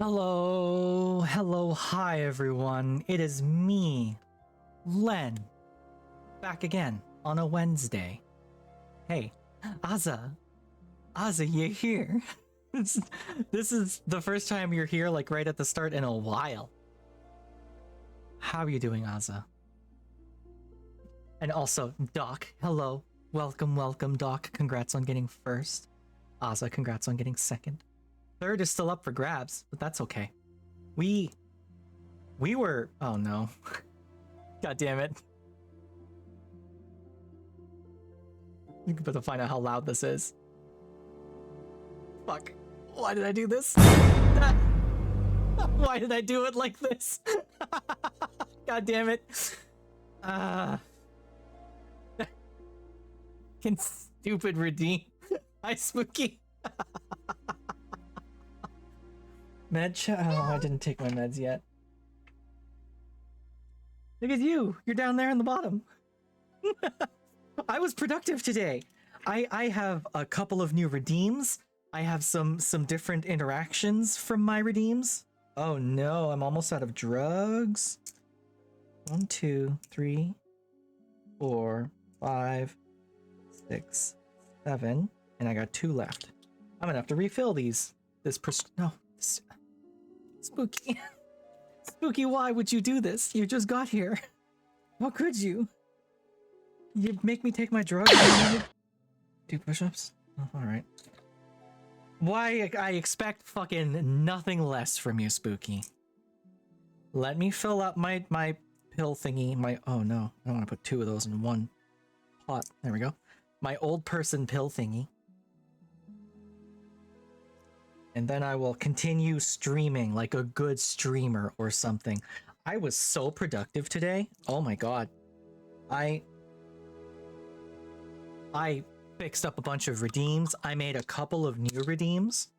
Hello, hi everyone. It is me, Len, back again on a Wednesday. Hey, Aza, you're here. This is the first time you're here, like right at the start in a while. How are you doing, Aza? And also, Doc, hello. Welcome, Doc. Congrats on getting first. Aza, congrats on getting second. Third is still up for grabs, but that's okay. We were... Oh no. God damn it. You're about to find out how loud this is. Fuck. Why did I do this? Why did I do it like this? God damn it. Can stupid redeem. Hi, Spooky. Oh, I didn't take my meds yet. Look at you. You're down there in the bottom. I was productive today. I have a couple of new redeems. I have some different interactions from my redeems. Oh no, I'm almost out of drugs. 1, 2, 3, 4, 5, 6, 7, and I got 2 left. I'm gonna have to refill these. Spooky. Spooky, why would you do this? You just got here. How could you? You make me take my drugs and do push-ups? Oh, alright. Why I expect fucking nothing less from you, Spooky. Let me fill up my pill thingy. Oh no, I don't want to put 2 of those in one pot. There we go. My old person pill thingy. And then I will continue streaming like a good streamer or something. I was so productive today. Oh my god. I fixed up a bunch of redeems. I made a couple of new redeems.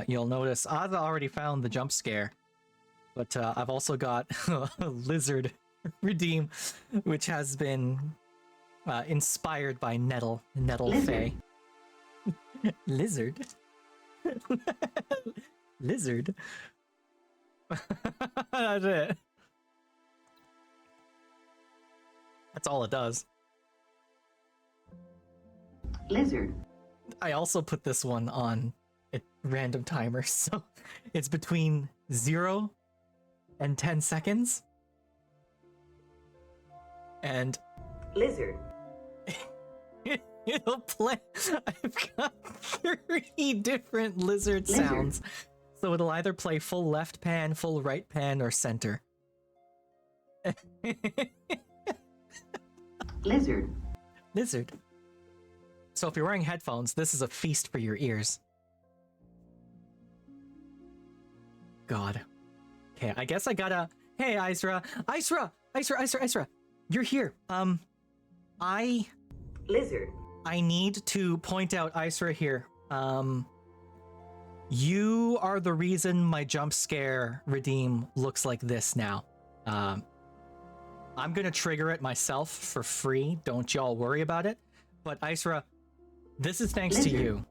You'll notice I've already found the jump scare. But I've also got a lizard redeem, which has been inspired by Nettle Fae. Lizard? Lizard? That's it. That's all it does. Lizard. I also put this one on a random timer, so it's between 0 and 10 seconds. And... Lizard. It'll play. I've got 3 different lizard sounds. So it'll either play full left pan, full right pan, or center. Lizard. Lizard. So if you're wearing headphones, this is a feast for your ears. God. Okay, I guess I gotta... Hey, Isra! Isra! You're here. Lizard. I need to point out Isra here. You are the reason my jump scare redeem looks like this now. I'm gonna trigger it myself for free. Don't y'all worry about it. But Isra, this is thanks to you.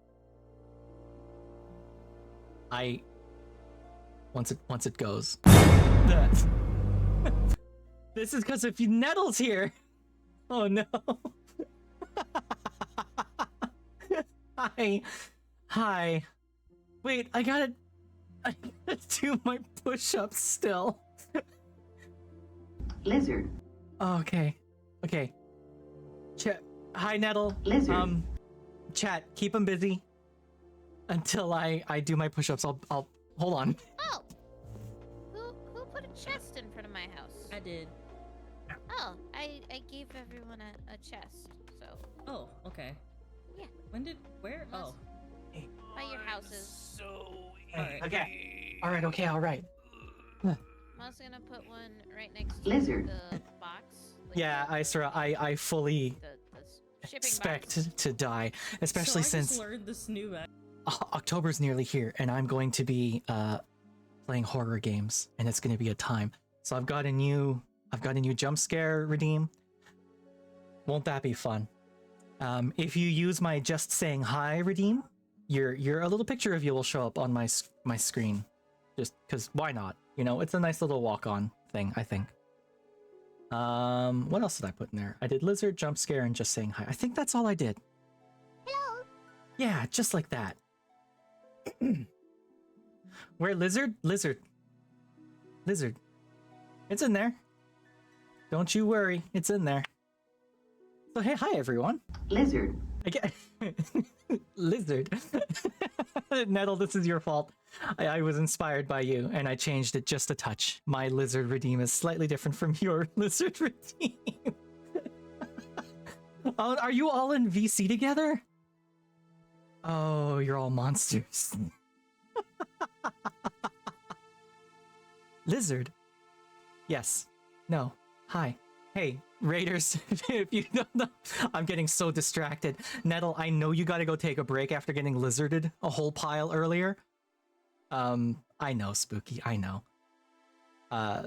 Once it goes. This is because if Nettle's here. Oh no. Hi. Wait, I gotta do my push-ups still. Lizard. Oh, okay. Hi, Nettle. Lizard. Chat, keep him busy until I do my push-ups. I'll hold on. Oh, who put a chest in front of my house? I did. Oh, I gave everyone a chest. So. Oh, okay. Yeah. Where? Oh. By your houses. So Hey, okay. All right. I'm also gonna put one right next to Lizard. the box. Like Yeah, Isra, I fully the shipping expect box. to die, especially so I since just learned this new October's nearly here, and I'm going to be playing horror games, and it's going to be a time. So I've got a new jump scare redeem. Won't that be fun? If you use my just saying hi redeem, your a little picture of you will show up on my screen. just because why not? You know, it's a nice little walk-on thing, I think. What else did I put in there? I did lizard, jump scare, and just saying hi. I think that's all I did. Hello. Yeah, just like that. Where lizard? Lizard. Lizard. It's in there. Don't you worry, it's in there. So hey, hi everyone. Lizard. I get lizard. Nettle, this is your fault. I was inspired by you, and I changed it just a touch. My lizard redeem is slightly different from your lizard redeem. Oh, are you all in VC together? Oh, you're all monsters. Lizard. Yes. No. Hi. Hey, Raiders, if you don't know, I'm getting so distracted. Nettle, I know you gotta go take a break after getting lizarded a whole pile earlier. I know, Spooky, I know.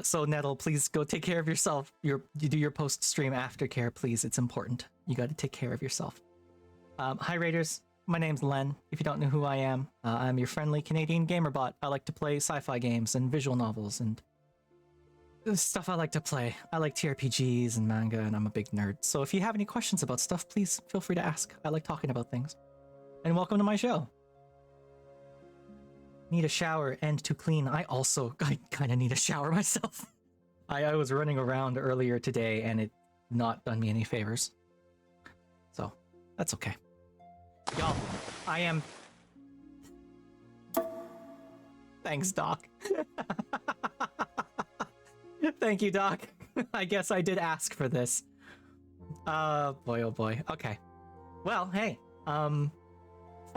So Nettle, please go take care of yourself. You do your post-stream aftercare, please. It's important. You gotta take care of yourself. Hi, Raiders. My name's Len. If you don't know who I am, I'm your friendly Canadian gamer bot. I like to play sci-fi games and visual novels and stuff I like to play. I like TRPGs and manga, and I'm a big nerd. So if you have any questions about stuff, please feel free to ask. I like talking about things. And welcome to my show. Need a shower and to clean. I kind of need a shower myself. I was running around earlier today, and it not done me any favors. So, that's okay. Y'all, I am... Thanks, Doc. Thank you, Doc. I guess I did ask for this. Boy, oh boy. Okay. Well, hey, fun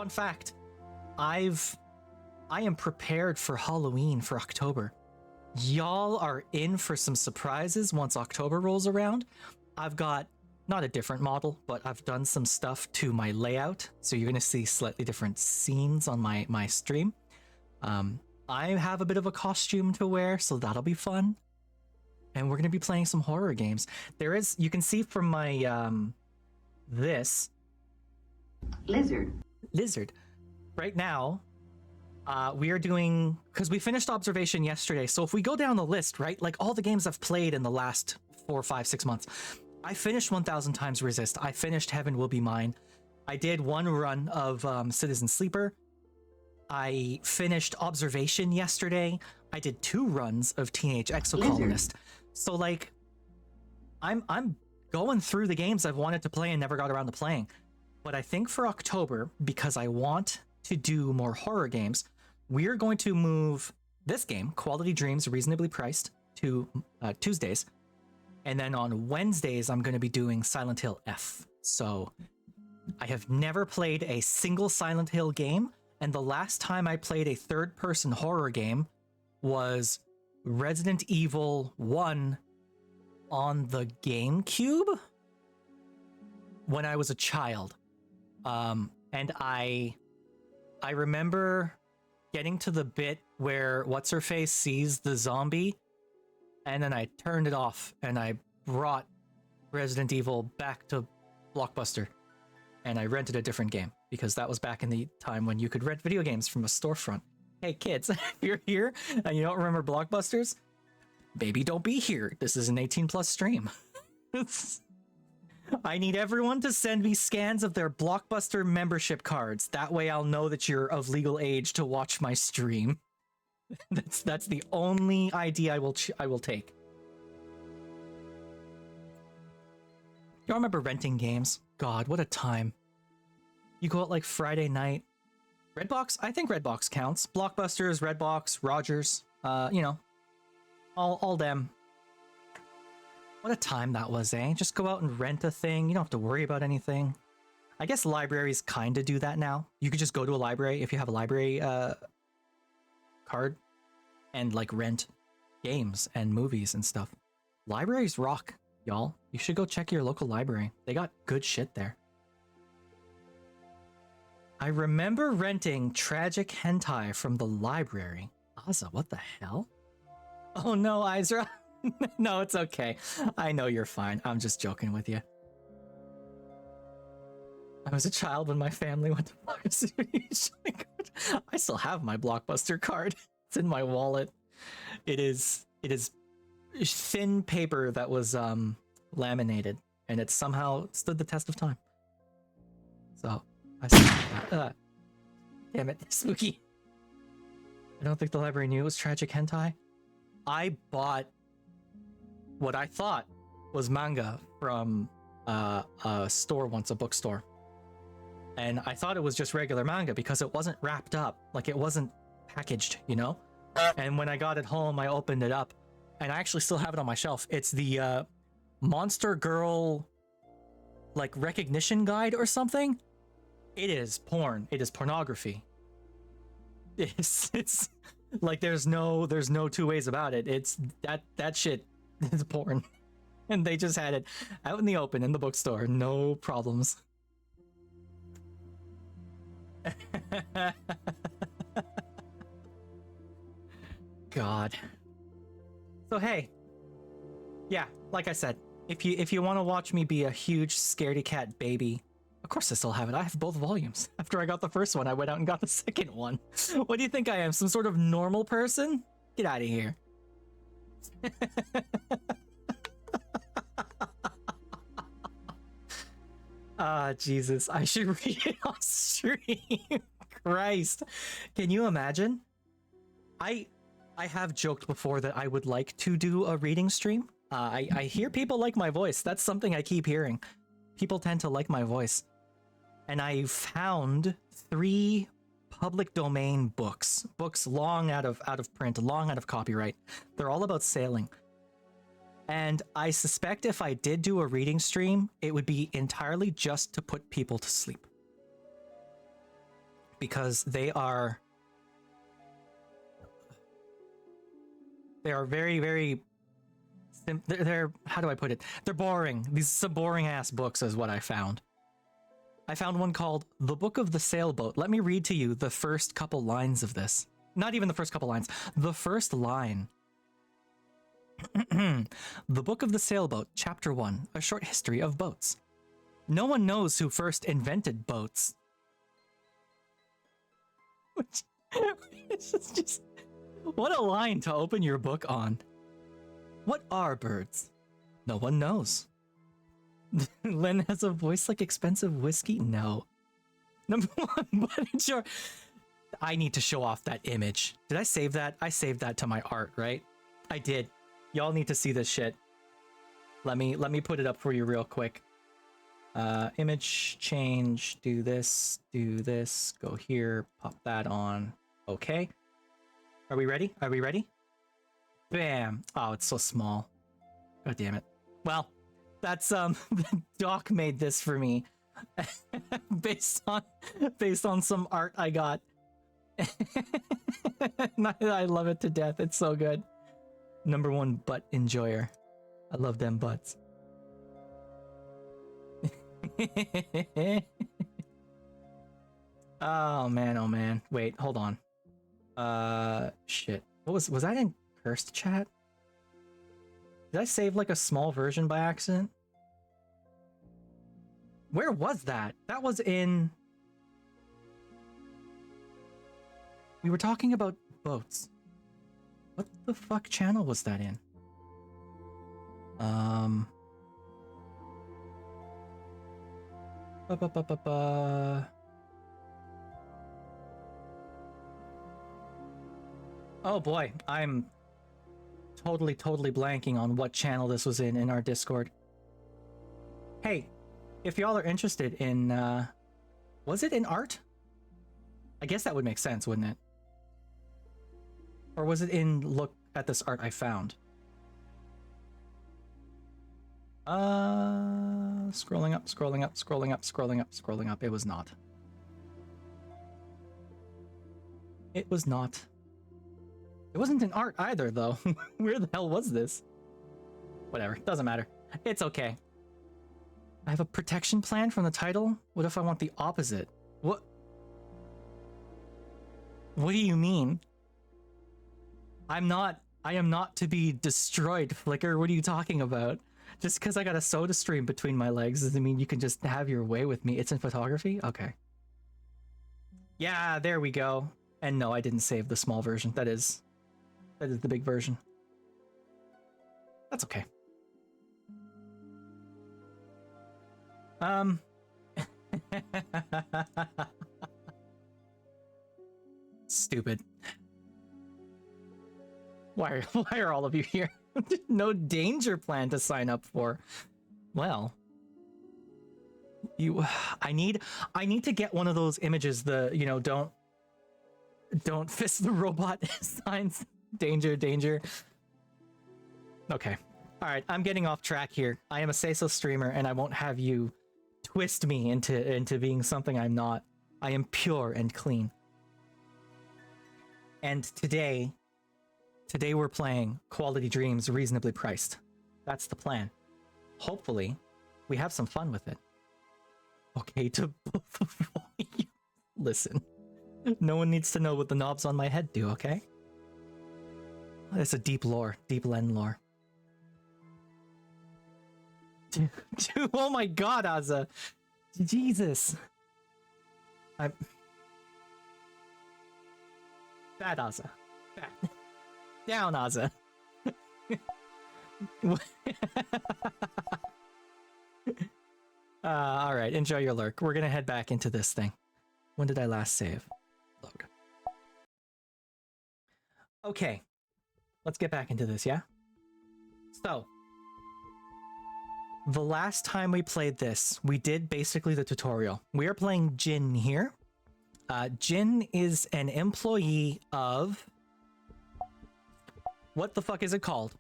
fact. I am prepared for Halloween for October. Y'all are in for some surprises once October rolls around. I've got, not a different model, but I've done some stuff to my layout. So you're going to see slightly different scenes on my stream. I have a bit of a costume to wear, so that'll be fun. And we're going to be playing some horror games. There is, you can see from my, this. Lizard. Right now, we are doing, because we finished Observation yesterday, so if we go down the list, right, like all the games I've played in the last 4, 5, 6 months, I finished 1000 Times Resist, I finished Heaven Will Be Mine, I did one run of Citizen Sleeper, I finished Observation yesterday, I did 2 runs of Teenage Exocolonist, so like, I'm going through the games I've wanted to play and never got around to playing, but I think for October, because I want to do more horror games, we're going to move this game, Quality Dreams Reasonably Priced, to Tuesdays. And then on Wednesdays, I'm going to be doing Silent Hill F. So I have never played a single Silent Hill game. And the last time I played a third-person horror game was Resident Evil 1 on the GameCube when I was a child. And I remember getting to the bit where What's-Her-Face sees the zombie, and then I turned it off, and I brought Resident Evil back to Blockbuster, and I rented a different game, because that was back in the time when you could rent video games from a storefront. Hey kids, if you're here and you don't remember Blockbusters, baby don't be here. This is an 18+ stream. I need everyone to send me scans of their Blockbuster membership cards. That way I'll know that you're of legal age to watch my stream. That's the only ID I will take. Y'all remember renting games? God, what a time. You go out like Friday night. Redbox? I think Redbox counts. Blockbusters, Redbox, Rogers, you know, all them. What a time that was, eh? Just go out and rent a thing. You don't have to worry about anything. I guess libraries kind of do that now. You could just go to a library if you have a library card and like rent games and movies and stuff. Libraries rock, y'all. You should go check your local library. They got good shit there. I remember renting Tragic Hentai from the library. Asa, what the hell? Oh no, Izra. No, it's okay. I know you're fine. I'm just joking with you. I was a child when my family went to pharmacy. I still have my Blockbuster card. It's in my wallet. It is thin paper that was laminated, and it somehow stood the test of time. So I said, damn it, spooky. I don't think the library knew it was tragic hentai. I bought what I thought was manga from a store once, a bookstore. And I thought it was just regular manga because it wasn't wrapped up, like it wasn't packaged, you know? And when I got it home, I opened it up, and I actually still have it on my shelf. It's the Monster Girl, like, recognition guide or something. It is porn. It is pornography. It's like there's no two ways about it. It's that shit is porn. And they just had it out in the open in the bookstore. No problems. God. So hey, yeah, like I said, if you want to watch me be a huge scaredy cat baby, of course I still have it. I have both volumes. After I got the first one, I went out and got the second one. What do you think I am? Some sort of normal person? Get out of here. Jesus, I should read it on stream. Christ. Can you imagine? I have joked before that I would like to do a reading stream. I hear people like my voice. That's something I keep hearing. People tend to like my voice. And I found 3 public domain books long out of print, long out of copyright. They're all about sailing. And I suspect if I did do a reading stream, it would be entirely just to put people to sleep. Because they are very, very they're how do I put it? They're boring. These are some boring ass books is what I found. I found one called The Book of the Sailboat. Let me read to you the first couple lines of this. Not even the first couple lines. The first line. The Book of the Sailboat, Chapter 1, A Short History of Boats. No one knows who first invented boats. It's just what a line to open your book on. What are birds? No one knows. Len has a voice like expensive whiskey? No. Number 1, but sure. I need to show off that image. Did I save that? I saved that to my art, right? I did. Y'all need to see this shit. Let me put it up for you real quick. Image change, do this, go here, pop that on. Okay. Are we ready? Are we ready? Bam. Oh, it's so small. God damn it. Well, that's Doc made this for me based on some art I got. I love it to death. It's so good. Number 1 butt enjoyer. I love them butts. Oh man. Wait, hold on. Shit. What was that in cursed chat? Did I save like a small version by accident? Where was that? That was in... We were talking about boats. What the fuck channel was that in? Oh boy, I'm totally blanking on what channel this was in our Discord. Hey, if y'all are interested in, was it in art? I guess that would make sense, wouldn't it? Or was it in look at this art I found? Scrolling up. It was not. It was not. It wasn't in art either, though. Where the hell was this? Whatever, doesn't matter. It's okay. I have a protection plan from the title? What if I want the opposite? What do you mean? I am not to be destroyed, Flicker. What are you talking about? Just because I got a soda stream between my legs doesn't mean you can just have your way with me. It's in photography? Okay. Yeah, there we go. And no, I didn't save the small version. That is the big version. That's okay. Stupid. Why are all of you here? No danger plan to sign up for. Well, I need to get one of those images, the, you know, don't fist the robot signs. Danger, danger. Okay. All right, I'm getting off track here. I am a say-so streamer, and I won't have you twist me into being something I'm not. I am pure and clean. And today we're playing Quality Dreams Reasonably Priced. That's the plan. Hopefully, we have some fun with it. Okay, to both of you. Listen, no one needs to know what the knobs on my head do, okay? It's a deep lore, deep Len lore. Oh my god, Azza! Jesus! I'm... Bad Azza. Bad. Down, Azza. Alright, enjoy your lurk. We're gonna head back into this thing. When did I last save? Load. Okay. Let's get back into this, yeah? So, the last time we played this, we did basically the tutorial. We are playing Jin here. Jin is an employee of... What the fuck is it called?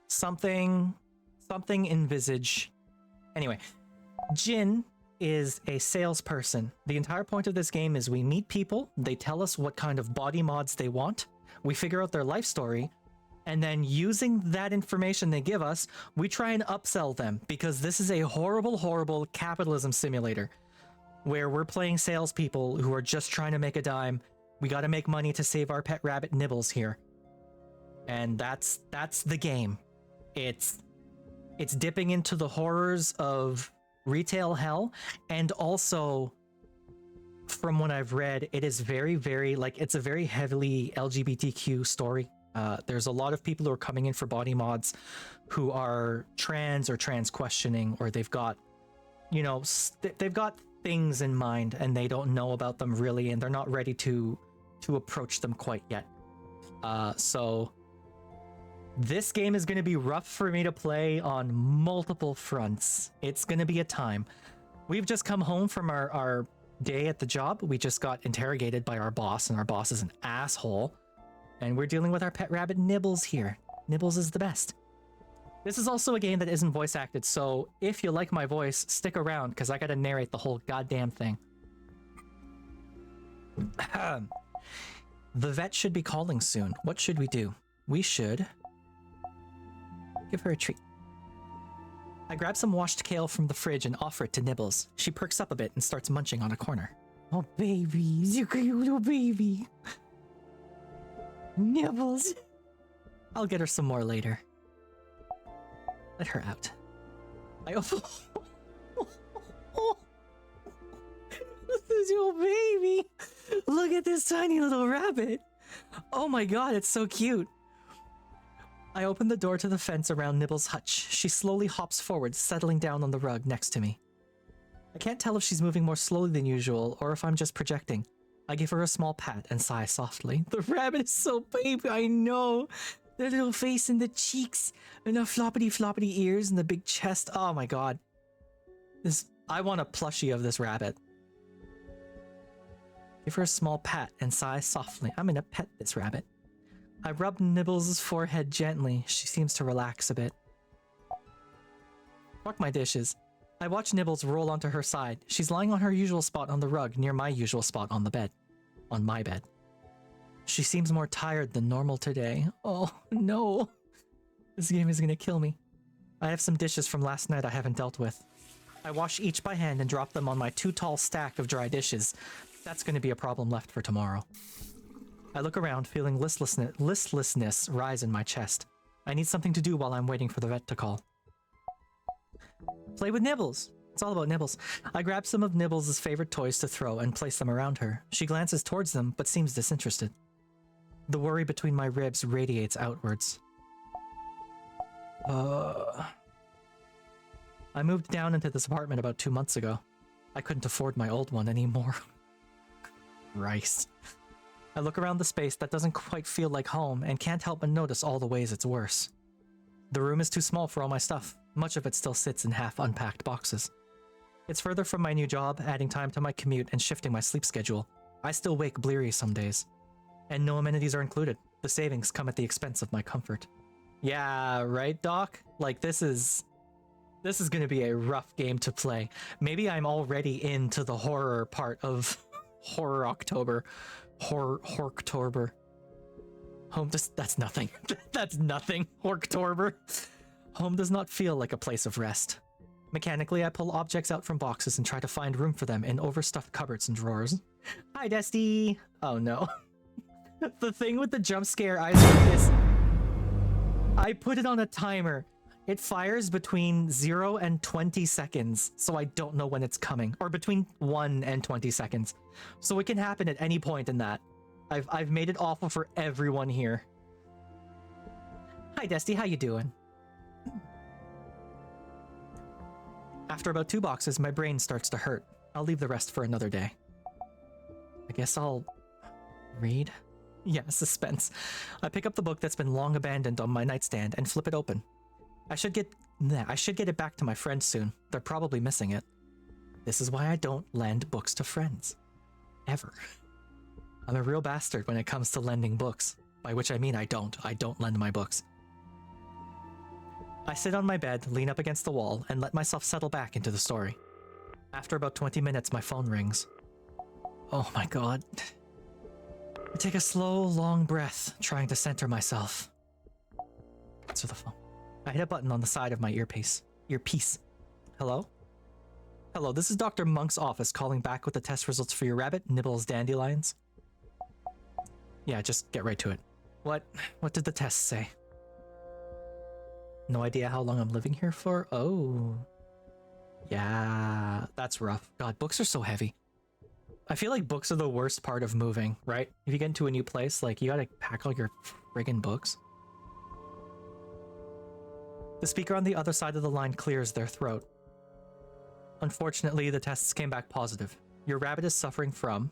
Something envisage. Anyway, Jin is a salesperson. The entire point of this game is we meet people, they tell us what kind of body mods they want, we figure out their life story, and then using that information they give us, we try and upsell them, because this is a horrible, horrible capitalism simulator where we're playing salespeople who are just trying to make a dime. We gotta make money to save our pet rabbit Nibbles here. And that's the game. It's dipping into the horrors of retail hell, and also, from what I've read, it is very, very, like, it's a very heavily LGBTQ story. There's a lot of people who are coming in for body mods who are trans or trans questioning, or they've got, you know, they've got things in mind and they don't know about them really, and they're not ready to approach them quite yet. So this game is going to be rough for me to play on multiple fronts. It's going to be a time. We've just come home from our day at the job. We just got interrogated by our boss, and our boss is an asshole. And we're dealing with our pet rabbit Nibbles here. Nibbles is the best. This is also a game that isn't voice acted, so if you like my voice, stick around, because I gotta narrate the whole goddamn thing. The vet should be calling soon. What should we do? We should give her a treat. I grab some washed kale from the fridge and offer it to Nibbles. She perks up a bit and starts munching on a corner. Oh baby, you cute little baby. Nibbles. I'll get her some more later. Let her out. This is your baby. Look at this tiny little rabbit. Oh my god, it's so cute. I open the door to the fence around Nibbles' hutch. She slowly hops forward, settling down on the rug next to me. I can't tell if she's moving more slowly than usual or if I'm just projecting. I give her a small pat and sigh softly. The rabbit is so baby, I know. The little face and the cheeks and the floppity ears and the big chest. Oh my god. I want a plushie of this rabbit. Give her a small pat and sigh softly. I'm gonna pet this rabbit. I rub Nibbles' forehead gently. She seems to relax a bit. Fuck my dishes. I watch Nibbles roll onto her side. She's lying on her usual spot on the rug, near my usual spot on the bed. On my bed. She seems more tired than normal today. Oh, no. This game is gonna kill me. I have some dishes from last night I haven't dealt with. I wash each by hand and drop them on my too tall stack of dry dishes. That's gonna be a problem left for tomorrow. I look around, feeling listlessness rise in my chest. I need something to do while I'm waiting for the vet to call. Play with Nibbles. It's all about Nibbles. I grab some of Nibbles' favorite toys to throw and place them around her. She glances towards them, but seems disinterested. The worry between my ribs radiates outwards. I moved down into this apartment about 2 months ago. I couldn't afford my old one anymore. Christ. I look around the space that doesn't quite feel like home and can't help but notice all the ways it's worse. The room is too small for all my stuff. Much of it still sits in half-unpacked boxes. It's further from my new job, adding time to my commute and shifting my sleep schedule. I still wake bleary some days. And no amenities are included. The savings come at the expense of my comfort. Yeah, right, Doc? Like, this is gonna be a rough game to play. Maybe I'm already into the horror part of Horror October. Horktober. Home that's nothing. That's nothing. Horktober. Home does not feel like a place of rest. Mechanically, I pull objects out from boxes and try to find room for them in overstuffed cupboards and drawers. Hi, Dusty! Oh no. The thing with the jump scare eyes is I put it on a timer. It fires between 0 and 20 seconds, so I don't know when it's coming. Or between 1 and 20 seconds. So it can happen at any point in that. I've made it awful for everyone here. Hi, Dusty, how you doing? After about 2 boxes, my brain starts to hurt. I'll leave the rest for another day. I guess I'll read? Yeah, suspense. I pick up the book that's been long abandoned on my nightstand and flip it open. I should get it back to my friends soon. They're probably missing it. This is why I don't lend books to friends. Ever. I'm a real bastard when it comes to lending books. By which I mean I don't lend my books. I sit on my bed, lean up against the wall, and let myself settle back into the story. After about 20 minutes, my phone rings. Oh my god. I take a slow, long breath, trying to center myself. Answer the phone. I hit a button on the side of my earpiece. Hello? Hello, this is Dr. Monk's office calling back with the test results for your rabbit, Nibbles Dandelions. Yeah, just get right to it. What did the test say? No idea how long I'm living here for? Oh. Yeah, that's rough. God, books are so heavy. I feel like books are the worst part of moving, right? If you get into a new place, like, you gotta pack all your friggin' books. The speaker on the other side of the line clears their throat. Unfortunately, the tests came back positive. Your rabbit is suffering from...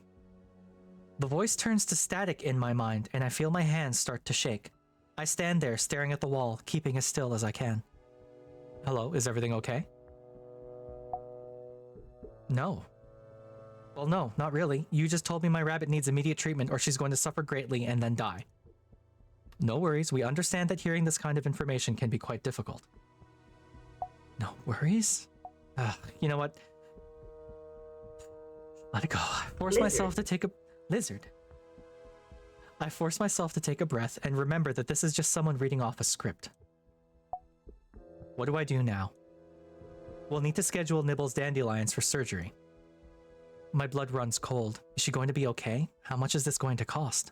The voice turns to static in my mind, and I feel my hands start to shake. I stand there, staring at the wall, keeping as still as I can. Hello, is everything okay? No. Well, no, not really. You just told me my rabbit needs immediate treatment or she's going to suffer greatly and then die. No worries, we understand that hearing this kind of information can be quite difficult. No worries? You know what? Let it go. I force myself to take a... Lizard. I force myself to take a breath and remember that this is just someone reading off a script. What do I do now? We'll need to schedule Nibbles Dandelions for surgery. My blood runs cold. Is she going to be okay? How much is this going to cost?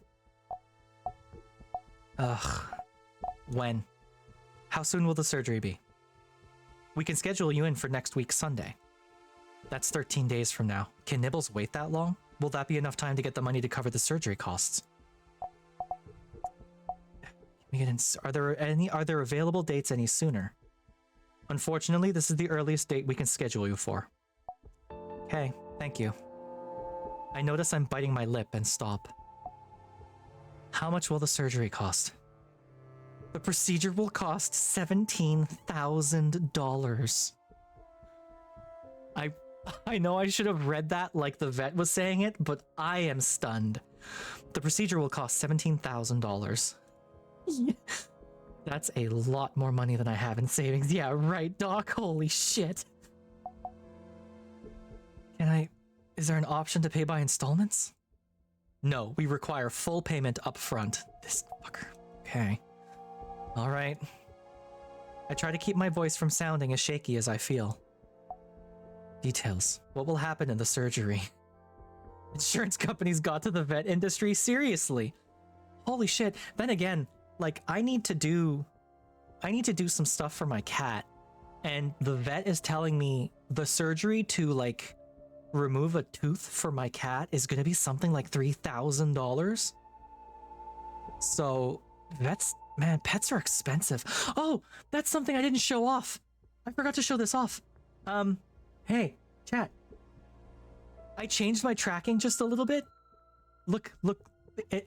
When? How soon will the surgery be? We can schedule you in for next week Sunday. That's 13 days from now. Can Nibbles wait that long? Will that be enough time to get the money to cover the surgery costs? Are there available dates any sooner? Unfortunately, this is the earliest date we can schedule you for. Okay, thank you. I notice I'm biting my lip and stop. How much will the surgery cost? The procedure will cost $17,000. I know I should have read that like the vet was saying it, but I am stunned. The procedure will cost $17,000. That's a lot more money than I have in savings. Yeah, right, Doc? Holy shit. Is there an option to pay by installments? No, we require full payment up front. This fucker. Okay. Alright. I try to keep my voice from sounding as shaky as I feel. Details. What will happen in the surgery? Insurance companies got to the vet industry? Seriously? Holy shit. Then again, like, I need to do some stuff for my cat. and the vet is telling me the surgery to like remove a tooth for my cat is going to be something like $3,000. So man, pets are expensive. Oh, that's something I didn't show off. I forgot to show this off. Hey, chat. I changed my tracking just a little bit. Look,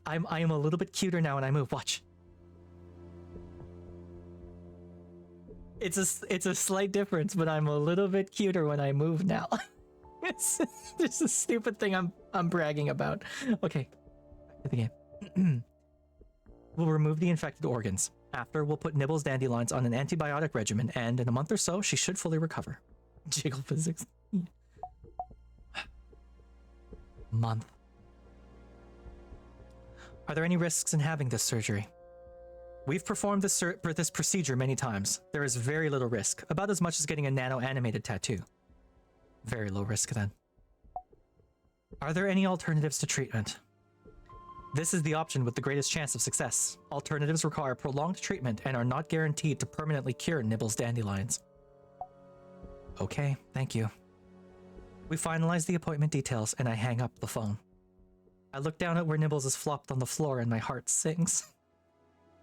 I am a little bit cuter now when I move. Watch. It's a slight difference, but I'm a little bit cuter when I move now. It's just a stupid thing I'm bragging about. Okay, back to the game. We'll remove the infected organs. After, we'll put Nibbles Dandelions on an antibiotic regimen, and in a month or so, she should fully recover. Jiggle physics. Month. Are there any risks in having this surgery? We've performed this procedure many times. There is very little risk, about as much as getting a nano-animated tattoo. Very low risk then. Are there any alternatives to treatment? This is the option with the greatest chance of success. Alternatives require prolonged treatment and are not guaranteed to permanently cure Nibbles Dandelions. Okay, thank you. We finalize the appointment details and I hang up the phone. I look down at where Nibbles is flopped on the floor and my heart sinks.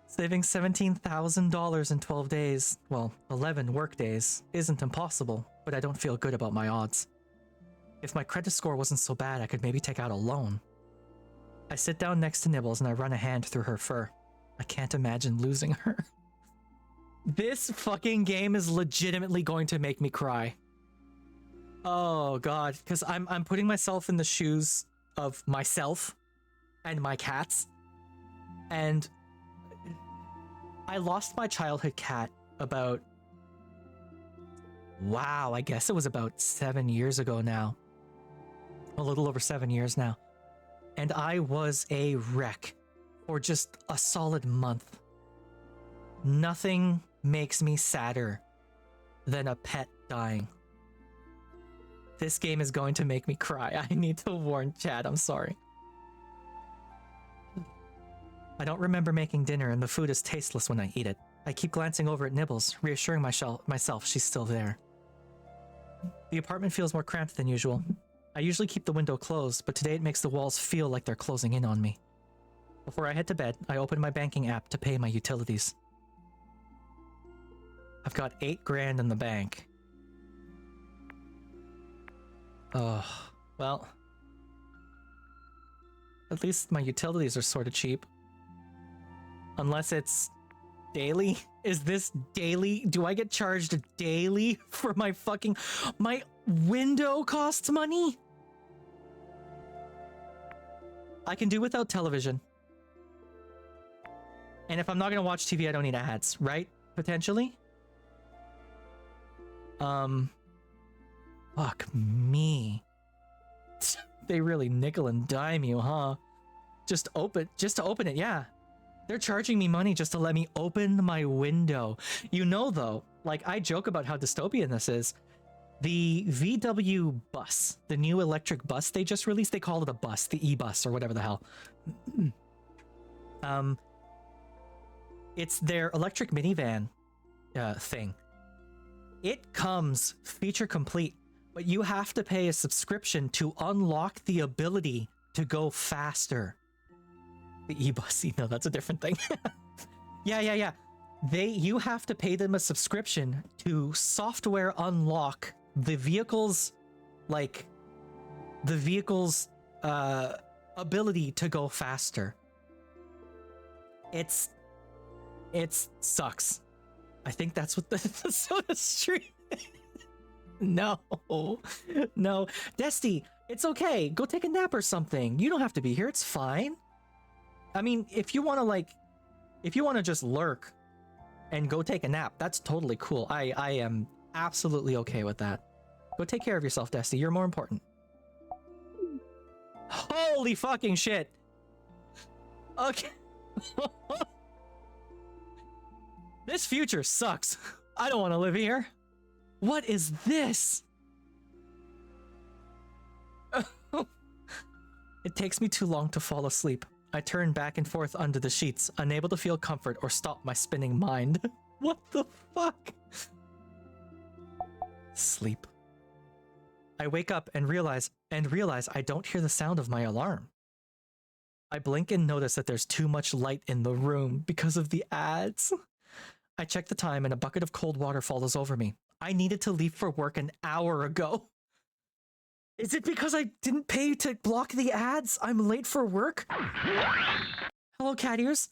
Saving $17,000 in 12 days, well, 11 work days, isn't impossible, but I don't feel good about my odds. If my credit score wasn't so bad, I could maybe take out a loan. I sit down next to Nibbles and I run a hand through her fur. I can't imagine losing her. This fucking game is legitimately going to make me cry. Oh god, because I'm putting myself in the shoes of myself and my cats. And I lost my childhood cat about, wow, I guess it was about 7 years ago now. A little over 7 years now. And I was a wreck for just a solid month. Nothing makes me sadder than a pet dying. This game is going to make me cry. I need to warn Chad, I'm sorry. I don't remember making dinner and the food is tasteless when I eat it. I keep glancing over at Nibbles, reassuring myself she's still there. The apartment feels more cramped than usual. I usually keep the window closed, but today it makes the walls feel like they're closing in on me. Before I head to bed, I open my banking app to pay my utilities. I've got $8,000 in the bank. Oh, well. At least my utilities are sort of cheap. Unless it's daily? Is this daily? Do I get charged daily for my fucking... My window costs money? I can do without television. And if I'm not gonna watch TV, I don't need ads, right? Potentially? Fuck me. They really nickel and dime you, huh? Just to open it, yeah. They're charging me money just to let me open my window. You know though, like I joke about how dystopian this is. The VW bus, the new electric bus they just released, they call it a bus, the e-bus or whatever the hell. It's their electric minivan thing. It comes feature complete, but you have to pay a subscription to unlock the ability to go faster. The e-bus, no, that's a different thing. Yeah. You have to pay them a subscription to software unlock the vehicle's, ability to go faster. It sucks. I think that's what the soda stream. No. Desty, it's okay. Go take a nap or something. You don't have to be here. It's fine. I mean, if you want to just lurk and go take a nap, that's totally cool. I am absolutely okay with that. Go take care of yourself, Desty. You're more important. Holy fucking shit. Okay. This future sucks. I don't want to live here. What is this? It takes me too long to fall asleep. I turn back and forth under the sheets, unable to feel comfort or stop my spinning mind. What the fuck? Sleep. I wake up and realize I don't hear the sound of my alarm. I blink and notice that there's too much light in the room because of the ads. I check the time and a bucket of cold water falls over me. I needed to leave for work an hour ago. Is it because I didn't pay to block the ads? I'm late for work? Hello, cat ears.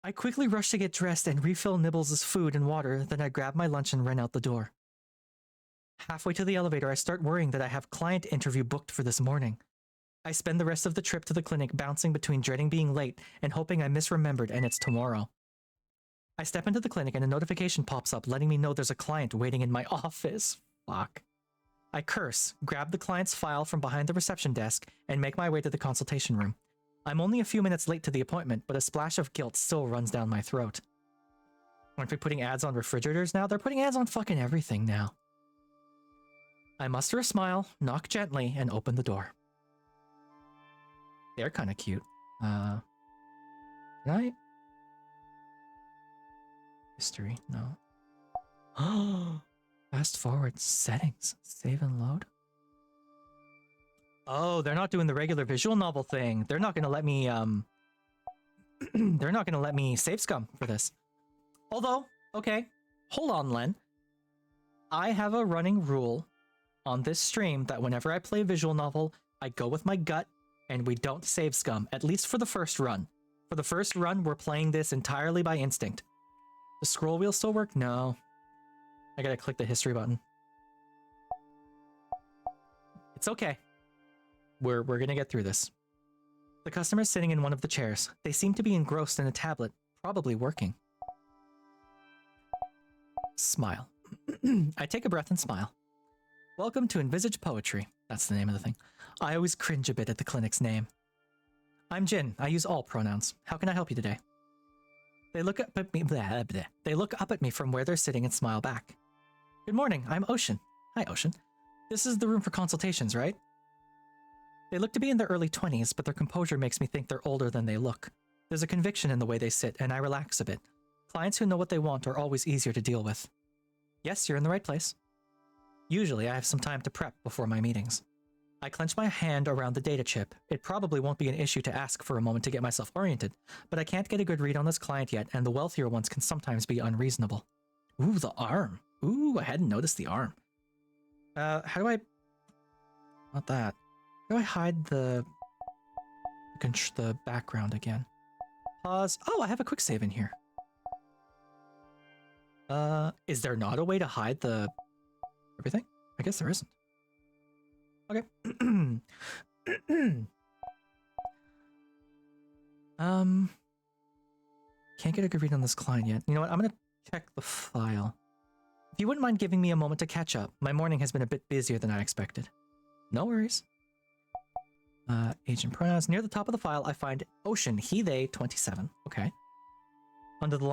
I quickly rush to get dressed and refill Nibbles' food and water, then I grab my lunch and run out the door. Halfway to the elevator, I start worrying that I have client interview booked for this morning. I spend the rest of the trip to the clinic bouncing between dreading being late and hoping I misremembered and it's tomorrow. I step into the clinic and a notification pops up letting me know there's a client waiting in my office. Fuck. I curse, grab the client's file from behind the reception desk, and make my way to the consultation room. I'm only a few minutes late to the appointment, but a splash of guilt still runs down my throat. Aren't we putting ads on refrigerators now? They're putting ads on fucking everything now. I muster a smile, knock gently, and open the door. They're kind of cute. Can I? History, no. Oh, fast forward, settings, save and load. Oh, they're not doing the regular visual novel thing. They're not gonna let me, they're not gonna let me save scum for this. Although, okay, hold on, Len. I have a running rule on this stream that whenever I play a visual novel, I go with my gut and we don't save scum, at least for the first run. For the first run, we're playing this entirely by instinct. The scroll wheel still work? No. I gotta click the history button. It's okay. We're gonna get through this. The customer's sitting in one of the chairs. They seem to be engrossed in a tablet, probably working. Smile. I take a breath and smile. Welcome to Envisage Poetry. That's the name of the thing. I always cringe a bit at the clinic's name. I'm Jin. I use all pronouns. How can I help you today? They look up at me. Blah, blah. They look up at me from where they're sitting and smile back. Good morning. I'm Ocean. Hi, Ocean. This is the room for consultations, right? They look to be in their early 20s, but their composure makes me think they're older than they look. There's a conviction in the way they sit, and I relax a bit. Clients who know what they want are always easier to deal with. Yes, you're in the right place. Usually, I have some time to prep before my meetings. I clench my hand around the data chip. It probably won't be an issue to ask for a moment to get myself oriented, but I can't get a good read on this client yet, and the wealthier ones can sometimes be unreasonable. Ooh, the arm. Ooh, I hadn't noticed the arm. How do I... Not that. How do I hide the background again? Pause. Oh, I have a quick save in here. Is there not a way to hide the... everything? I guess there isn't. Okay. Can't get a good read on this client yet. You know what? I'm gonna check the file. If you wouldn't mind giving me a moment to catch up, my morning has been a bit busier than I expected. No worries. Agent pronouns. Near the top of the file, I find Ocean, he, they, 27. Okay. Under the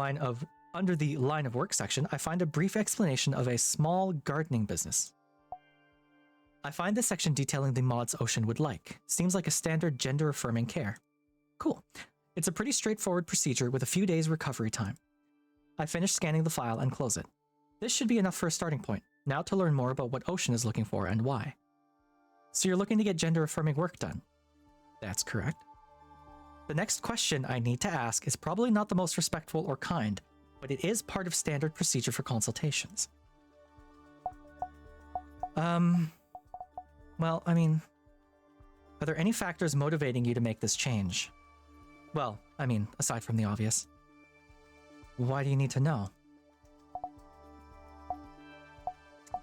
line of work section, I find a brief explanation of a small gardening business. I find this section detailing the mods Ocean would like. Seems like a standard gender-affirming care. Cool. It's a pretty straightforward procedure with a few days recovery time. I finish scanning the file and close it. This should be enough for a starting point. Now to learn more about what Ocean is looking for and why. So you're looking to get gender-affirming work done. That's correct. The next question I need to ask is probably not the most respectful or kind, but it is part of standard procedure for consultations. Well, I mean, are there any factors motivating you to make this change? Well, I mean, aside from the obvious. Why do you need to know?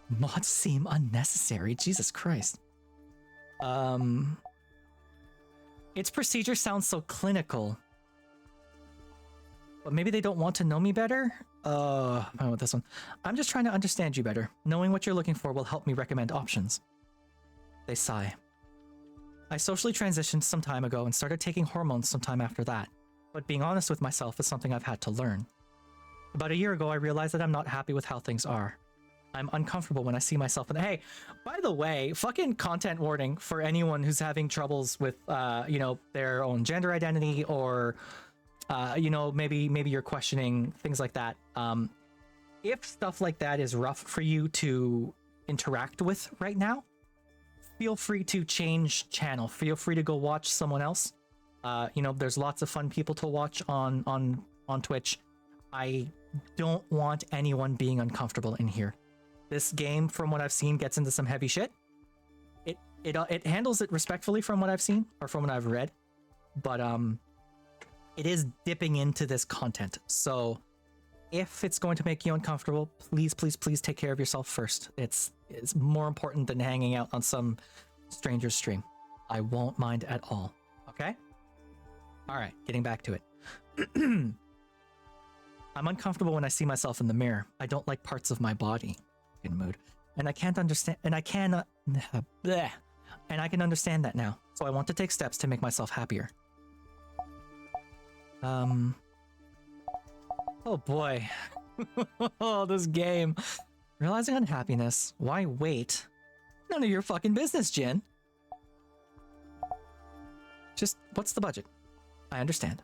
Mods seem unnecessary, Jesus Christ. Its procedure sounds so clinical. But maybe they don't want to know me better? I want this one. I'm just trying to understand you better. Knowing what you're looking for will help me recommend options. They sigh. I socially transitioned some time ago and started taking hormones sometime after that, but being honest with myself is something I've had to learn. About a year ago, I realized that I'm not happy with how things are. I'm uncomfortable when I see myself in the... Hey, by the way, fucking content warning for anyone who's having troubles with, you know, their own gender identity or, you know, maybe you're questioning things like that. If stuff like that is rough for you to interact with right now, feel free to change channel. Feel free to go watch someone else. You know, there's lots of fun people to watch on Twitch. I don't want anyone being uncomfortable in here. This game, from what I've seen, gets into some heavy shit. It handles it respectfully from what I've seen, or from what I've read, but it is dipping into this content. So if it's going to make you uncomfortable, please take care of yourself first. It's more important than hanging out on some stranger's stream. I won't mind at all. Okay? All right, getting back to it. I'm uncomfortable when I see myself in the mirror. I don't like parts of my body. In mood. And I can't understand, and I can, bleh. And I can understand that now. So I want to take steps to make myself happier. Oh boy. Oh, this game. Realizing unhappiness. Why wait? None of your fucking business, Jin. Just, what's the budget? I understand.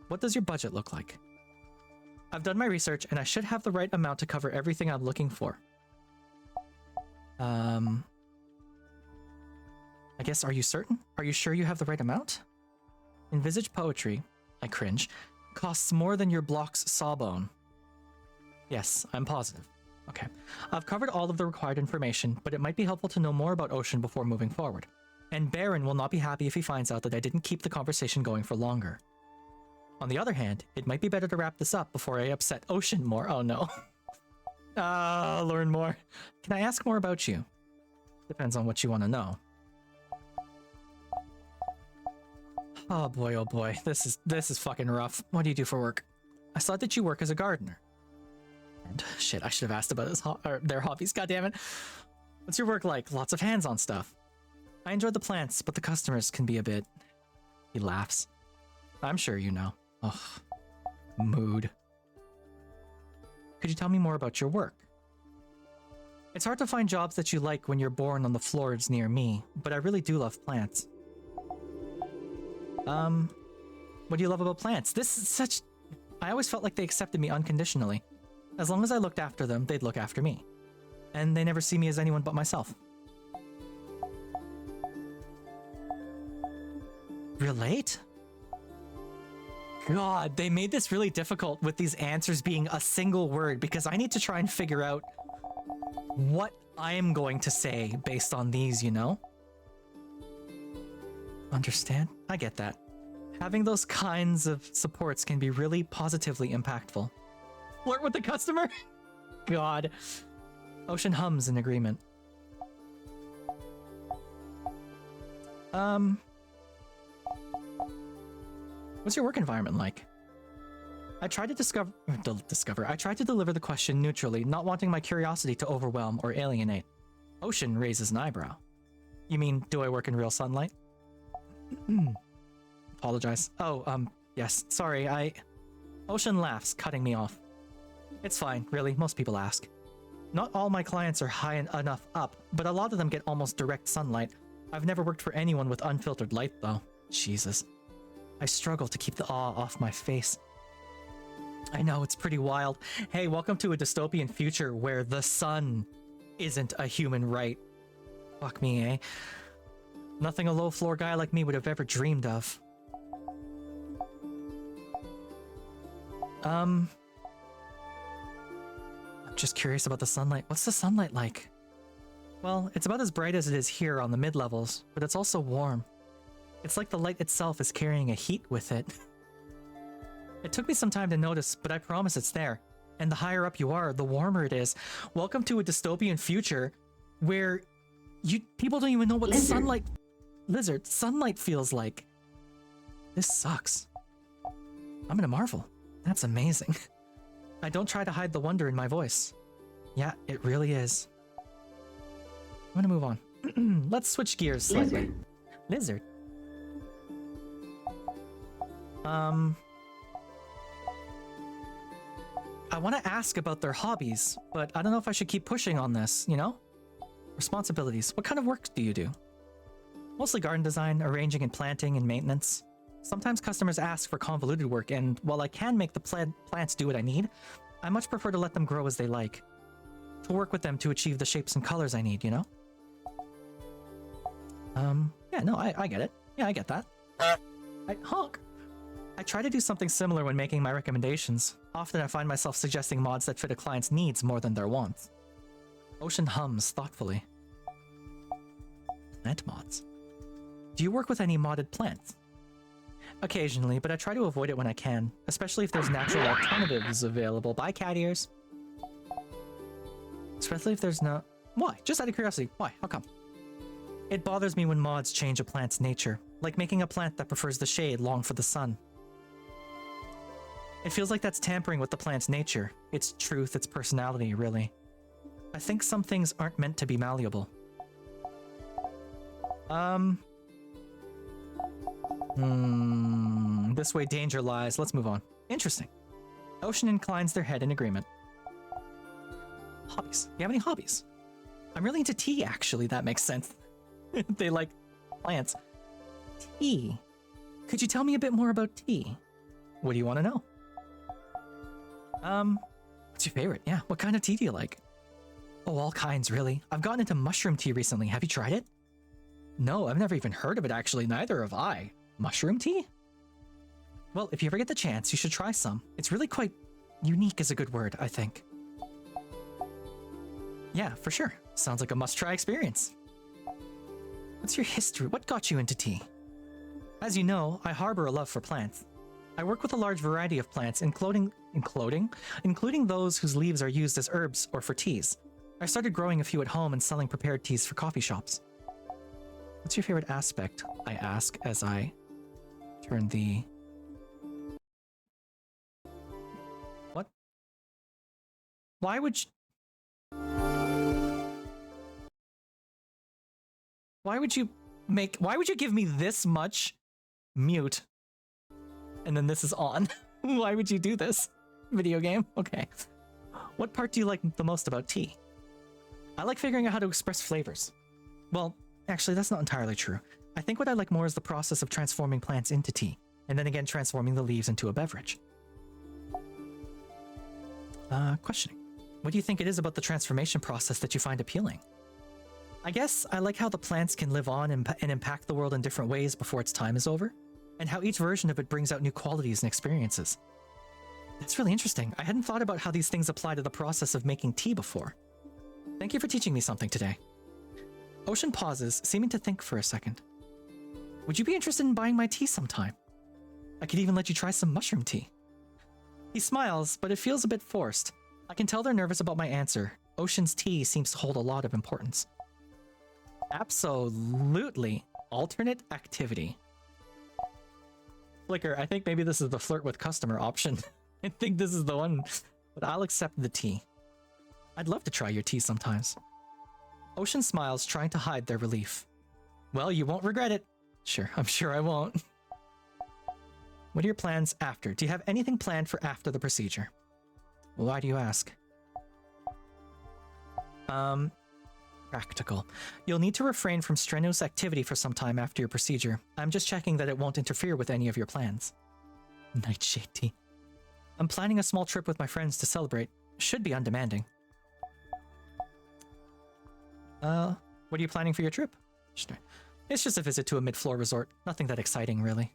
What does your budget look like? I've done my research and I should have the right amount to cover everything I'm looking for. I guess, are you certain? Are you sure you have the right amount? Envisage poetry, I cringe, costs more than your block's sawbone. Yes, I'm positive. Okay. I've covered all of the required information, but it might be helpful to know more about Ocean before moving forward. And Baron will not be happy if he finds out that I didn't keep the conversation going for longer. On the other hand, it might be better to wrap this up before I upset Ocean more. Oh no. Learn more. Can I ask more about you? Depends on what you want to know. Oh boy, this is fucking rough. What do you do for work? I saw that you work as a gardener. And shit, I should have asked about their hobbies. God damn it. What's your work like? Lots of hands-on stuff. I enjoy the plants, but the customers can be a bit. He laughs. I'm sure you know. Ugh. Mood. Could you tell me more about your work? It's hard to find jobs that you like when you're born on the floors near me, but I really do love plants. What do you love about plants? This is such... I always felt like they accepted me unconditionally. As long as I looked after them, they'd look after me. And they never see me as anyone but myself. Relate? God, they made this really difficult with these answers being a single word because I need to try and figure out what I am going to say based on these, you know? Understand? I get that. Having those kinds of supports can be really positively impactful. Flirt with the customer? God. Ocean hums in agreement. What's your work environment like? I tried to deliver the question neutrally, not wanting my curiosity to overwhelm or alienate. Ocean raises an eyebrow. You mean, do I work in real sunlight? Apologize. Oh, yes, sorry, Ocean laughs, cutting me off. It's fine, really, most people ask. Not all my clients are high enough up, but a lot of them get almost direct sunlight. I've never worked for anyone with unfiltered light, though. Jesus. I struggle to keep the awe off my face. I know, it's pretty wild. Hey, welcome to a dystopian future where the sun isn't a human right. Fuck me, eh? Nothing a low-floor guy like me would have ever dreamed of. I'm just curious about the sunlight. What's the sunlight like? Well, it's about as bright as it is here on the mid-levels, but it's also warm. It's like the light itself is carrying a heat with it. It took me some time to notice, but I promise it's there. And the higher up you are, the warmer it is. Welcome to a dystopian future where people don't even know what sunlight feels like. This sucks. I'm gonna marvel. That's amazing. I don't try to hide the wonder in my voice. Yeah, it really is. I'm gonna move on. Let's switch gears slightly. Lizard. I want to ask about their hobbies, but I don't know if I should keep pushing on this, you know? Responsibilities. What kind of work do you do? Mostly garden design, arranging and planting and maintenance. Sometimes customers ask for convoluted work, and while I can make the plants do what I need, I much prefer to let them grow as they like. to work with them to achieve the shapes and colors I need, you know? Yeah, no, I get it. Yeah, I get that. Honk! I try to do something similar when making my recommendations. Often I find myself suggesting mods that fit a client's needs more than their wants. Ocean hums thoughtfully. Plant mods. Do you work with any modded plants? Occasionally, but I try to avoid it when I can, especially if there's natural alternatives available. Bye, cat ears. Especially if there's no... Why? Just out of curiosity. Why? How come? It bothers me when mods change a plant's nature, like making a plant that prefers the shade long for the sun. It feels like that's tampering with the plant's nature, its truth, its personality, really. I think some things aren't meant to be malleable. This way danger lies. Let's move on. Interesting. Ocean inclines their head in agreement. Hobbies. Do you have any hobbies? I'm really into tea, actually. That makes sense. They like plants. Tea. Could you tell me a bit more about tea? What do you want to know? What's your favorite? Yeah, what kind of tea do you like? Oh, all kinds, really. I've gotten into mushroom tea recently. Have you tried it? No, I've never even heard of it, actually. Neither have I. Mushroom tea? Well, if you ever get the chance, you should try some. It's really quite unique is a good word, I think. Yeah, for sure. Sounds like a must-try experience. What's your history? What got you into tea? As you know, I harbor a love for plants. I work with a large variety of plants, including those whose leaves are used as herbs or for teas. I started growing a few at home and selling prepared teas for coffee shops. What's your favorite aspect? I ask as I turn the... What? Why would you... Why would you give me this much mute and then this is on? Why would you do this? Video game? Okay. What part do you like the most about tea? I like figuring out how to express flavors. Well, actually, that's not entirely true. I think what I like more is the process of transforming plants into tea, and then again transforming the leaves into a beverage. Questioning. What do you think it is about the transformation process that you find appealing? I guess I like how the plants can live on and impact the world in different ways before its time is over, and how each version of it brings out new qualities and experiences. That's really interesting. I hadn't thought about how these things apply to the process of making tea before. Thank you for teaching me something today. Ocean pauses, seeming to think for a second. Would you be interested in buying my tea sometime? I could even let you try some mushroom tea. He smiles, but it feels a bit forced. I can tell they're nervous about my answer. Ocean's tea seems to hold a lot of importance. Absolutely. Alternate activity. Flicker, I think maybe this is the flirt with customer option. I think this is the one, but I'll accept the tea. I'd love to try your tea sometimes. Ocean smiles, trying to hide their relief. Well, you won't regret it. Sure, I'm sure I won't. What are your plans after? Do you have anything planned for after the procedure? Why do you ask? Practical. You'll need to refrain from strenuous activity for some time after your procedure. I'm just checking that it won't interfere with any of your plans. Nightshade tea. I'm planning a small trip with my friends to celebrate. Should be undemanding. What are you planning for your trip? It's just a visit to a mid-floor resort. Nothing that exciting, really.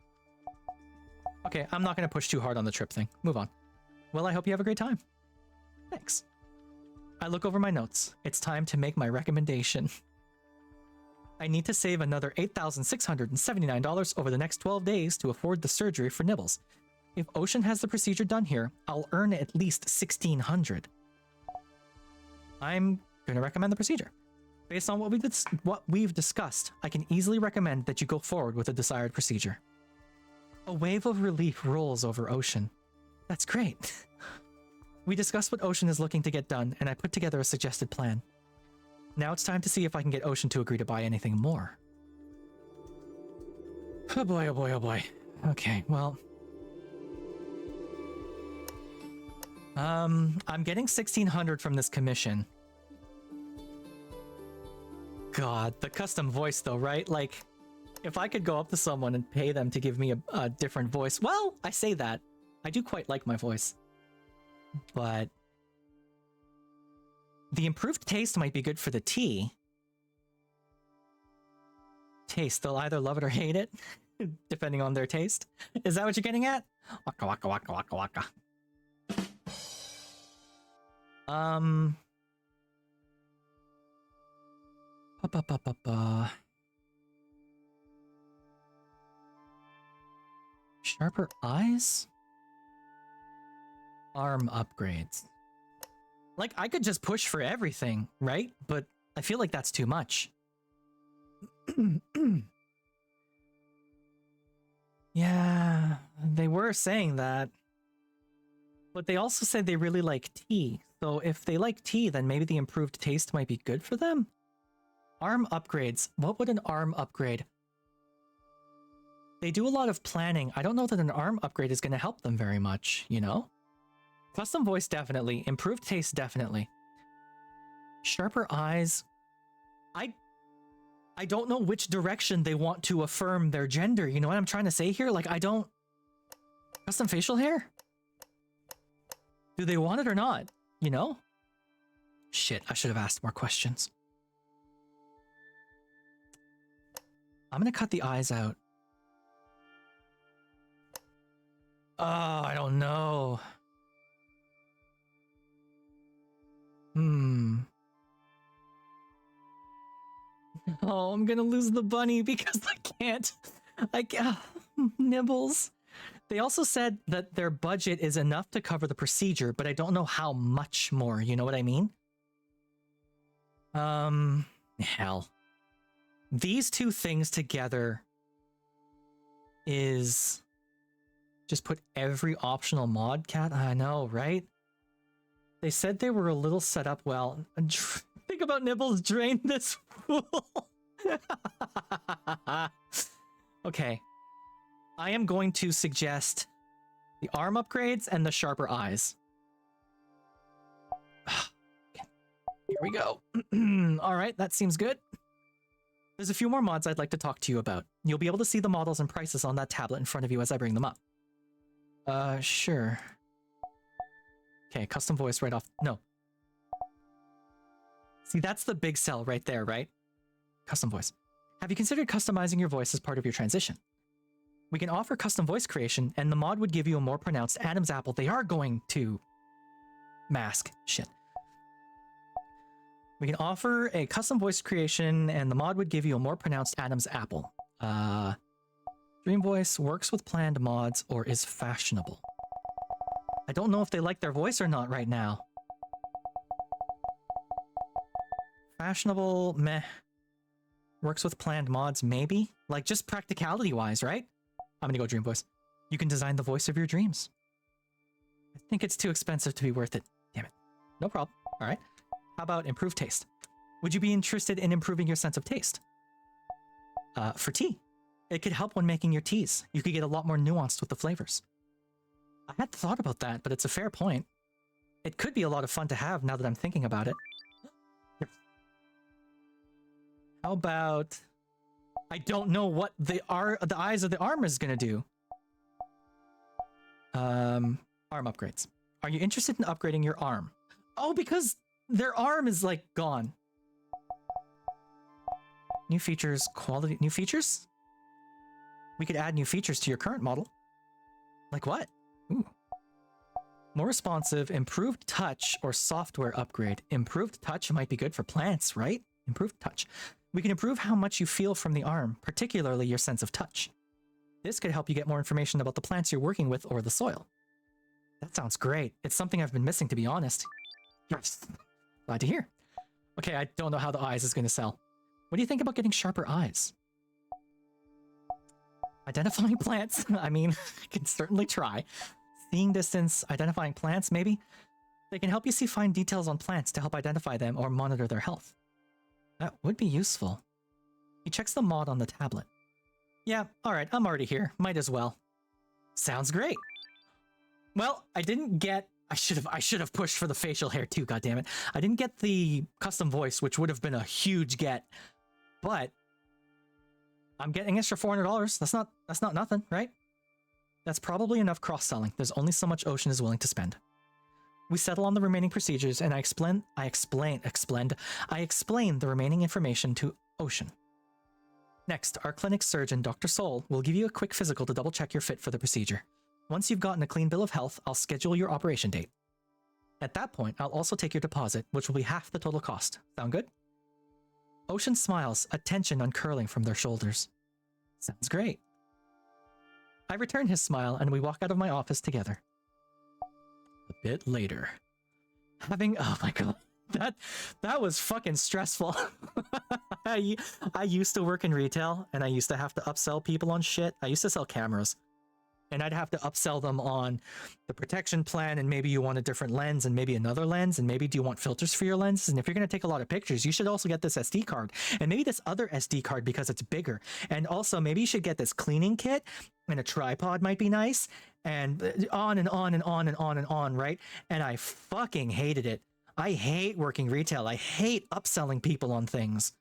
Okay, I'm not going to push too hard on the trip thing. Move on. Well, I hope you have a great time. Thanks. I look over my notes. It's time to make my recommendation. I need to save another $8,679 over the next 12 days to afford the surgery for Nibbles. If Ocean has the procedure done here, I'll earn at least $1,600. I'm going to recommend the procedure. Based on what we've discussed, I can easily recommend that you go forward with the desired procedure. A wave of relief rolls over Ocean. That's great. We discussed what Ocean is looking to get done, and I put together a suggested plan. Now it's time to see if I can get Ocean to agree to buy anything more. Oh boy, oh boy, oh boy. Okay, well... I'm getting $1,600 from this commission. God, the custom voice though, right? Like, if I could go up to someone and pay them to give me a different voice... Well, I say that. I do quite like my voice. But... The improved taste might be good for the tea. Taste, they'll either love it or hate it, depending on their taste. Is that what you're getting at? Waka waka waka waka waka. Sharper eyes? Arm upgrades. Like, I could just push for everything, right? But I feel like that's too much. Yeah, they were saying that. But they also said they really like tea. So if they like tea, then maybe the improved taste might be good for them? Arm upgrades. What would an arm upgrade? They do a lot of planning. I don't know that an arm upgrade is going to help them very much, you know? Custom voice, definitely. Improved taste, definitely. Sharper eyes. I don't know which direction they want to affirm their gender. You know what I'm trying to say here? Like, I don't... Custom facial hair? Do they want it or not? You know? Shit, I should have asked more questions. I'm gonna cut the eyes out. Oh, I don't know. Oh, I'm gonna lose the bunny because I can't. Nibbles. They also said that their budget is enough to cover the procedure, but I don't know how much more, you know what I mean? Hell. These two things together is... Just put every optional mod cat? I know, right? They said they were a little set up well. Think about Nibbles, drain this fool. Okay. I am going to suggest the arm upgrades and the sharper eyes. Here we go. Alright, that seems good. There's a few more mods I'd like to talk to you about. You'll be able to see the models and prices on that tablet in front of you as I bring them up. Sure. Okay, custom voice right off. No. See, that's the big sell right there, right? Custom voice. Have you considered customizing your voice as part of your transition? We can offer custom voice creation, and the mod would give you a more pronounced Adam's apple. They are going to mask. Shit. We can offer a custom voice creation, and the mod would give you a more pronounced Adam's apple. Dream voice works with planned mods or is fashionable. I don't know if they like their voice or not right now. Fashionable, meh. Works with planned mods, maybe? Like, just practicality-wise, right? I'm gonna go dream voice. You can design the voice of your dreams. I think it's too expensive to be worth it. Damn it. No problem. Alright. How about improved taste? Would you be interested in improving your sense of taste? For tea. It could help when making your teas. You could get a lot more nuanced with the flavors. I hadn't thought about that, but it's a fair point. It could be a lot of fun to have now that I'm thinking about it. How about... I don't know what the eyes of the arm is gonna do. Arm upgrades. Are you interested in upgrading your arm? Oh, because their arm is, like, gone. New features, quality... New features? We could add new features to your current model. Like what? Ooh. More responsive, improved touch, or software upgrade. Improved touch might be good for plants, right? Improved touch. We can improve how much you feel from the arm, particularly your sense of touch. This could help you get more information about the plants you're working with or the soil. That sounds great. It's something I've been missing, to be honest. Yes. Glad to hear. Okay, I don't know how the eyes is going to sell. What do you think about getting sharper eyes? Identifying plants? I mean, I can certainly try. Seeing distance, identifying plants, maybe? They can help you see fine details on plants to help identify them or monitor their health. That would be useful. He checks the mod on the tablet. Yeah, alright, I'm already here. Might as well. Sounds great. Well, I didn't get... I should have pushed for the facial hair too, goddammit. I didn't get the custom voice, which would have been a huge get. But I'm getting extra $400. That's not nothing, right? That's probably enough cross-selling. There's only so much Ocean is willing to spend. We settle on the remaining procedures, and I explain the remaining information to Ocean. Next, our clinic surgeon, Dr. Soul, will give you a quick physical to double check you're fit for the procedure. Once you've gotten a clean bill of health, I'll schedule your operation date. At that point, I'll also take your deposit, which will be half the total cost. Sound good? Ocean smiles, a tension uncurling from their shoulders. Sounds great. I return his smile, and we walk out of my office together. A bit later. Oh my god. That was fucking stressful. I used to work in retail, and I used to have to upsell people on shit. I used to sell cameras, and I'd have to upsell them on the protection plan, and maybe you want a different lens and maybe another lens, and maybe do you want filters for your lenses, and if you're going to take a lot of pictures, you should also get this SD card, and maybe this other SD card because it's bigger, and also maybe you should get this cleaning kit, and a tripod might be nice, and on and on and on and on and on, right? And I fucking hated it. I hate working retail. I hate upselling people on things.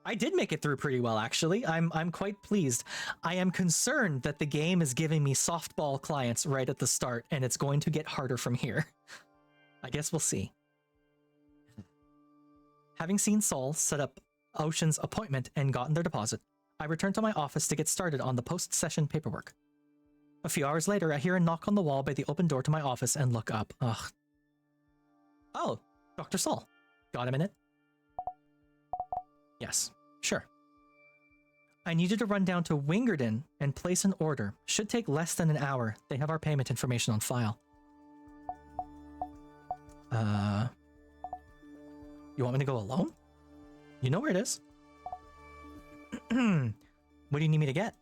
I did make it through pretty well, actually. I'm quite pleased. I am concerned that the game is giving me softball clients right at the start, and it's going to get harder from here. I guess we'll see. Having seen Saul set up Ocean's appointment and gotten their deposit, I return to my office to get started on the post-session paperwork. A few hours later, I hear a knock on the wall by the open door to my office and look up. Ugh. Oh, Dr. Saul. Got a minute? Yes, sure. I need you to run down to Wingerden and place an order. Should take less than an hour. They have our payment information on file. You want me to go alone? You know where it is. What do you need me to get?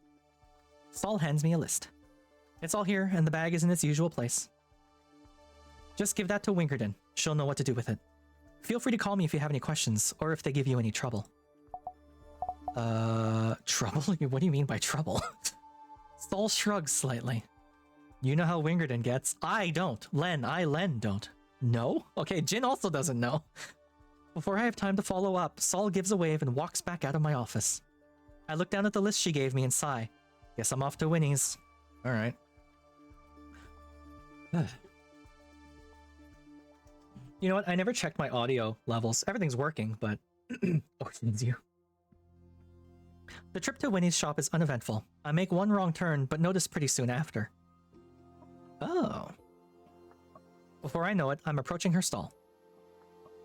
Saul hands me a list. It's all here, and the bag is in its usual place. Just give that to Wingerden. She'll know what to do with it. Feel free to call me if you have any questions, or if they give you any trouble. Trouble? What do you mean by trouble? Saul shrugs slightly. You know how Wingerden gets. I don't. Len don't. No? Okay, Jin also doesn't know. Before I have time to follow up, Saul gives a wave and walks back out of my office. I look down at the list she gave me and sigh. Guess I'm off to Winnie's. Alright. You know what? I never checked my audio levels. Everything's working, but... Ocean's you. The trip to Winnie's shop is uneventful. I make one wrong turn, but notice pretty soon after. Oh. Before I know it, I'm approaching her stall.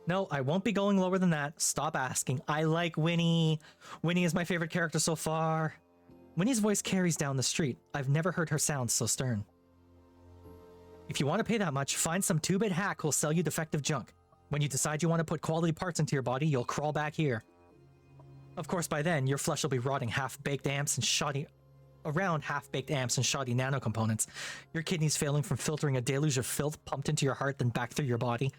No, I won't be going lower than that. Stop asking. I like Winnie. Winnie is my favorite character so far. Winnie's voice carries down the street. I've never heard her sound so stern. If you want to pay that much, find some 2-bit hack who'll sell you defective junk. When you decide you want to put quality parts into your body, you'll crawl back here. Of course, by then, your flesh will be rotting half-baked amps and shoddy... around half-baked amps and shoddy nanocomponents. Your kidneys failing from filtering a deluge of filth pumped into your heart then back through your body.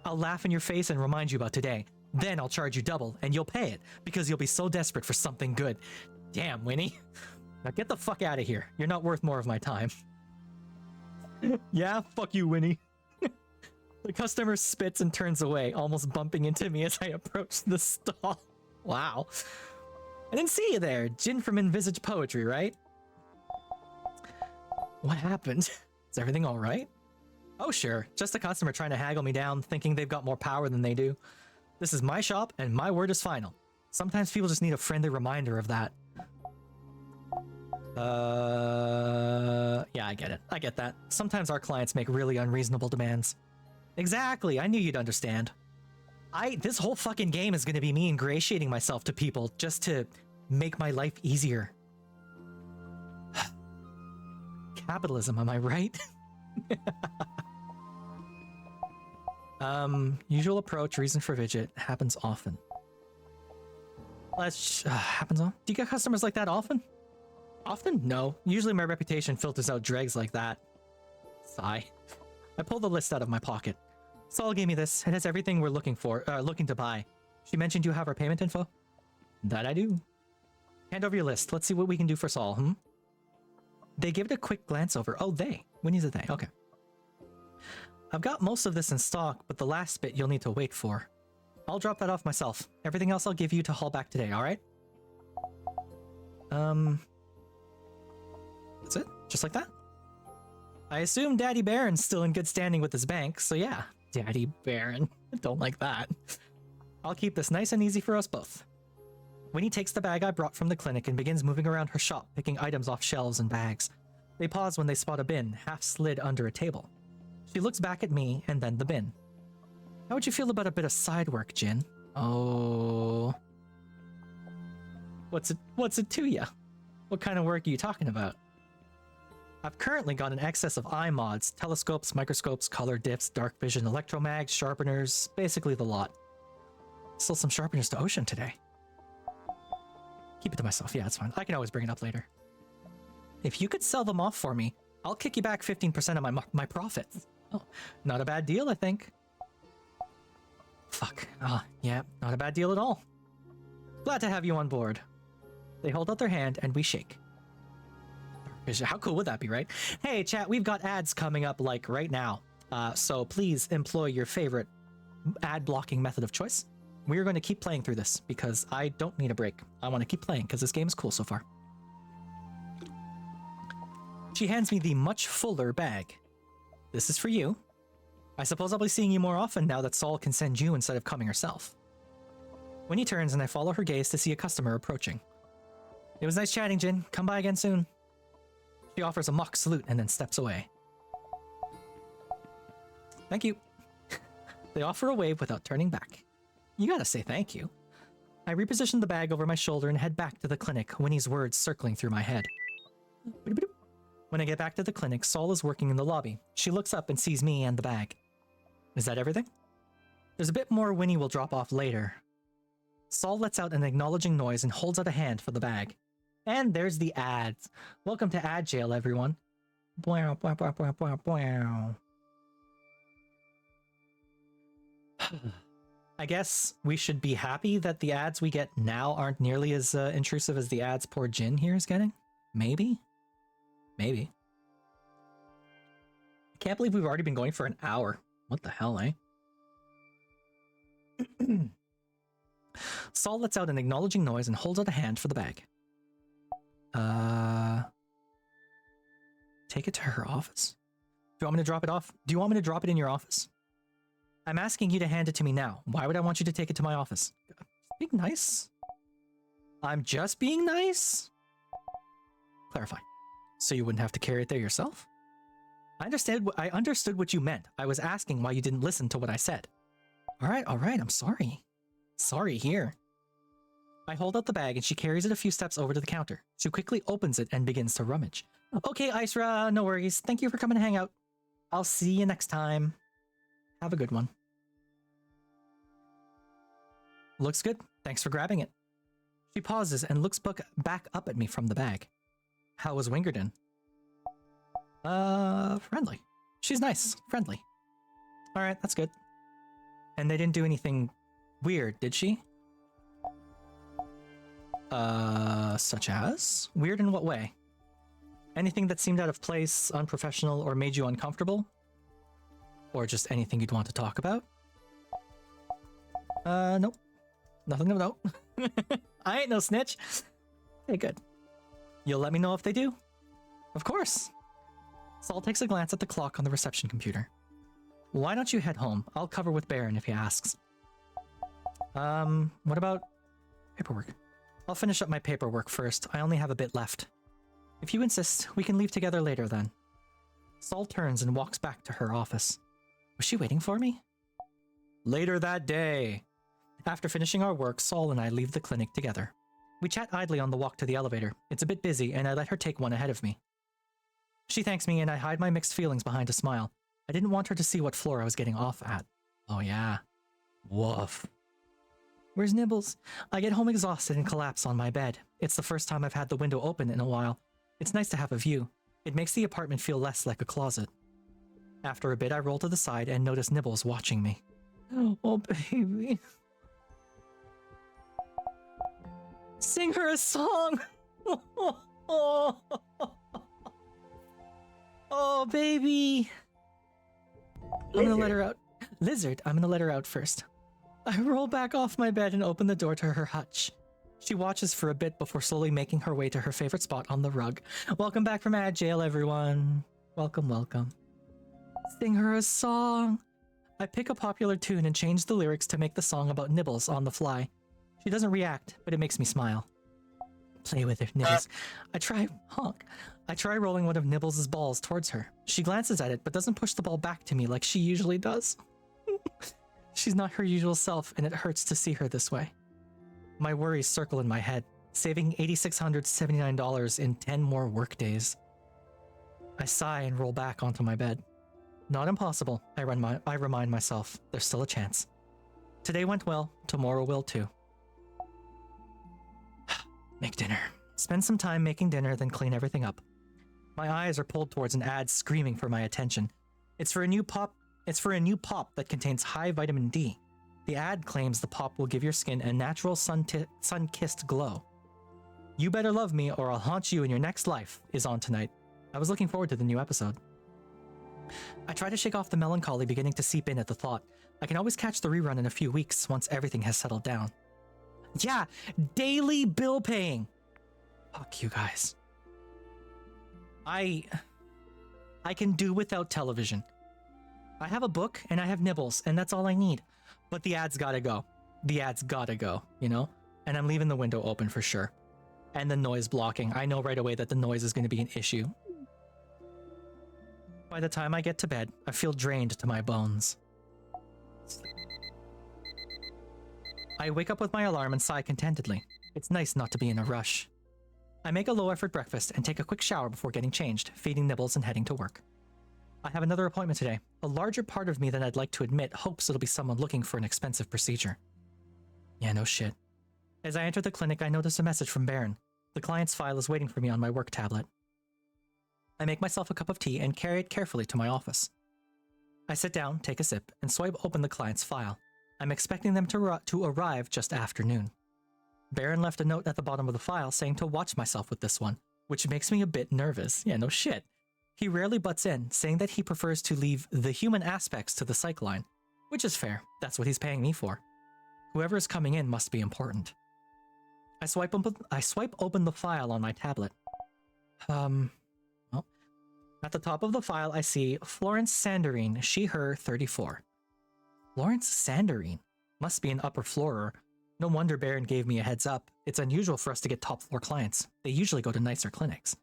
I'll laugh in your face and remind you about today. Then I'll charge you double, and you'll pay it, because you'll be so desperate for something good. Damn, Winnie. Now get the fuck out of here. You're not worth more of my time. Yeah, fuck you, Winnie. The customer spits and turns away, almost bumping into me as I approach the stall. Wow. I didn't see you there. Jin from Envisage Poetry, right? What happened? Is everything alright? Oh sure, just a customer trying to haggle me down, thinking they've got more power than they do. This is my shop, and my word is final. Sometimes people just need a friendly reminder of that. Yeah, I get it. I get that. Sometimes our clients make really unreasonable demands. Exactly, I knew you'd understand. This whole fucking game is gonna be me ingratiating myself to people just to make my life easier. Capitalism, am I right? Usual approach, reason for visit, happens often. Happens on? Do you get customers like that often? Often? No. Usually my reputation filters out dregs like that. Sigh. I pull the list out of my pocket. Saul gave me this. It has everything we're looking to buy. She mentioned you have our payment info? That I do. Hand over your list. Let's see what we can do for Saul, hmm? They give it a quick glance over. Oh, they. Winnie's a they. Okay. I've got most of this in stock, but the last bit you'll need to wait for. I'll drop that off myself. Everything else I'll give you to haul back today, alright? That's it? Just like that? I assume Daddy Baron's still in good standing with his bank, so yeah. Daddy Baron. Don't like that. I'll keep this nice and easy for us both. Winnie takes the bag I brought from the clinic and begins moving around her shop, picking items off shelves and bags. They pause when they spot a bin, half slid under a table. She looks back at me and then the bin. How would you feel about a bit of side work, Jin? Oh. What's it to ya? What kind of work are you talking about? I've currently got an excess of eye mods, telescopes, microscopes, color dips, dark vision, electromags, sharpeners, basically the lot. Sold some sharpeners to Ocean today. Keep it to myself, yeah, it's fine. I can always bring it up later. If you could sell them off for me, I'll kick you back 15% of my profits. Oh, not a bad deal, I think. Fuck. Yeah, not a bad deal at all. Glad to have you on board. They hold out their hand and we shake. How cool would that be, right? Hey, chat, we've got ads coming up like right now. So please employ your favorite ad blocking method of choice. We're going to keep playing through this because I don't need a break. I want to keep playing because this game is cool so far. She hands me the much fuller bag. This is for you. I suppose I'll be seeing you more often now that Saul can send you instead of coming herself. Winnie turns and I follow her gaze to see a customer approaching. It was nice chatting, Jin. Come by again soon. She offers a mock salute and then steps away. Thank you. They offer a wave without turning back. You gotta say thank you. I reposition the bag over my shoulder and head back to the clinic, Winnie's words circling through my head. When I get back to the clinic, Saul is working in the lobby. She looks up and sees me and the bag. Is that everything? There's a bit more Winnie will drop off later. Saul lets out an acknowledging noise and holds out a hand for the bag. And there's the ads. Welcome to ad jail, everyone. Wow, wow, wow, wow, wow, wow. I guess we should be happy that the ads we get now aren't nearly as intrusive as the ads poor Jin here is getting. Maybe? Maybe. I can't believe we've already been going for an hour. What the hell, eh? Saul lets out an acknowledging noise and holds out a hand for the bag. Take it to her office? Do you want me to drop it off? Do you want me to drop it in your office? I'm asking you to hand it to me now. Why would I want you to take it to my office? Being nice? I'm just being nice? Clarify. So you wouldn't have to carry it there yourself? I understood what you meant. I was asking why you didn't listen to what I said. All right, I'm sorry. Sorry, here. I hold out the bag and she carries it a few steps over to the counter. She quickly opens it and begins to rummage. Okay, Isra, no worries. Thank you for coming to hang out. I'll see you next time. Have a good one. Looks good. Thanks for grabbing it. She pauses and looks back up at me from the bag. How was Wingerden? Friendly. She's nice. Friendly. Alright, that's good. And they didn't do anything weird, did she? Such as? Weird in what way? Anything that seemed out of place, unprofessional, or made you uncomfortable? Or just anything you'd want to talk about? Nope. Nothing of note. I ain't no snitch. Okay, good. You'll let me know if they do? Of course. Saul takes a glance at the clock on the reception computer. Why don't you head home? I'll cover with Baron if he asks. What about paperwork? I'll finish up my paperwork first. I only have a bit left. If you insist, we can leave together later then. Saul turns and walks back to her office. Was she waiting for me? Later that day. After finishing our work, Saul and I leave the clinic together. We chat idly on the walk to the elevator. It's a bit busy, and I let her take one ahead of me. She thanks me, and I hide my mixed feelings behind a smile. I didn't want her to see what floor I was getting off at. Oh yeah. Woof. Where's Nibbles? I get home exhausted and collapse on my bed. It's the first time I've had the window open in a while. It's nice to have a view. It makes the apartment feel less like a closet. After a bit, I roll to the side and notice Nibbles watching me. Oh, baby. Sing her a song! Oh, baby! I'm gonna let her out. Lizard, I'm gonna let her out first. I roll back off my bed and open the door to her hutch. She watches for a bit before slowly making her way to her favorite spot on the rug. Welcome back from ad jail, everyone. Welcome, welcome. Sing her a song. I pick a popular tune and change the lyrics to make the song about Nibbles on the fly. She doesn't react, but it makes me smile. Play with her, Nibbles. I try rolling one of Nibbles' balls towards her. She glances at it, but doesn't push the ball back to me like she usually does. She's not her usual self, and it hurts to see her this way. My worries circle in my head, saving $8,679 in 10 more workdays. I sigh and roll back onto my bed. Not impossible, I remind myself. There's still a chance. Today went well, tomorrow will too. Make dinner. Spend some time making dinner, then clean everything up. My eyes are pulled towards an ad screaming for my attention. It's for a new pop that contains high vitamin D. The ad claims the pop will give your skin a natural sun-kissed glow. You Better Love Me or I'll Haunt You in Your Next Life is on tonight. I was looking forward to the new episode. I try to shake off the melancholy beginning to seep in at the thought. I can always catch the rerun in a few weeks once everything has settled down. Yeah, daily bill paying. Fuck you guys. I can do without television. I have a book and I have Nibbles and that's all I need. But the ads gotta go. The ads gotta go, you know? And I'm leaving the window open for sure. And the noise blocking. I know right away that the noise is going to be an issue. By the time I get to bed, I feel drained to my bones. I wake up with my alarm and sigh contentedly. It's nice not to be in a rush. I make a low-effort breakfast and take a quick shower before getting changed, feeding Nibbles and heading to work. I have another appointment today. A larger part of me than I'd like to admit hopes it'll be someone looking for an expensive procedure. Yeah, no shit. As I enter the clinic, I notice a message from Baron. The client's file is waiting for me on my work tablet. I make myself a cup of tea and carry it carefully to my office. I sit down, take a sip, and swipe open the client's file. I'm expecting them to arrive just after noon. Baron left a note at the bottom of the file saying to watch myself with this one, which makes me a bit nervous. Yeah, no shit. He rarely butts in, saying that he prefers to leave the human aspects to the psych line, which is fair. That's what he's paying me for. Whoever is coming in must be important. I swipe open the file on my tablet. Well, at the top of the file, I see Florence-Sanderine, she, her, 34. Florence-Sanderine? Must be an upper floorer. No wonder Baron gave me a heads up. It's unusual for us to get top floor clients. They usually go to nicer clinics.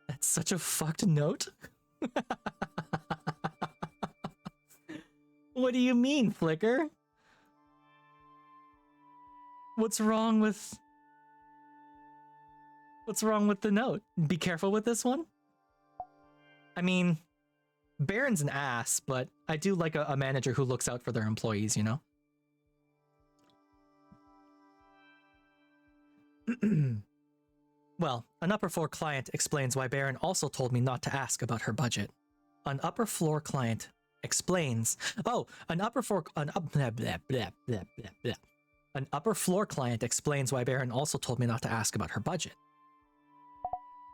That's such a fucked note. What do you mean, Flicker? What's wrong with the note? Be careful with this one? I mean, Baron's an ass, but I do like a manager who looks out for their employees, you know? Well, an upper floor client explains why Baron also told me not to ask about her budget. An upper floor client explains... Oh, an upper floor client explains why Baron also told me not to ask about her budget.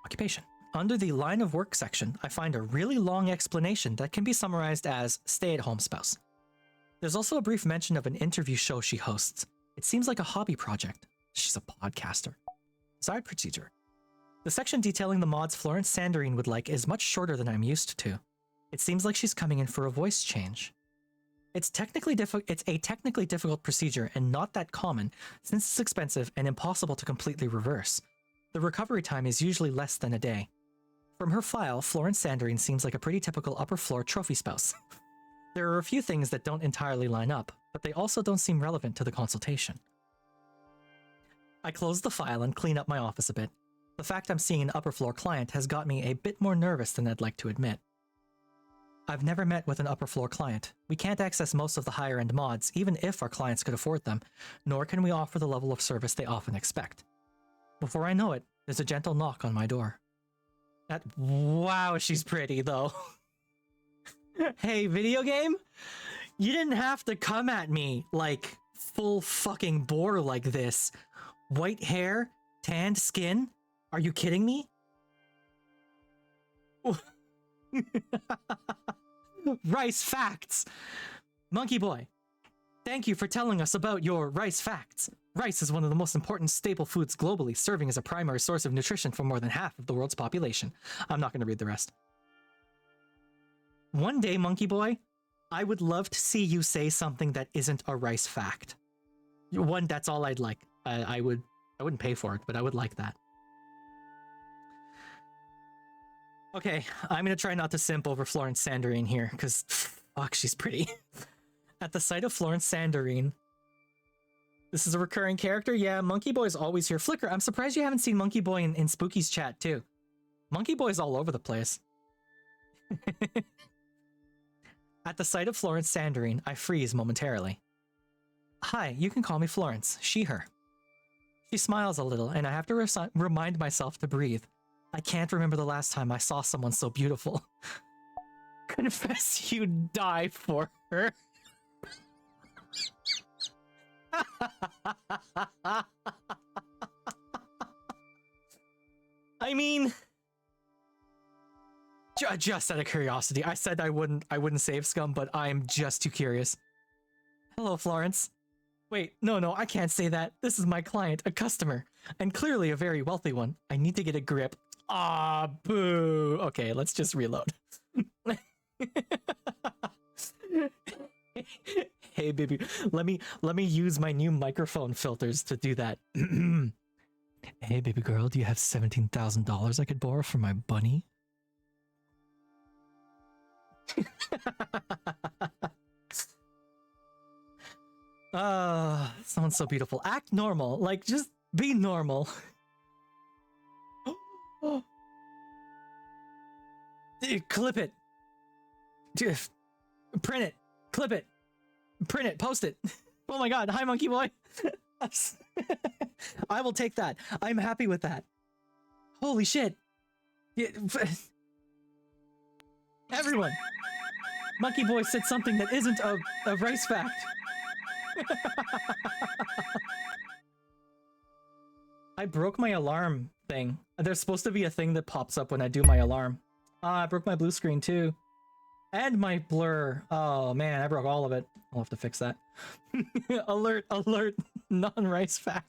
Occupation. Under the line of work section, I find a really long explanation that can be summarized as stay-at-home spouse. There's also a brief mention of an interview show she hosts. It seems like a hobby project. She's a podcaster. Side procedure. The section detailing the mods Florence-Sanderine would like is much shorter than I'm used to. It seems like she's coming in for a voice change. It's a technically difficult procedure and not that common since it's expensive and impossible to completely reverse. The recovery time is usually less than a day. From her file, Florence-Sanderine seems like a pretty typical upper floor trophy spouse. There are a few things that don't entirely line up, but they also don't seem relevant to the consultation. I close the file and clean up my office a bit. The fact I'm seeing an upper floor client has got me a bit more nervous than I'd like to admit. I've never met with an upper floor client. We can't access most of the higher end mods, even if our clients could afford them, nor can we offer the level of service they often expect. Before I know it, there's a gentle knock on my door. Wow, she's pretty though. Hey, video game? You didn't have to come at me like full fucking bore like this. White hair, tanned skin? Are you kidding me? Rice facts! Monkey boy, thank you for telling us about your rice facts. Rice is one of the most important staple foods globally, serving as a primary source of nutrition for more than half of the world's population. I'm not going to read the rest. One day, Monkey Boy, I would love to see you say something that isn't a rice fact. One, that's all I'd like. I wouldn't pay for it, but I would like that. Okay, I'm gonna try not to simp over Florence-Sanderine here, because fuck, she's pretty. At the sight of Florence-Sanderine, this is a recurring character? Yeah, Monkey Boy's always here. Flicker, I'm surprised you haven't seen Monkey Boy in Spooky's chat, too. Monkey Boy's all over the place. At the sight of Florence-Sanderine, I freeze momentarily. Hi, you can call me Florence, she, her. She smiles a little, and I have to remind myself to breathe. I can't remember the last time I saw someone so beautiful. Confess you'd die for her. I mean, just out of curiosity, I said I wouldn't save Scum, but I'm just too curious. Hello, Florence. Wait, no, I can't say that. This is my client, a customer, and clearly a very wealthy one. I need to get a grip. Ah, boo. Okay, let's just reload. Hey, baby, let me use my new microphone filters to do that. Hey, baby girl, do you have $17,000 I could borrow for my bunny? Someone's so beautiful. Act normal. Like, just be normal. Dude, clip it. Dude, print it. Clip it. Print it. Post it. Oh my god. Hi, Monkey Boy. I will take that. I'm happy with that. Holy shit. Yeah, everyone. Monkey Boy said something that isn't a rice fact. I broke my alarm thing. There's supposed to be a thing that pops up when I do my alarm. I broke my blue screen too. And my blur. Oh man, I broke all of it. I'll have to fix that. Alert, non-rice fact.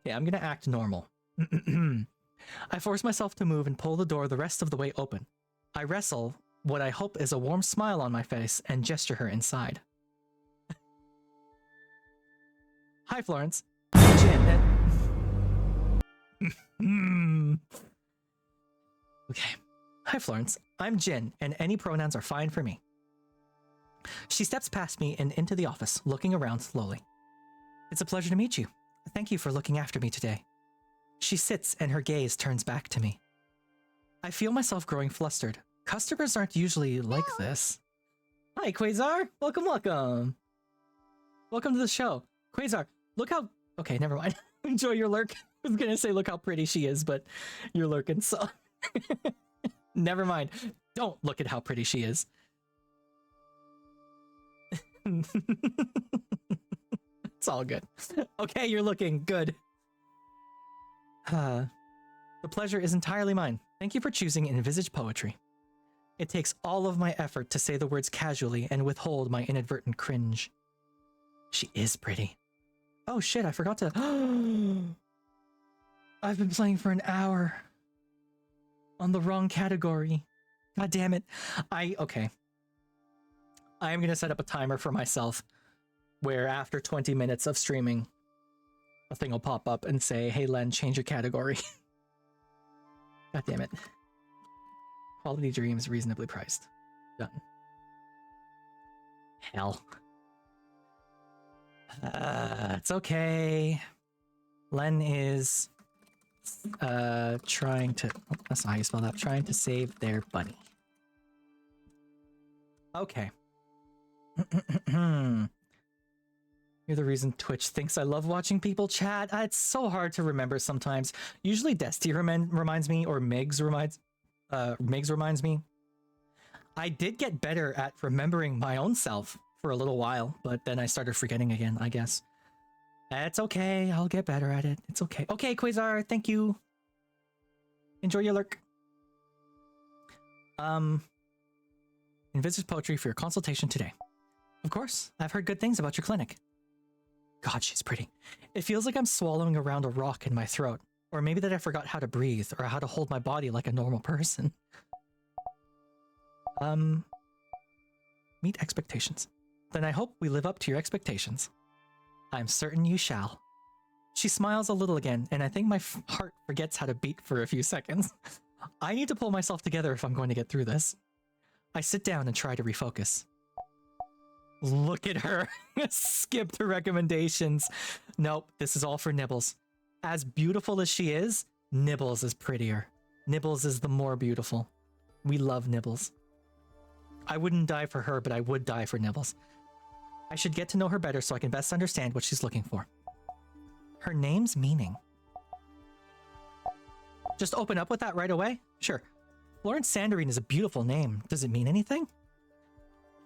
Yeah, I'm gonna act normal. I force myself to move and pull the door the rest of the way open. I wrestle what I hope is a warm smile on my face and gesture her inside. Hi, Florence. Jin. Okay. Hi, Florence. I'm Jin, and any pronouns are fine for me. She steps past me and into the office, looking around slowly. It's a pleasure to meet you. Thank you for looking after me today. She sits and her gaze turns back to me. I feel myself growing flustered. Customers aren't usually like this. Hi, Quasar. Welcome. Welcome to the show. Quasar, look how... Okay, never mind. Enjoy your lurk. I was gonna say look how pretty she is, but you're lurking, so... Never mind. Don't look at how pretty she is. It's all good. Okay, you're looking good. The pleasure is entirely mine. Thank you for choosing Envisage Poetry. It takes all of my effort to say the words casually and withhold my inadvertent cringe. She is pretty. Oh shit, I forgot to... I've been playing for an hour. On the wrong category. God damn it. Okay. I am gonna set up a timer for myself where after 20 minutes of streaming, a thing will pop up and say, hey Len, change your category. God damn it. Quality Dreams reasonably priced. Done. Hell. It's okay. Len is trying to... Oh, that's not how you spell that. Trying to save their bunny. Okay. You're the reason Twitch thinks I love watching people chat. It's so hard to remember sometimes. Usually Dusty reminds me, or Migs reminds me. I did get better at remembering my own self for a little while, but then I started forgetting again, I guess. It's okay, I'll get better at it. It's okay. Okay, Quasar, thank you. Enjoy your lurk. Envisage Poetry for your consultation today. Of course, I've heard good things about your clinic. God, she's pretty. It feels like I'm swallowing around a rock in my throat. Or maybe that I forgot how to breathe or how to hold my body like a normal person. Meet expectations. Then I hope we live up to your expectations. I'm certain you shall. She smiles a little again, and I think my heart forgets how to beat for a few seconds. I need to pull myself together if I'm going to get through this. I sit down and try to refocus. Look at her. Skip the recommendations. Nope, this is all for Nibbles. As beautiful as she is, Nibbles is prettier. Nibbles is the more beautiful. We love Nibbles. I wouldn't die for her, but I would die for Nibbles. I should get to know her better so I can best understand what she's looking for. Her name's meaning. Just open up with that right away? Sure. Florence-Sanderine is a beautiful name. Does it mean anything?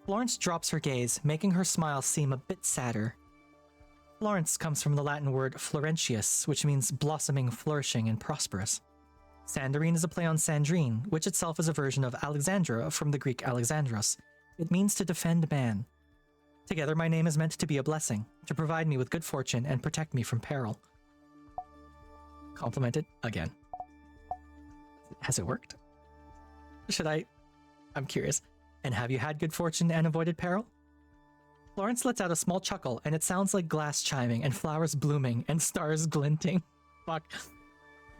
Florence drops her gaze, making her smile seem a bit sadder. Florence comes from the Latin word florentius, which means blossoming, flourishing, and prosperous. Sanderine is a play on Sandrine, which itself is a version of Alexandra from the Greek Alexandros. It means to defend man. Together, my name is meant to be a blessing, to provide me with good fortune and protect me from peril. Complimented again. Has it worked? I'm curious. And have you had good fortune and avoided peril? Florence lets out a small chuckle, and it sounds like glass chiming and flowers blooming and stars glinting. Fuck.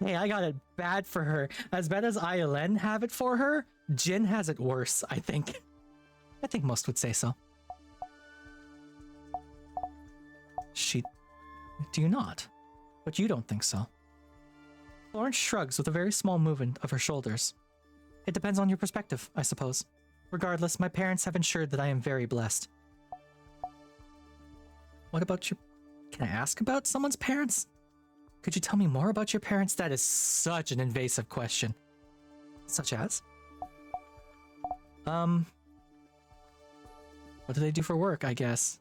Hey, I got it bad for her. As bad as Ayelen have it for her, Jin has it worse, I think. I think most would say so. Do you not? But you don't think so. Florence shrugs with a very small movement of her shoulders. It depends on your perspective, I suppose. Regardless, my parents have ensured that I am very blessed. What about your... Can I ask about someone's parents? Could you tell me more about your parents? That is such an invasive question. Such as? What do they do for work, I guess?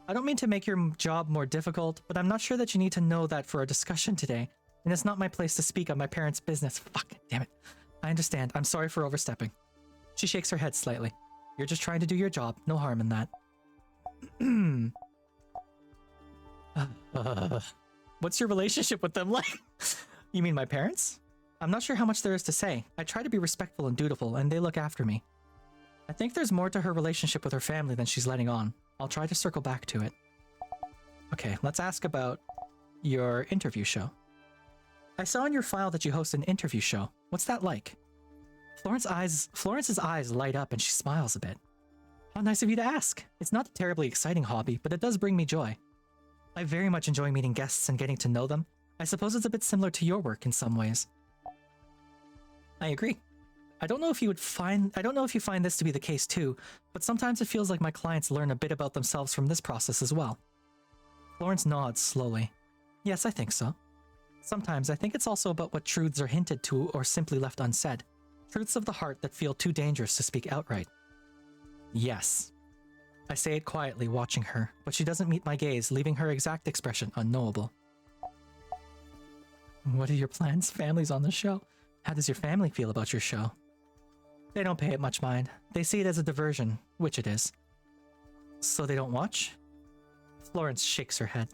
I don't mean to make your job more difficult, but I'm not sure that you need to know that for a discussion today, and it's not my place to speak on my parents' business. Fuck, damn it. I understand. I'm sorry for overstepping. She shakes her head slightly. You're just trying to do your job. No harm in that. What's your relationship with them like? You mean my parents? I'm not sure how much there is to say. I try to be respectful and dutiful, and they look after me. I think there's more to her relationship with her family than she's letting on. I'll try to circle back to it. Okay, let's ask about your interview show. I saw in your file that you host an interview show. What's that like? Florence's eyes light up and she smiles a bit. How nice of you to ask. It's not a terribly exciting hobby, but it does bring me joy. I very much enjoy meeting guests and getting to know them. I suppose it's a bit similar to your work in some ways. I agree. I don't know if you find this to be the case too, but sometimes it feels like my clients learn a bit about themselves from this process as well. Florence nods slowly. Yes, I think so. Sometimes I think it's also about what truths are hinted to or simply left unsaid. Truths of the heart that feel too dangerous to speak outright. Yes. I say it quietly, watching her, but she doesn't meet my gaze, leaving her exact expression unknowable. What are your plans, families on the show? How does your family feel about your show? They don't pay it much mind. They see it as a diversion, which it is. So they don't watch? Florence shakes her head.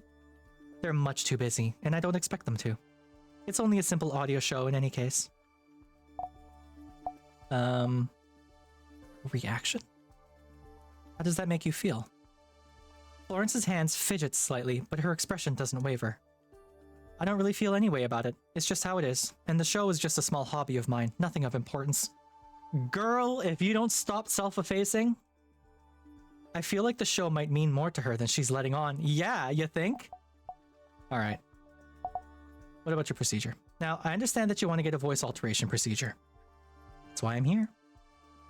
They're much too busy, and I don't expect them to. It's only a simple audio show in any case. Reaction? How does that make you feel? Florence's hands fidget slightly, but her expression doesn't waver. I don't really feel any way about it. It's just how it is, and the show is just a small hobby of mine, nothing of importance. Girl, if you don't stop self-effacing... I feel like the show might mean more to her than she's letting on. Yeah, you think? Alright. What about your procedure? Now, I understand that you want to get a voice alteration procedure. That's why I'm here.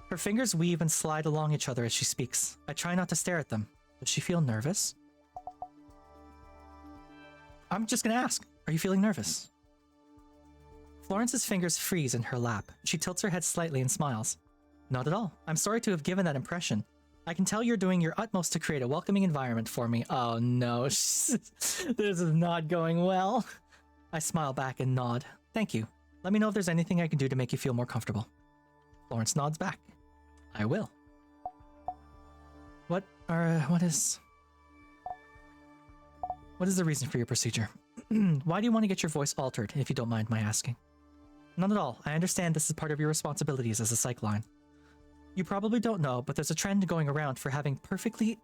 Her fingers weave and slide along each other as she speaks. I try not to stare at them. Does she feel nervous? I'm just gonna ask. Are you feeling nervous? Florence's fingers freeze in her lap. She tilts her head slightly and smiles. Not at all. I'm sorry to have given that impression. I can tell you're doing your utmost to create a welcoming environment for me. Oh no, this is not going well. I smile back and nod. Thank you. Let me know if there's anything I can do to make you feel more comfortable. Florence nods back. I will. What is... What is the reason for your procedure? Why do you want to get your voice altered, if you don't mind my asking? None at all. I understand this is part of your responsibilities as a psych line. You probably don't know, but there's a trend going around for having perfectly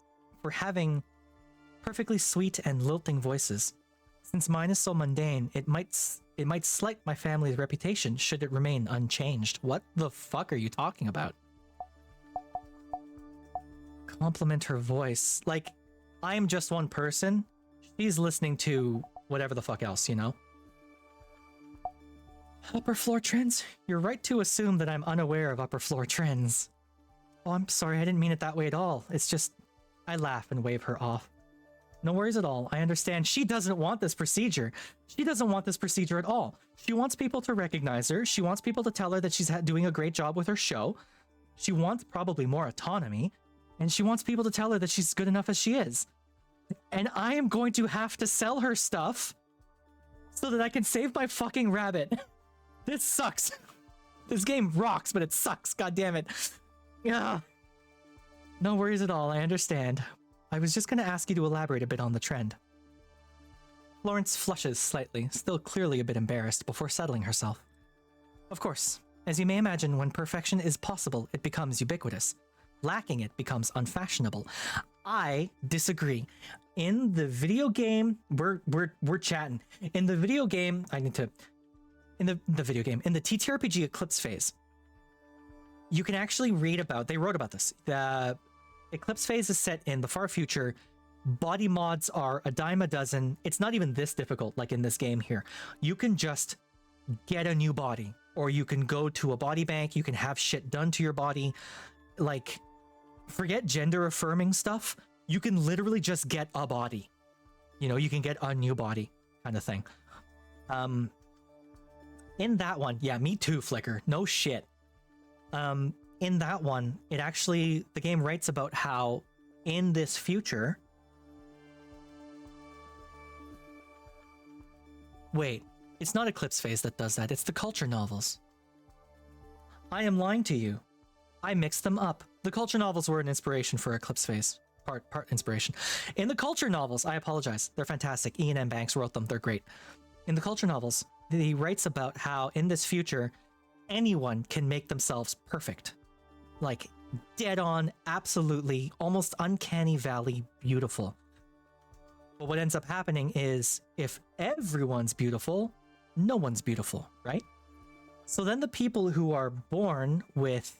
sweet and lilting voices. Since mine is so mundane, it might slight my family's reputation should it remain unchanged. What the fuck are you talking about? Compliment her voice. Like, I'm just one person. She's listening to whatever the fuck else, you know? Upper floor trends? You're right to assume that I'm unaware of upper floor trends. Oh, I'm sorry, I didn't mean it that way at all. It's just, I laugh and wave her off. No worries at all. I understand she doesn't want this procedure. She doesn't want this procedure at all. She wants people to recognize her. She wants people to tell her that she's doing a great job with her show. She wants probably more autonomy. And she wants people to tell her that she's good enough as she is. And I am going to have to sell her stuff so that I can save my fucking rabbit. This sucks. This game rocks, but it sucks. God damn it. Yeah. No worries at all. I understand. I was just going to ask you to elaborate a bit on the trend. Florence flushes slightly, still clearly a bit embarrassed, before settling herself. Of course, as you may imagine, when perfection is possible, it becomes ubiquitous. Lacking it becomes unfashionable. I disagree. In the video game, we're chatting. In the video game, in the TTRPG Eclipse phase, you can actually read about, they wrote about this. The Eclipse phase is set in the far future. Body mods are a dime a dozen. It's not even this difficult like in this game here. You can just get a new body, or you can go to a body bank. You can have shit done to your body. Like, forget gender affirming stuff. You can literally just get a body. You know, you can get a new body kind of thing. In that one, yeah, me too, Flicker. No shit. In that one, it actually, the game writes about how in this future... Wait, it's not Eclipse Phase that does that, it's the culture novels. I am lying to you. I mixed them up. The culture novels were an inspiration for Eclipse Phase. Part inspiration. In the culture novels, I apologize, they're fantastic. Ian M. Banks wrote them, they're great. In the culture novels, he writes about how in this future, anyone can make themselves perfect. Like, dead on, absolutely, almost uncanny valley beautiful. But what ends up happening is, if everyone's beautiful, no one's beautiful, right? So then the people who are born with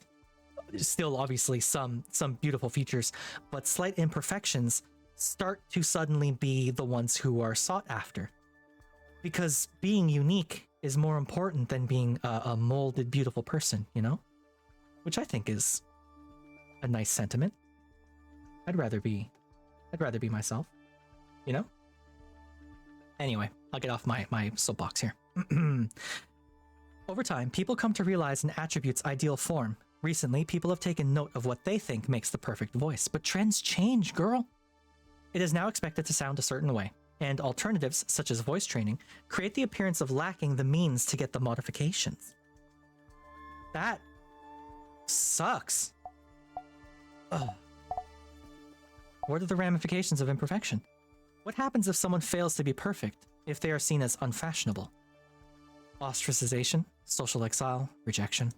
still obviously some beautiful features, but slight imperfections, start to suddenly be the ones who are sought after. Because being unique is more important than being a molded, beautiful person, you know? Which I think is a nice sentiment. I'd rather be myself, you know? Anyway, I'll get off my soapbox here. Over time, people come to realize an attribute's ideal form. Recently, people have taken note of what they think makes the perfect voice, but trends change, girl. It is now expected to sound a certain way, and alternatives, such as voice training, create the appearance of lacking the means to get the modifications. That sucks. Ugh. What are the ramifications of imperfection? What happens if someone fails to be perfect, if they are seen as unfashionable? Ostracization, social exile, rejection.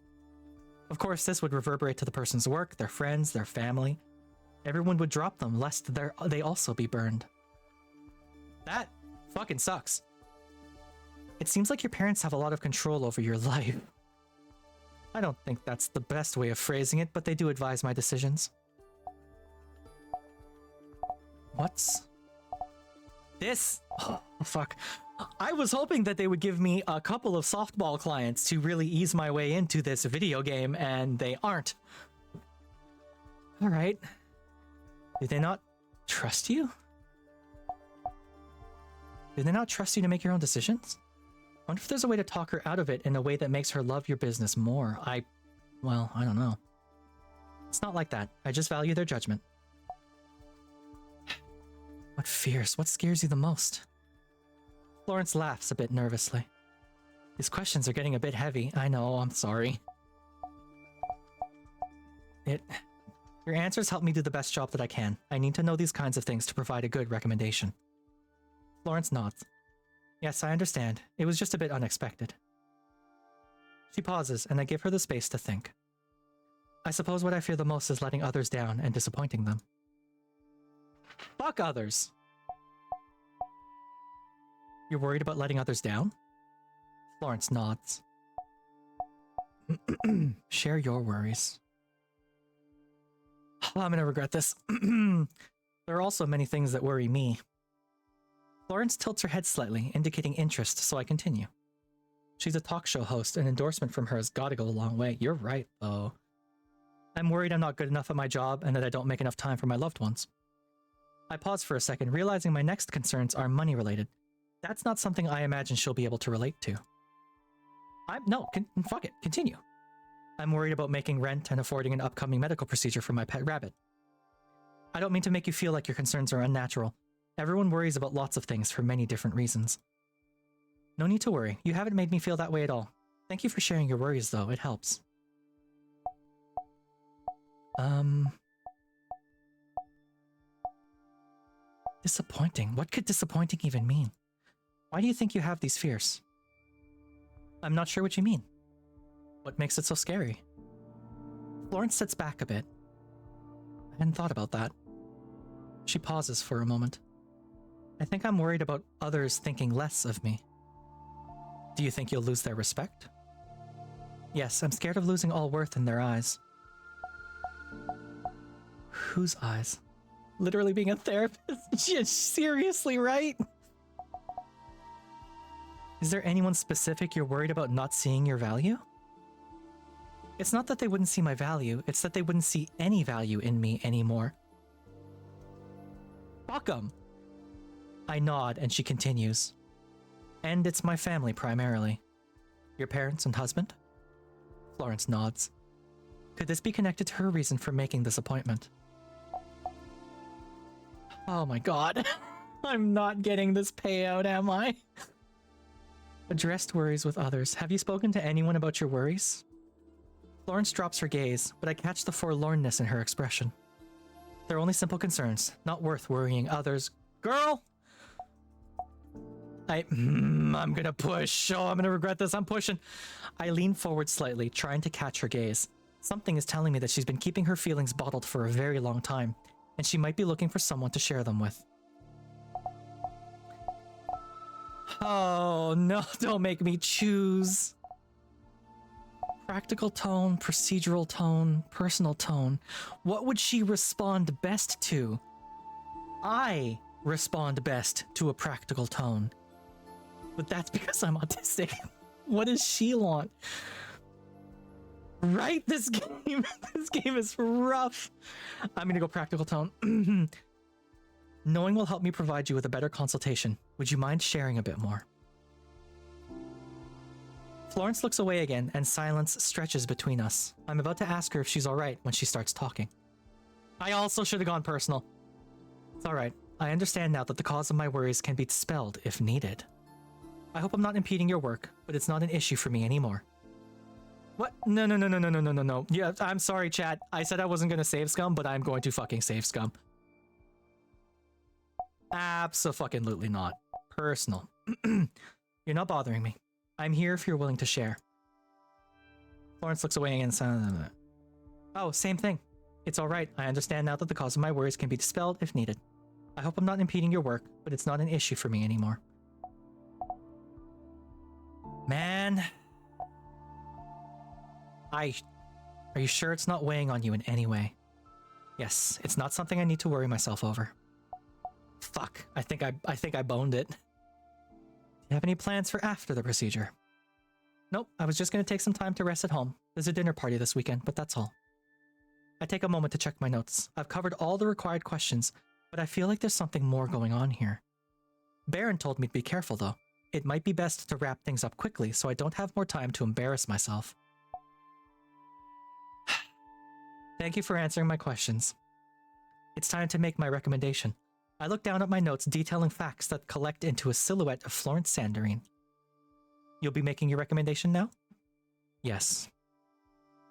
Of course, this would reverberate to the person's work, their friends, their family. Everyone would drop them, lest they also be burned. That fucking sucks. It seems like your parents have a lot of control over your life. I don't think that's the best way of phrasing it, but they do advise my decisions. What's this? Oh, fuck. I was hoping that they would give me a couple of softball clients to really ease my way into this video game, and they aren't. Alright. Do they not trust you? Do they not trust you to make your own decisions? I wonder if there's a way to talk her out of it in a way that makes her love your business more. Well, I don't know. It's not like that. I just value their judgment. What fears? What scares you the most? Florence laughs a bit nervously. These questions are getting a bit heavy. I know, I'm sorry. Your answers help me do the best job that I can. I need to know these kinds of things to provide a good recommendation. Florence nods. Yes, I understand. It was just a bit unexpected. She pauses, and I give her the space to think. I suppose what I fear the most is letting others down and disappointing them. Fuck others! You're worried about letting others down? Florence nods. Share your worries. I'm gonna regret this. There are also many things that worry me. Florence tilts her head slightly, indicating interest, so I continue. She's a talk show host. An endorsement from her has gotta go a long way. You're right, though. I'm worried I'm not good enough at my job and that I don't make enough time for my loved ones. I pause for a second, realizing my next concerns are money-related. That's not something I imagine she'll be able to relate to. Fuck it, continue. I'm worried about making rent and affording an upcoming medical procedure for my pet rabbit. I don't mean to make you feel like your concerns are unnatural. Everyone worries about lots of things for many different reasons. No need to worry, you haven't made me feel that way at all. Thank you for sharing your worries though, it helps. Disappointing? What could disappointing even mean? Why do you think you have these fears? I'm not sure what you mean. What makes it so scary? Florence sits back a bit. I hadn't thought about that. She pauses for a moment. I think I'm worried about others thinking less of me. Do you think you'll lose their respect? Yes, I'm scared of losing all worth in their eyes. Whose eyes? Literally being a therapist? Seriously, right? Is there anyone specific you're worried about not seeing your value? It's not that they wouldn't see my value, it's that they wouldn't see any value in me anymore. Fuck 'em! I nod and she continues. And it's my family primarily. Your parents and husband? Florence nods. Could this be connected to her reason for making this appointment? Oh my god. I'm not getting this payout, am I? Addressed worries with others. Have you spoken to anyone about your worries? Florence drops her gaze, but I catch the forlornness in her expression. They're only simple concerns, not worth worrying others. Girl! I'm gonna push. Oh, I'm gonna regret this. I'm pushing. I lean forward slightly, trying to catch her gaze. Something is telling me that she's been keeping her feelings bottled for a very long time, and she might be looking for someone to share them with. Oh, no, don't make me choose. Practical tone, procedural tone, personal tone. What would she respond best to? I respond best to a practical tone. But that's because I'm autistic. What does she want? Right? This game is rough. I'm gonna go practical tone. Knowing will help me provide you with a better consultation. Would you mind sharing a bit more? Florence looks away again, and silence stretches between us. I'm about to ask her if she's alright when she starts talking. I also should have gone personal. It's alright. I understand now that the cause of my worries can be dispelled if needed. I hope I'm not impeding your work, but it's not an issue for me anymore. What? No. Yeah, I'm sorry, chat. I said I wasn't gonna save Scum, but I'm going to fucking save Scum. Abso-fucking-lutely not. Personal. You're not bothering me. I'm here if you're willing to share. Florence looks away and says, oh, same thing. It's alright. I understand now that the cause of my worries can be dispelled if needed. I hope I'm not impeding your work, but it's not an issue for me anymore. Man. Are you sure it's not weighing on you in any way? Yes, it's not something I need to worry myself over. Fuck, I think I boned it. Do you have any plans for after the procedure? Nope, I was just gonna take some time to rest at home. There's a dinner party this weekend, but that's all. I take a moment to check my notes. I've covered all the required questions, but I feel like there's something more going on here. Baron told me to be careful though. It might be best to wrap things up quickly so I don't have more time to embarrass myself. Thank you for answering my questions. It's time to make my recommendation. I look down at my notes detailing facts that collect into a silhouette of Florence-Sanderine. You'll be making your recommendation now? Yes.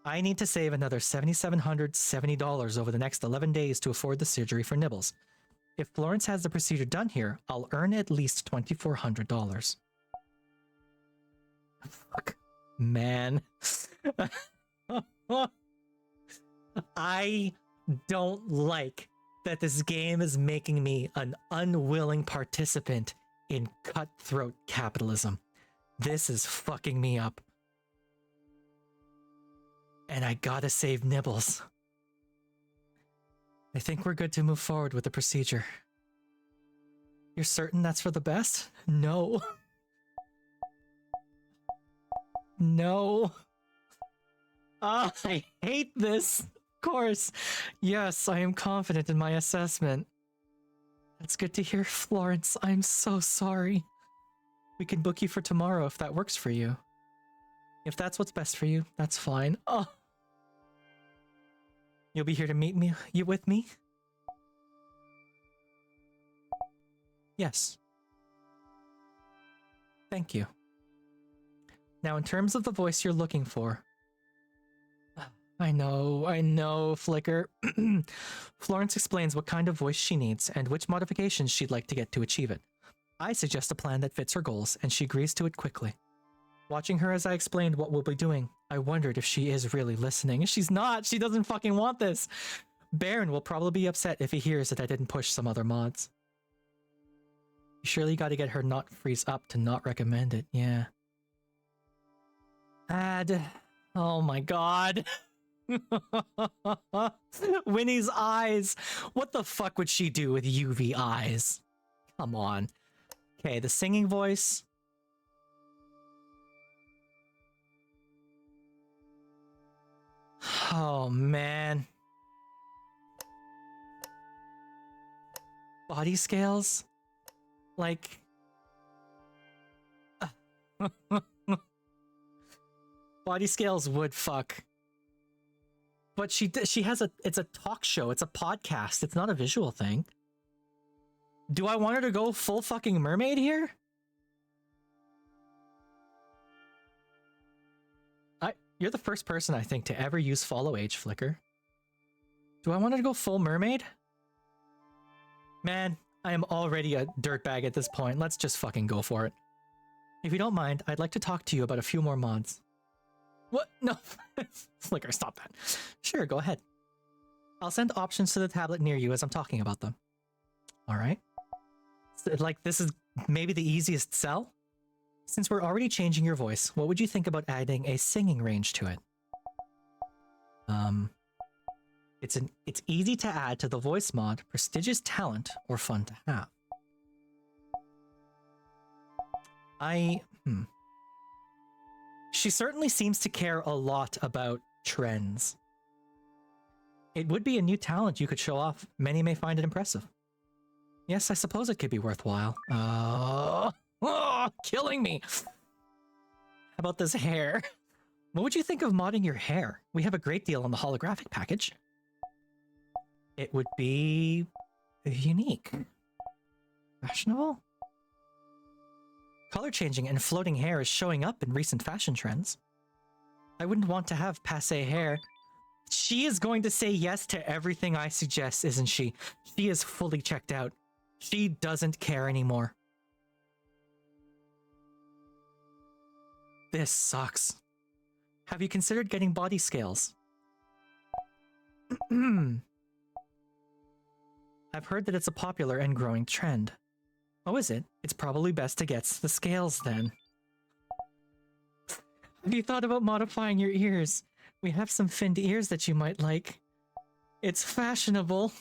I need to save another $7,770 over the next 11 days to afford the surgery for Nibbles. If Florence has the procedure done here, I'll earn at least $2,400. Fuck. Man. I don't like that this game is making me an unwilling participant in cutthroat capitalism. This is fucking me up. And I gotta save Nibbles. I think we're good to move forward with the procedure. You're certain that's for the best? No. No. Ah, I hate this. Of course. Yes, I am confident in my assessment. That's good to hear, Florence. I'm so sorry. We can book you for tomorrow if that works for you. If that's what's best for you, that's fine. Oh. You'll be here to meet me? You with me? Yes. Thank you. Now, in terms of the voice you're looking for... I know, Flicker. Florence explains what kind of voice she needs and which modifications she'd like to get to achieve it. I suggest a plan that fits her goals, and she agrees to it quickly. Watching her as I explained what we'll be doing, I wondered if she is really listening. She's not! She doesn't fucking want this! Baron will probably be upset if he hears that I didn't push some other mods. You surely gotta get her not freeze up to not recommend it, yeah. Add... Oh my god. Winnie's eyes! What the fuck would she do with UV eyes? Come on. Okay, the singing voice... Oh, man. Body scales? Like... Body scales would fuck. But she has it's a talk show, it's a podcast, it's not a visual thing. Do I want her to go full fucking mermaid here? You're the first person, I think, to ever use follow age flicker. Do I want her to go full mermaid? Man, I am already a dirtbag at this point. Let's just fucking go for it. If you don't mind, I'd like to talk to you about a few more mods. What? No. Flicker, stop that. Sure, go ahead. I'll send options to the tablet near you as I'm talking about them. Alright. So, like, this is maybe the easiest sell? Since we're already changing your voice, what would you think about adding a singing range to it? It's easy to add to the voice mod, prestigious talent, or fun to have. She certainly seems to care a lot about trends. It would be a new talent you could show off. Many may find it impressive. Yes, I suppose it could be worthwhile. Killing me! How about this hair? What would you think of modding your hair? We have a great deal on the holographic package. It would be... unique. Fashionable? Color changing and floating hair is showing up in recent fashion trends. I wouldn't want to have passé hair. She is going to say yes to everything I suggest, isn't she? She is fully checked out. She doesn't care anymore. This sucks. Have you considered getting body scales? I've heard that it's a popular and growing trend. Oh, is it? It's probably best to get the scales then. Have you thought about modifying your ears? We have some finned ears that you might like. It's fashionable.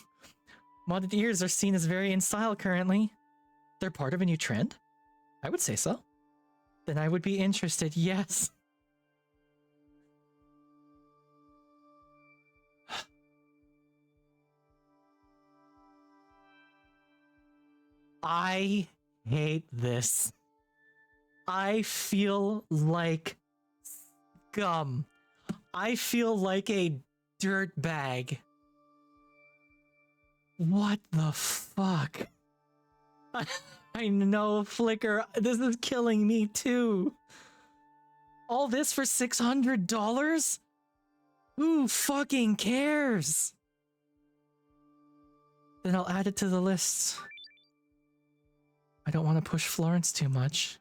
Modded ears are seen as very in style currently. They're part of a new trend? I would say so. Then I would be interested, yes. I hate this. I feel like scum. I feel like a dirtbag. What the fuck? I know, Flicker. This is killing me too. All this for $600? Who fucking cares? Then I'll add it to the lists. I don't want to push Florence too much.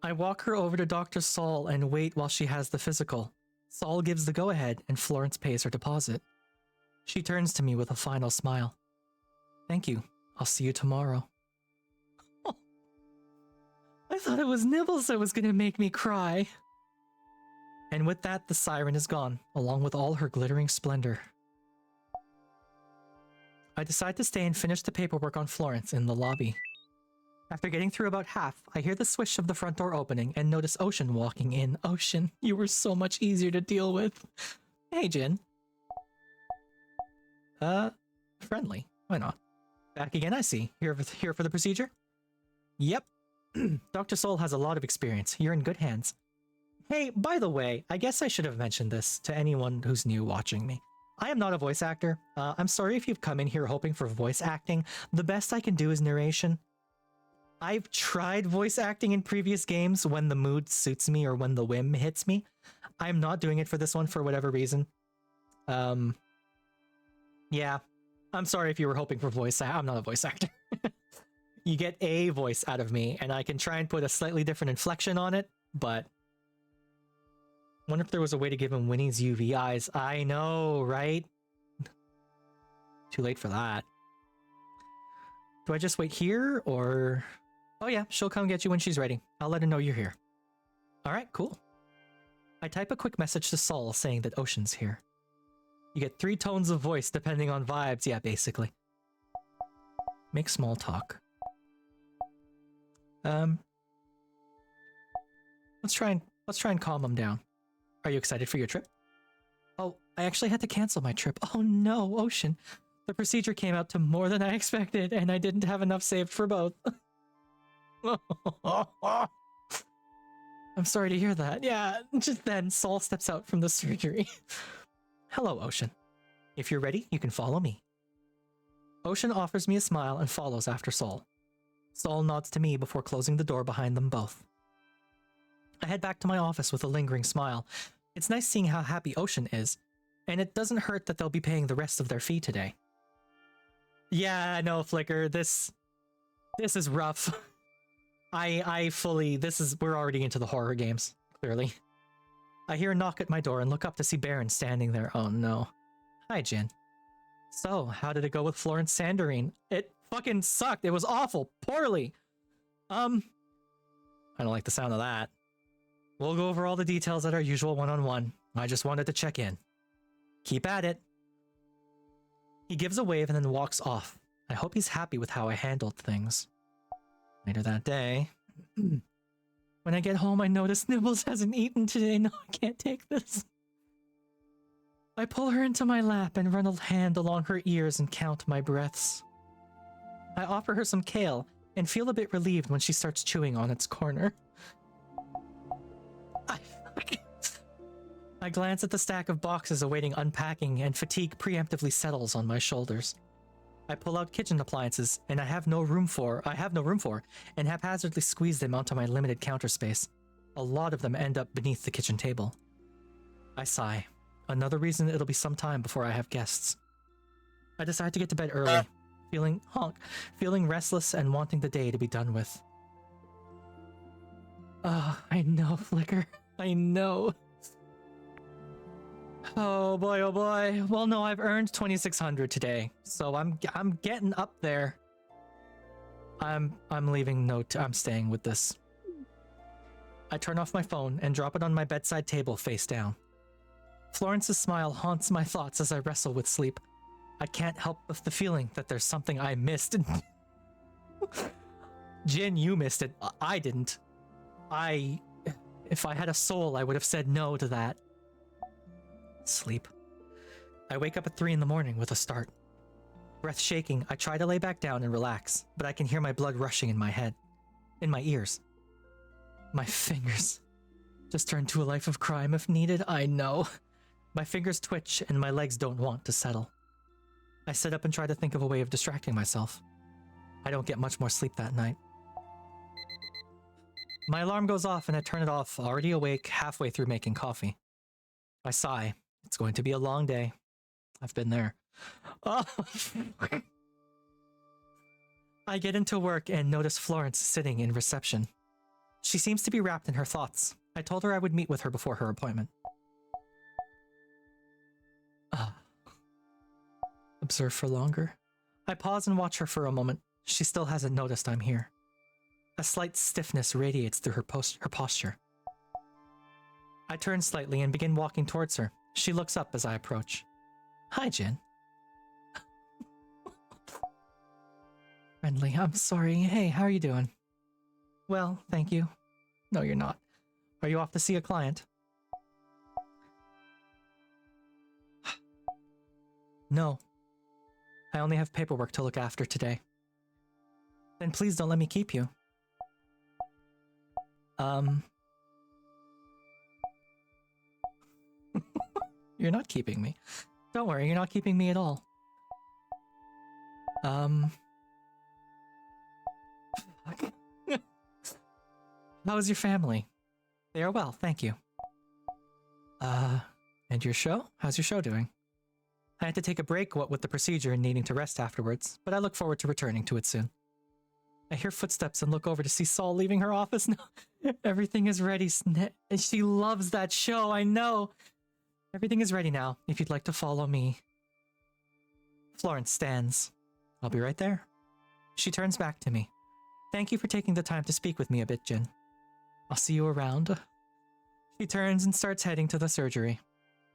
I walk her over to Dr. Saul and wait while she has the physical. Saul gives the go-ahead and Florence pays her deposit. She turns to me with a final smile. Thank you. I'll see you tomorrow. Oh, I thought it was Nibbles that was gonna make me cry. And with that, the siren is gone, along with all her glittering splendor. I decide to stay and finish the paperwork on Florence in the lobby. After getting through about half, I hear the swish of the front door opening and notice Ocean walking in. Ocean, you were so much easier to deal with. Hey, Jin. Friendly. Why not? Back again, I see. Here for the procedure? Yep. Dr. Soul has a lot of experience. You're in good hands. Hey, by the way, I guess I should have mentioned this to anyone who's new watching me. I am not a voice actor. I'm sorry if you've come in here hoping for voice acting. The best I can do is narration. I've tried voice acting in previous games when the mood suits me or when the whim hits me. I'm not doing it for this one for whatever reason. Yeah. I'm sorry if you were hoping for voice. I'm not a voice actor. You get a voice out of me, and I can try and put a slightly different inflection on it, but... Wonder if there was a way to give him Winnie's UV eyes. I know, right? Too late for that. Do I just wait here, or... Oh yeah, she'll come get you when she's ready. I'll let her know you're here. Alright, cool. I type a quick message to Saul saying that Ocean's here. You get 3 tones of voice depending on vibes, yeah, basically. Make small talk. Let's try and calm him down. Are you excited for your trip? Oh, I actually had to cancel my trip. Oh no, Ocean. The procedure came out to more than I expected, and I didn't have enough saved for both. I'm sorry to hear that. Yeah, just then, Saul steps out from the surgery. Hello, Ocean. If you're ready, you can follow me. Ocean offers me a smile and follows after Saul. Saul nods to me before closing the door behind them both. I head back to my office with a lingering smile. It's nice seeing how happy Ocean is, and it doesn't hurt that they'll be paying the rest of their fee today. Yeah, no, Flicker, this is rough. We're already into the horror games, clearly. I hear a knock at my door and look up to see Baron standing there. Oh no. Hi, Jin. So, how did it go with Florence-Sanderine? It fucking sucked. It was awful. Poorly. I don't like the sound of that. We'll go over all the details at our usual one-on-one. I just wanted to check in. Keep at it. He gives a wave and then walks off. I hope he's happy with how I handled things. Later that day... When I get home, I notice Nibbles hasn't eaten today. No, I can't take this. I pull her into my lap and run a hand along her ears and count my breaths. I offer her some kale and feel a bit relieved when she starts chewing on its corner. I glance at the stack of boxes awaiting unpacking, and fatigue preemptively settles on my shoulders. I pull out kitchen appliances, and I have no room for, and haphazardly squeeze them onto my limited counter space. A lot of them end up beneath the kitchen table. I sigh. Another reason it'll be some time before I have guests. I decide to get to bed early, feeling restless and wanting the day to be done with. I know, Flicker. I know. Oh boy, oh boy. Well, no, I've earned 2,600 today, so I'm getting up there. I'm leaving I'm staying with this. I turn off my phone and drop it on my bedside table face down. Florence's smile haunts my thoughts as I wrestle with sleep. I can't help with the feeling that there's something I missed. Jin, you missed it. I didn't. If I had a soul, I would have said no to that. Sleep. I wake up at 3 in the morning with a start. Breath shaking, I try to lay back down and relax, but I can hear my blood rushing in my head. In my ears. My fingers. Just turn to a life of crime if needed, I know. My fingers twitch and my legs don't want to settle. I sit up and try to think of a way of distracting myself. I don't get much more sleep that night. My alarm goes off and I turn it off, already awake, halfway through making coffee. I sigh. It's going to be a long day. I've been there. Oh. I get into work and notice Florence sitting in reception. She seems to be wrapped in her thoughts. I told her I would meet with her before her appointment. Observe for longer. I pause and watch her for a moment. She still hasn't noticed I'm here. A slight stiffness radiates through her posture. I turn slightly and begin walking towards her. She looks up as I approach. Hi, Jin. Friendly, I'm sorry. Hey, how are you doing? Well, thank you. No, you're not. Are you off to see a client? No. I only have paperwork to look after today. Then please don't let me keep you. You're not keeping me. Don't worry, you're not keeping me at all. Fuck. How is your family? They are well, thank you. And your show? How's your show doing? I had to take a break, what with the procedure and needing to rest afterwards, but I look forward to returning to it soon. I hear footsteps and look over to see Saul leaving her office now. Everything is ready. She loves that show, I know. Everything is ready now, if you'd like to follow me. Florence stands. I'll be right there. She turns back to me. Thank you for taking the time to speak with me a bit, Jin. I'll see you around. She turns and starts heading to the surgery.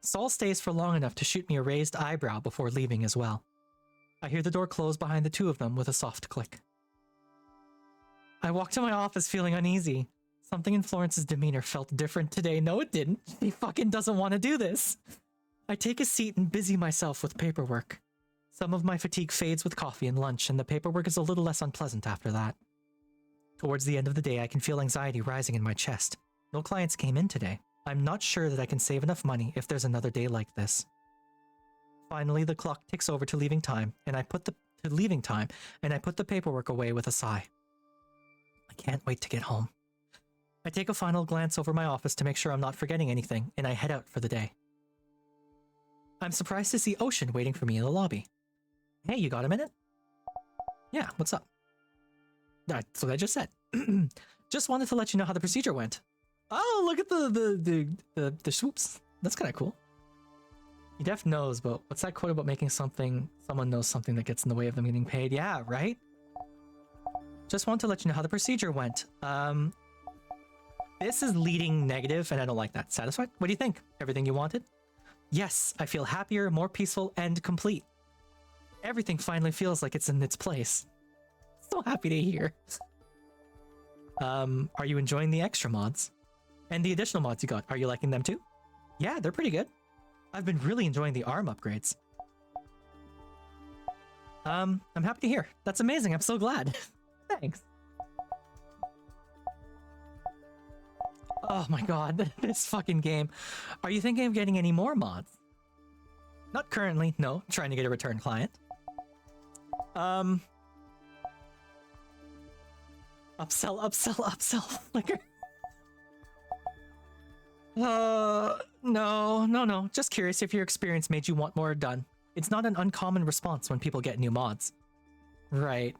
Saul stays for long enough to shoot me a raised eyebrow before leaving as well. I hear the door close behind the two of them with a soft click. I walk to my office feeling uneasy. Something in Florence's demeanor felt different today. No, it didn't. She fucking doesn't want to do this. I take a seat and busy myself with paperwork. Some of my fatigue fades with coffee and lunch, and the paperwork is a little less unpleasant after that. Towards the end of the day, I can feel anxiety rising in my chest. No clients came in today. I'm not sure that I can save enough money if there's another day like this. Finally, the clock ticks over to leaving time, and I put the paperwork away with a sigh. I can't wait to get home. I take a final glance over my office to make sure I'm not forgetting anything, and I head out for the day. I'm surprised to see Ocean waiting for me in the lobby. Hey, you got a minute? Yeah, what's up? That's what I just said. Just wanted to let you know how the procedure went. Oh, look at the swoops. That's kind of cool. He def knows, but what's that quote about making someone knows something that gets in the way of them getting paid? Yeah, right? Just wanted to let you know how the procedure went. This is leading negative, and I don't like that. Satisfied? What do you think? Everything you wanted? Yes, I feel happier, more peaceful, and complete. Everything finally feels like it's in its place. So happy to hear. Are you enjoying the extra mods? And the additional mods you got, are you liking them too? Yeah, they're pretty good. I've been really enjoying the arm upgrades. I'm happy to hear. That's amazing, I'm so glad. Thanks. Oh my god, this fucking game. Are you thinking of getting any more mods? Not currently, no. Trying to get a return client. Upsell. Flicker. No. Just curious if your experience made you want more done. It's not an uncommon response when people get new mods. Right.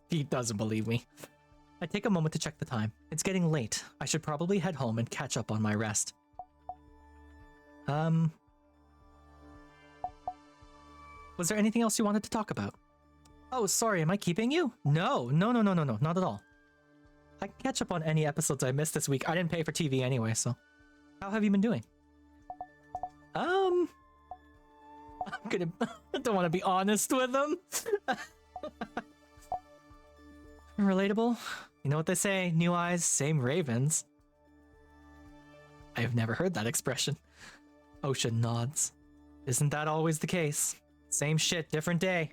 He doesn't believe me. I take a moment to check the time. It's getting late. I should probably head home and catch up on my rest. Was there anything else you wanted to talk about? Oh, sorry, am I keeping you? No, not at all. I can catch up on any episodes I missed this week. I didn't pay for TV anyway, so. How have you been doing? I don't want to be honest with them. Relatable? You know what they say, new eyes, same ravens. I've never heard that expression. Ocean nods. Isn't that always the case? Same shit, different day.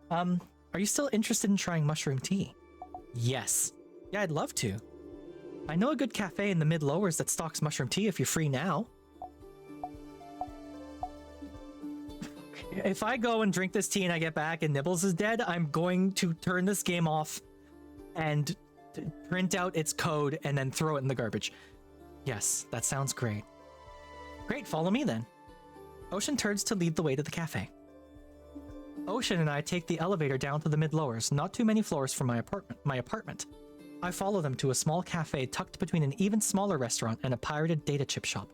Are you still interested in trying mushroom tea? Yes. Yeah, I'd love to. I know a good cafe in the mid-lowers that stocks mushroom tea if you're free now. If I go and drink this tea and I get back and Nibbles is dead, I'm going to turn this game off and print out its code and then throw it in the garbage. Yes, that sounds great. Great, follow me then. Ocean turns to lead the way to the cafe. Ocean and I take the elevator down to the mid-lowers, not too many floors from my apartment. I follow them to a small cafe tucked between an even smaller restaurant and a pirated data chip shop.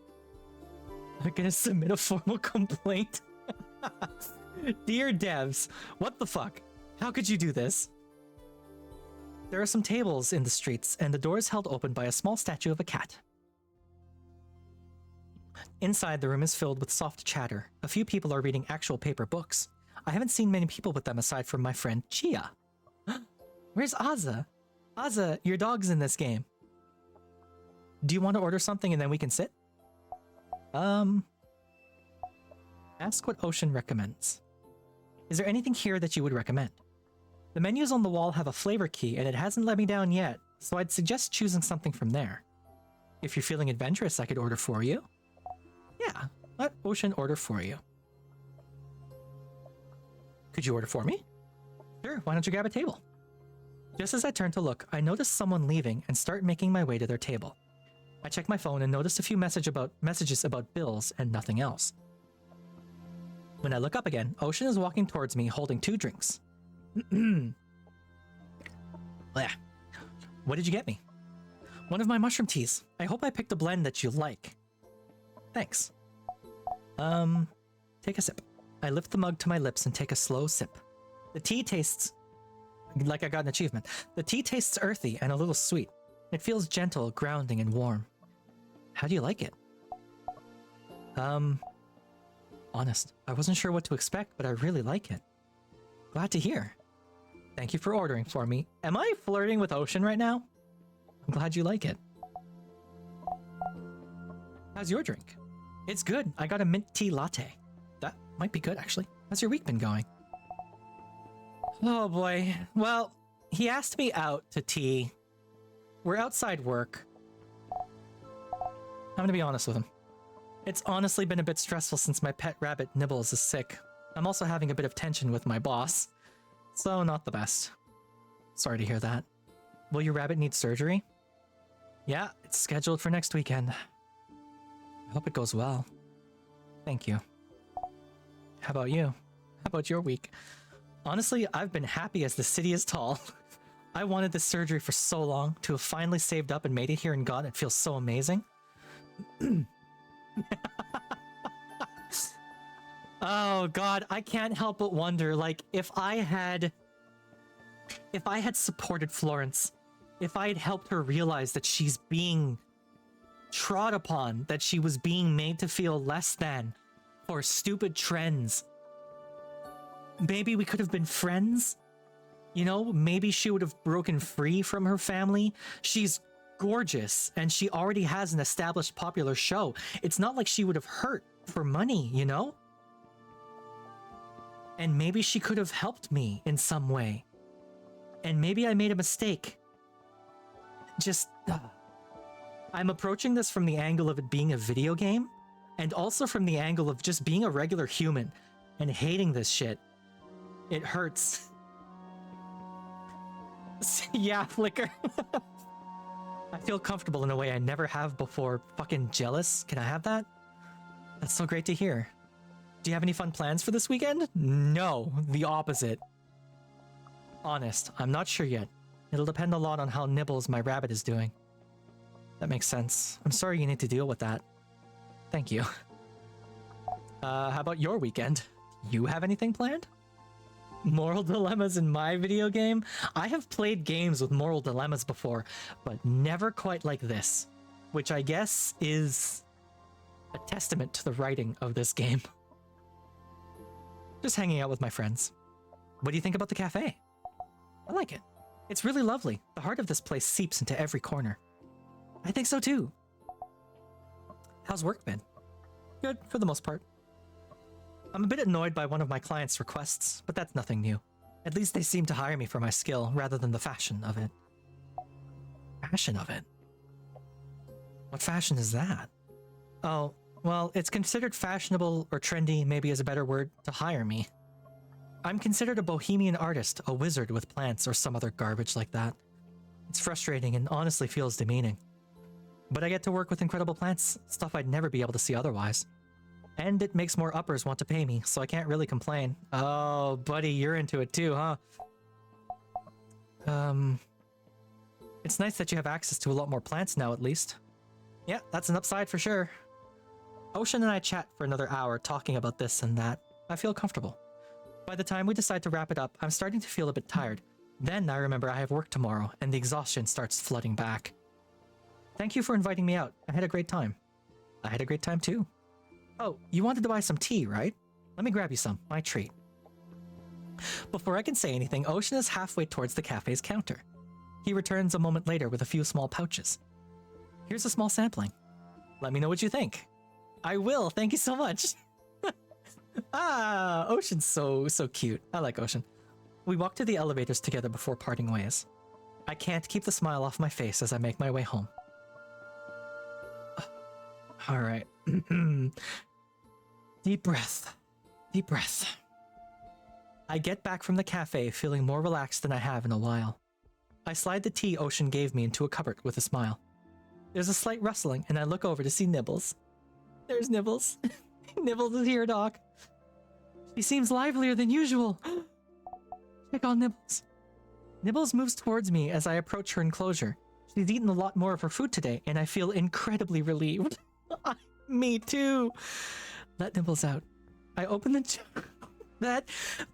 I'm gonna submit a formal complaint. Dear devs, what the fuck? How could you do this? There are some tables in the streets, and the door is held open by a small statue of a cat. Inside, the room is filled with soft chatter. A few people are reading actual paper books. I haven't seen many people with them aside from my friend Chia. Where's Aza? Aza, your dog's in this game. Do you want to order something and then we can sit? Ask what Ocean recommends. Is there anything here that you would recommend? The menus on the wall have a flavor key and it hasn't let me down yet, so I'd suggest choosing something from there. If you're feeling adventurous, I could order for you. Yeah, let Ocean order for you. Could you order for me? Sure, why don't you grab a table? Just as I turn to look, I notice someone leaving and start making my way to their table. I check my phone and notice a few messages about bills and nothing else. When I look up again, Ocean is walking towards me holding 2 drinks. Blech. What did you get me? One of my mushroom teas. I hope I picked a blend that you like. Thanks. Take a sip. I lift the mug to my lips and take a slow sip. The tea tastes like I got an achievement. The tea tastes earthy and a little sweet. It feels gentle, grounding, and warm. How do you like it? Honest, I wasn't sure what to expect, but I really like it. Glad to hear. Thank you for ordering for me. Am I flirting with Ocean right now? I'm glad you like it. How's your drink? It's good. I got a mint tea latte. That might be good, actually. How's your week been going? Oh boy. Well, he asked me out to tea. We're outside work. I'm gonna be honest with him. It's honestly been a bit stressful since my pet rabbit Nibbles is sick. I'm also having a bit of tension with my boss. So not the best. Sorry to hear that. Will your rabbit need surgery? Yeah, it's scheduled for next weekend. I hope it goes well. Thank you. How about you? How about your week? Honestly, I've been happy as the city is tall. I wanted this surgery for so long. To have finally saved up and made it here and got it feels so amazing. Oh god, I can't help but wonder, like, if I had supported Florence, if I had helped her realize that she's being trod upon, that she was being made to feel less than for stupid trends, maybe we could have been friends? You know, maybe she would have broken free from her family. She's gorgeous, and she already has an established popular show. It's not like she would have hurt for money, you know? And maybe she could have helped me in some way. And maybe I made a mistake. Just... I'm approaching this from the angle of it being a video game, and also from the angle of just being a regular human and hating this shit. It hurts. Yeah, Flicker. I feel comfortable in a way I never have before. Fucking jealous? Can I have that? That's so great to hear. Do you have any fun plans for this weekend? No, the opposite. Honest, I'm not sure yet. It'll depend a lot on how Nibbles, my rabbit, is doing. That makes sense. I'm sorry you need to deal with that. Thank you. How about your weekend? You have anything planned? Moral dilemmas in my video game? I have played games with moral dilemmas before, but never quite like this, which I guess is a testament to the writing of this game. Just hanging out with my friends. What do you think about the cafe? I like it. It's really lovely. The heart of this place seeps into every corner. I think so too. How's work been? Good, for the most part. I'm a bit annoyed by one of my clients' requests, but that's nothing new. At least they seem to hire me for my skill rather than the fashion of it. Fashion of it? What fashion is that? Oh, well, it's considered fashionable or trendy, maybe is a better word, to hire me. I'm considered a bohemian artist, a wizard with plants, or some other garbage like that. It's frustrating and honestly feels demeaning. But I get to work with incredible plants, stuff I'd never be able to see otherwise. And it makes more uppers want to pay me, so I can't really complain. Oh, buddy, you're into it too, huh? It's nice that you have access to a lot more plants now, at least. Yeah, that's an upside for sure. Ocean and I chat for another hour, talking about this and that. I feel comfortable. By the time we decide to wrap it up, I'm starting to feel a bit tired. Then I remember I have work tomorrow, and the exhaustion starts flooding back. Thank you for inviting me out. I had a great time. I had a great time too. Oh, you wanted to buy some tea, right? Let me grab you some. My treat. Before I can say anything, Ocean is halfway towards the cafe's counter. He returns a moment later with a few small pouches. Here's a small sampling. Let me know what you think. I will. Thank you so much. Ocean's so cute. I like Ocean. We walk to the elevators together before parting ways. I can't keep the smile off my face as I make my way home. All right. Deep breath. Deep breath. I get back from the cafe feeling more relaxed than I have in a while. I slide the tea Ocean gave me into a cupboard with a smile. There's a slight rustling, and I look over to see Nibbles. There's Nibbles. Nibbles is here, Doc. She seems livelier than usual. Check on Nibbles. Nibbles moves towards me as I approach her enclosure. She's eaten a lot more of her food today, and I feel incredibly relieved. Me too. Let Nibbles out. I open the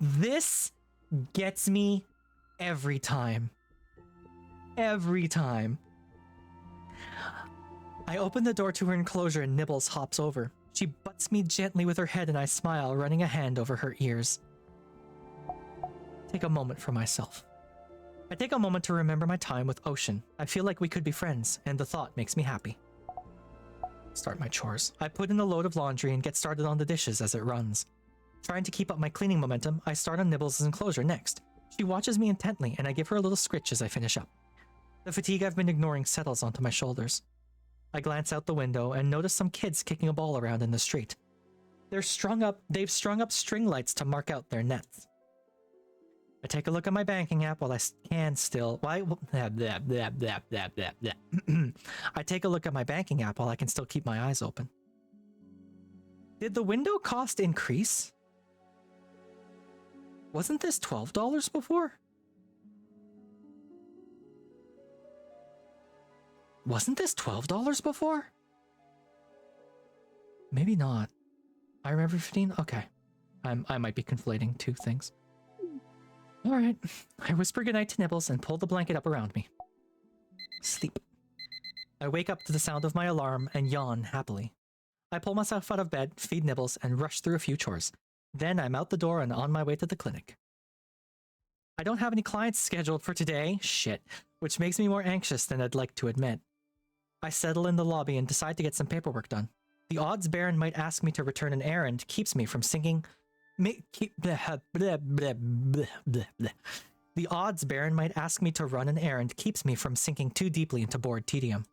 This gets me every time. Every time. I open the door to her enclosure and Nibbles hops over. She butts me gently with her head and I smile, running a hand over her ears. Take a moment for myself. I take a moment to remember my time with Ocean. I feel like we could be friends, and the thought makes me happy. Start my chores. I put in a load of laundry and get started on the dishes as it runs. Trying to keep up my cleaning momentum, I start on Nibbles' enclosure next. She watches me intently, and I give her a little scritch as I finish up. The fatigue I've been ignoring settles onto my shoulders. I glance out the window and notice some kids kicking a ball around in the street. They've strung up string lights to mark out their nets. I take a look at my banking app while I can still. I take a look at my banking app while I can still keep my eyes open. Did the window cost increase? Wasn't this $12 before? Wasn't this $12 before? Maybe not. I remember 15? Okay. I might be conflating two things. Alright. I whisper goodnight to Nibbles and pull the blanket up around me. Sleep. I wake up to the sound of my alarm and yawn happily. I pull myself out of bed, feed Nibbles, and rush through a few chores. Then I'm out the door and on my way to the clinic. I don't have any clients scheduled for today, shit, which makes me more anxious than I'd like to admit. I settle in the lobby and decide to get some paperwork done. The odds Baron might ask me to return an errand keeps me from sinking... The odds Baron might ask me to run an errand keeps me from sinking too deeply into bored tedium.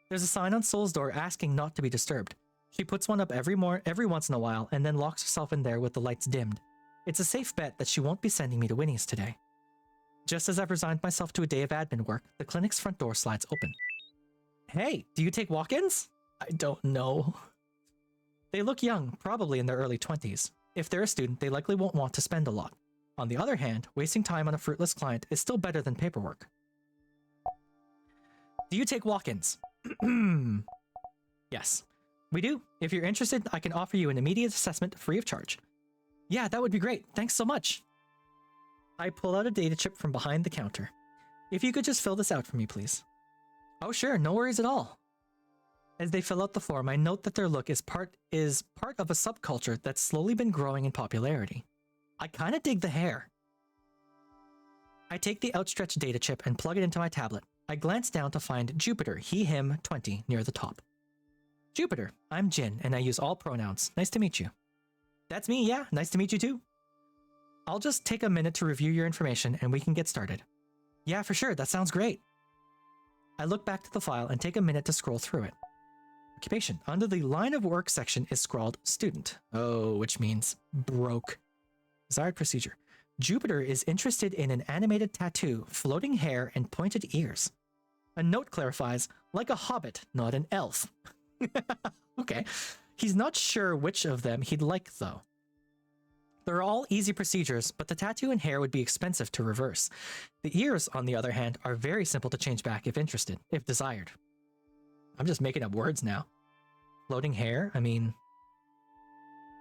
There's a sign on Soul's door asking not to be disturbed. She puts one up every once in a while and then locks herself in there with the lights dimmed. It's a safe bet that she won't be sending me to Winnie's today. Just as I've resigned myself to a day of admin work, the clinic's front door slides open. Hey, do you take walk-ins? I don't know. They look young, probably in their early 20s. If they're a student, they likely won't want to spend a lot. On the other hand, wasting time on a fruitless client is still better than paperwork. Do you take walk-ins? Yes, we do. If you're interested, I can offer you an immediate assessment free of charge. Yeah, that would be great. Thanks so much. I pull out a data chip from behind the counter. If you could just fill this out for me, please. Oh sure, no worries at all. As they fill out the form, I note that their look is part of a subculture that's slowly been growing in popularity. I kinda dig the hair. I take the outstretched data chip and plug it into my tablet. I glance down to find Jupiter, he, him, 20 near the top. Jupiter, I'm Jin, and I use all pronouns. Nice to meet you. That's me, yeah, nice to meet you too. I'll just take a minute to review your information and we can get started. Yeah, for sure, that sounds great. I look back to the file and take a minute to scroll through it. Occupation. Under the line of work section is scrawled student. Oh, which means broke. Desired procedure. Jupiter is interested in an animated tattoo, floating hair, and pointed ears. A note clarifies, like a hobbit, not an elf. Okay. He's not sure which of them he'd like, though. They're all easy procedures, but the tattoo and hair would be expensive to reverse. The ears, on the other hand, are very simple to change back if interested, if desired. I'm just making up words now. Floating hair? I mean,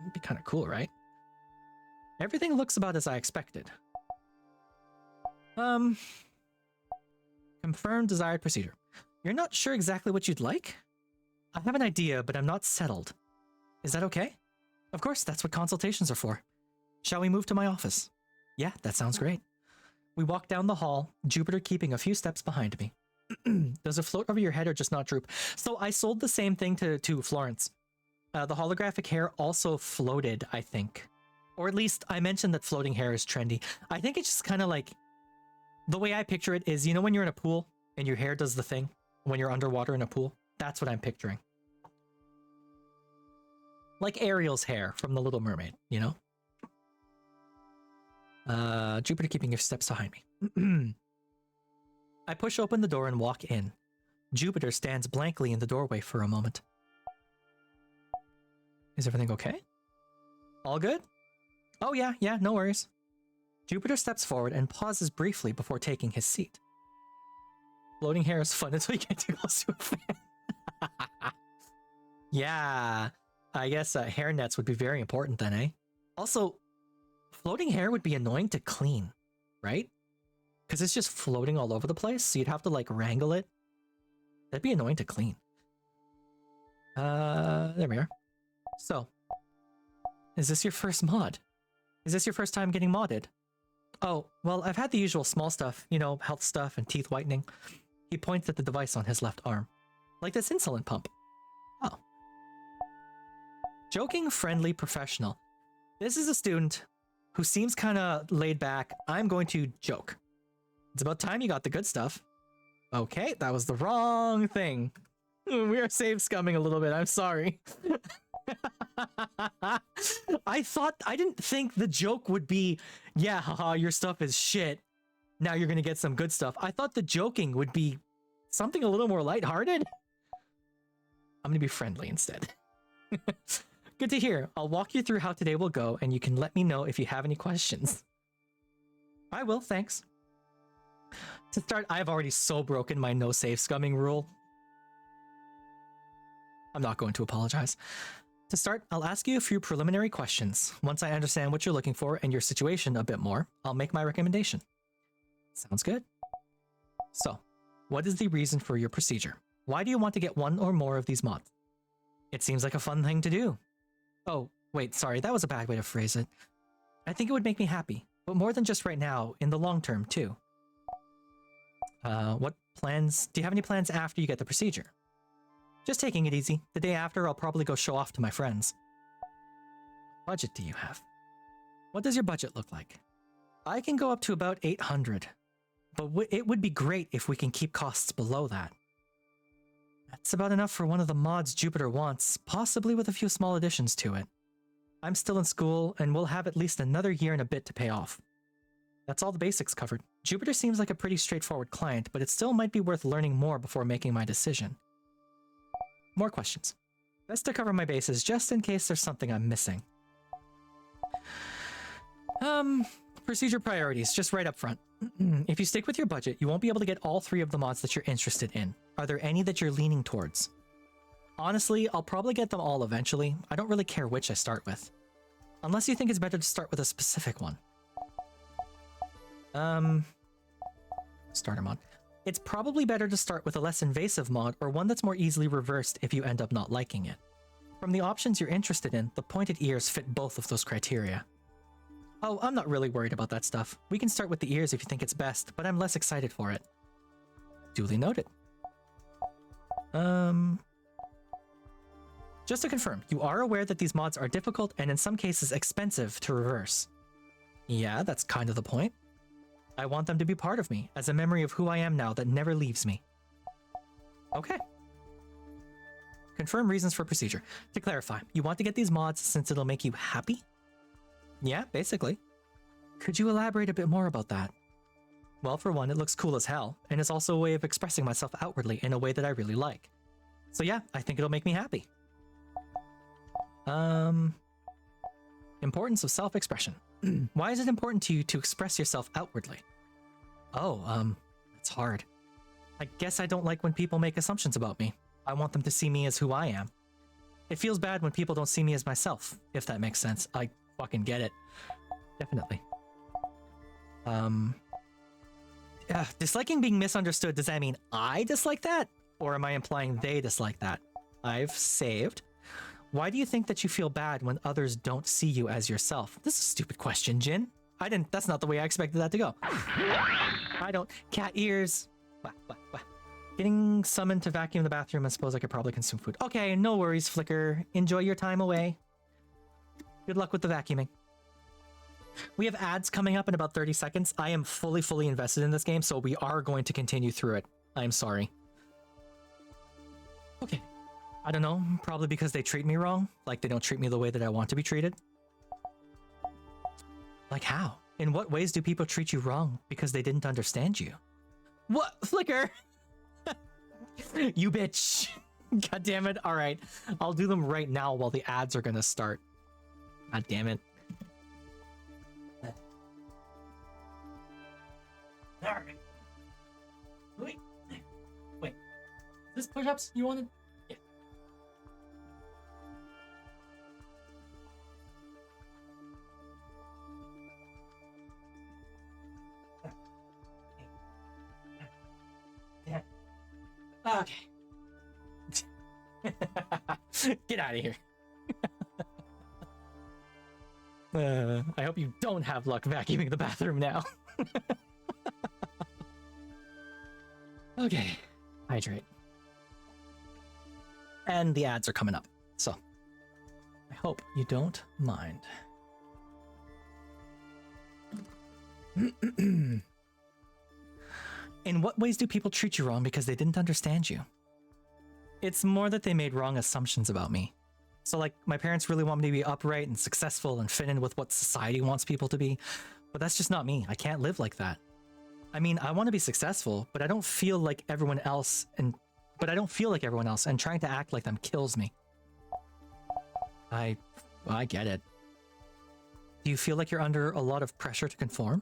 it'd be kind of cool, right? Everything looks about as I expected. Confirmed desired procedure. You're not sure exactly what you'd like? I have an idea, but I'm not settled. Is that okay? Of course, that's what consultations are for. Shall we move to my office? Yeah, that sounds great. We walk down the hall, Jupiter keeping a few steps behind me. Does it float over your head or just not droop? So I sold the same thing to Florence. The holographic hair also floated, I think. Or at least I mentioned that floating hair is trendy. I think it's just kind of like... The way I picture it is, you know when you're in a pool and your hair does the thing? When you're underwater in a pool? That's what I'm picturing. Like Ariel's hair from The Little Mermaid, you know? Jupiter keeping your steps behind me. I push open the door and walk in. Jupiter stands blankly in the doorway for a moment. Is everything okay? All good? Oh yeah, no worries. Jupiter steps forward and pauses briefly before taking his seat. Floating hair is fun until you get too close to a fan. Yeah, I guess hair nets would be very important then, eh? Also, floating hair would be annoying to clean, right? Because it's just floating all over the place, so you'd have to like wrangle it. That'd be annoying to clean. There we are. So, is this your first mod? Is this your first time getting modded? Oh, well, I've had the usual small stuff, you know, health stuff and teeth whitening. He points at the device on his left arm. Like this insulin pump. Oh. Joking, friendly, professional. This is a student who seems kind of laid back. I'm going to joke. It's about time you got the good stuff. Okay, that was the wrong thing. We are save scumming a little bit, I'm sorry. I didn't think the joke would be, yeah, haha, your stuff is shit. Now you're gonna get some good stuff. I thought the joking would be something a little more lighthearted. I'm gonna be friendly instead. Good to hear. I'll walk you through how today will go, and you can let me know if you have any questions. I will, thanks. To start, I've already so broken my no save scumming rule. I'm not going to apologize. To start, I'll ask you a few preliminary questions. Once I understand what you're looking for and your situation a bit more, I'll make my recommendation. Sounds good. So, what is the reason for your procedure? Why do you want to get one or more of these mods? It seems like a fun thing to do. Oh, wait, sorry, that was a bad way to phrase it. I think it would make me happy, but more than just right now, in the long term, too. What plans? Do you have any plans after you get the procedure? Just taking it easy. The day after, I'll probably go show off to my friends. What budget do you have? What does your budget look like? I can go up to about 800, but it would be great if we can keep costs below that. That's about enough for one of the mods Jupiter wants, possibly with a few small additions to it. I'm still in school, and we'll have at least another year and a bit to pay off. That's all the basics covered. Jupiter seems like a pretty straightforward client, but it still might be worth learning more before making my decision. More questions. Best to cover my bases just in case there's something I'm missing. Procedure priorities, just right up front. If you stick with your budget, you won't be able to get all 3 of the mods that you're interested in. Are there any that you're leaning towards? Honestly, I'll probably get them all eventually. I don't really care which I start with. Unless you think it's better to start with a specific one. Starter mod. It's probably better to start with a less invasive mod or one that's more easily reversed if you end up not liking it. From the options you're interested in, the pointed ears fit both of those criteria. Oh, I'm not really worried about that stuff. We can start with the ears if you think it's best, but I'm less excited for it. Duly noted. Just to confirm, you are aware that these mods are difficult and in some cases expensive to reverse. Yeah, that's kind of the point. I want them to be part of me, as a memory of who I am now that never leaves me. Okay. Confirm reasons for procedure. To clarify, you want to get these mods since it'll make you happy? Yeah, basically. Could you elaborate a bit more about that? Well, for one, it looks cool as hell, and it's also a way of expressing myself outwardly in a way that I really like. So yeah, I think it'll make me happy. Importance of self-expression. Why is it important to you to express yourself outwardly? Oh, it's hard. I guess I don't like when people make assumptions about me. I want them to see me as who I am. It feels bad when people don't see me as myself, if that makes sense. I fucking get it. Definitely. Disliking being misunderstood, does that mean I dislike that? Or am I implying they dislike that? I've saved. Why do you think that you feel bad when others don't see you as yourself? This is a stupid question, Jin. That's not the way I expected that to go. I don't, cat ears. Wah, wah, wah. Getting summoned to vacuum the bathroom, I suppose I could probably consume food. Okay, no worries, Flicker. Enjoy your time away. Good luck with the vacuuming. We have ads coming up in about 30 seconds. I am fully invested in this game, so we are going to continue through it. I'm sorry. Okay. I don't know, probably because they treat me wrong. Like they don't treat me the way that I want to be treated. Like how? In what ways do people treat you wrong because they didn't understand you? What? Flicker! You bitch! God damn it. Alright. I'll do them right now while the ads are gonna start. God damn it. Alright. Wait. Is this push-ups you wanted? Yeah. Yeah. Okay. Get out of here. I hope you don't have luck vacuuming the bathroom now. Okay. Hydrate. And the ads are coming up, so I hope you don't mind. In what ways do people treat you wrong because they didn't understand you? It's more that they made wrong assumptions about me. So like, my parents really want me to be upright and successful and fit in with what society wants people to be, but that's just not me. I can't live like that. I mean, I want to be successful, but I don't feel like everyone else, and trying to act like them kills me. I get it. Do you feel like you're under a lot of pressure to conform?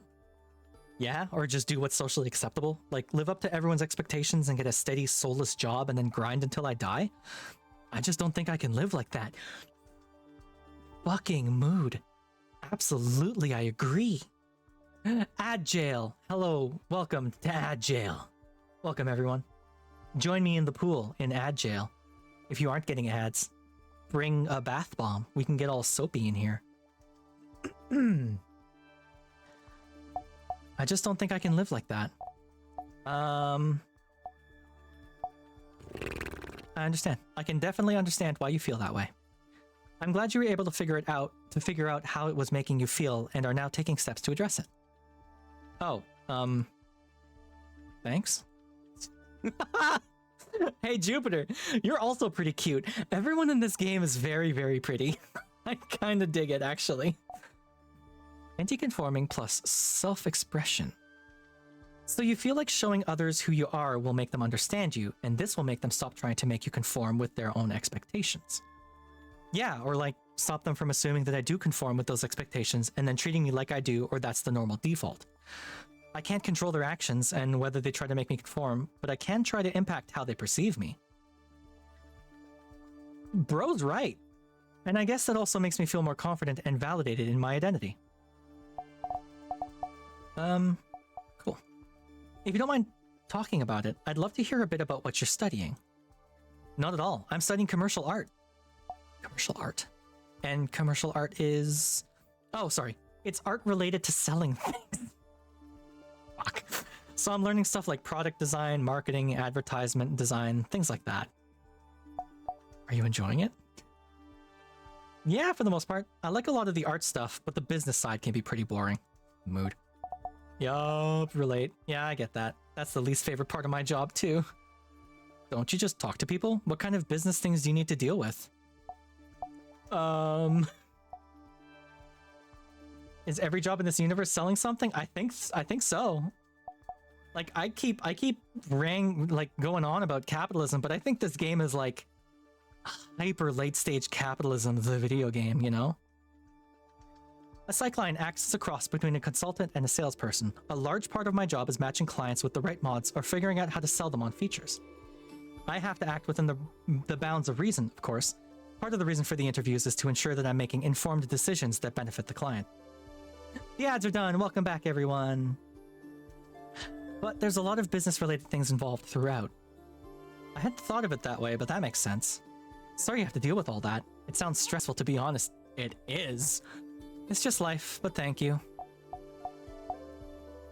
Yeah, or just do what's socially acceptable? Like live up to everyone's expectations and get a steady, soulless job and then grind until I die? I just don't think I can live like that. Fucking mood. Absolutely, I agree. Ad Jail. Hello, welcome to Ad Jail. Welcome, everyone. Join me in the pool in Ad Jail. If you aren't getting ads, bring a bath bomb. We can get all soapy in here. I just don't think I can live like that. I understand. I can definitely understand why you feel that way. I'm glad you were able to figure out how it was making you feel and are now taking steps to address it. Oh, thanks. Hey, Jupiter, you're also pretty cute. Everyone in this game is very pretty. I kinda dig it, actually. Anti-conforming plus self-expression. So you feel like showing others who you are will make them understand you, and this will make them stop trying to make you conform with their own expectations. Yeah, or like stop them from assuming that I do conform with those expectations and then treating me like I do, or that's the normal default. I can't control their actions and whether they try to make me conform, but I can try to impact how they perceive me. Bro's right. And I guess that also makes me feel more confident and validated in my identity. Cool. If you don't mind talking about it, I'd love to hear a bit about what you're studying. Not at all. I'm studying commercial art. Commercial art. And commercial art is... Oh, sorry. It's art related to selling things. Fuck. So I'm learning stuff like product design, marketing, advertisement design, things like that. Are you enjoying it? Yeah, for the most part. I like a lot of the art stuff, but the business side can be pretty boring. Mood. Yup, relate. Yeah, I get that. That's the least favorite part of my job, too. Don't you just talk to people? What kind of business things do you need to deal with? Is every job in this universe selling something? I think so. Like, I keep going on about capitalism, but I think this game is like hyper late stage capitalism of the video game, you know? A psychline acts as a cross between a consultant and a salesperson. A large part of my job is matching clients with the right mods or figuring out how to sell them on features. I have to act within the bounds of reason, of course. Part of the reason for the interviews is to ensure that I'm making informed decisions that benefit the client. The ads are done. Welcome back, everyone. But there's a lot of business-related things involved throughout. I hadn't thought of it that way, but that makes sense. Sorry you have to deal with all that. It sounds stressful, to be honest. It is. It's just life, but thank you.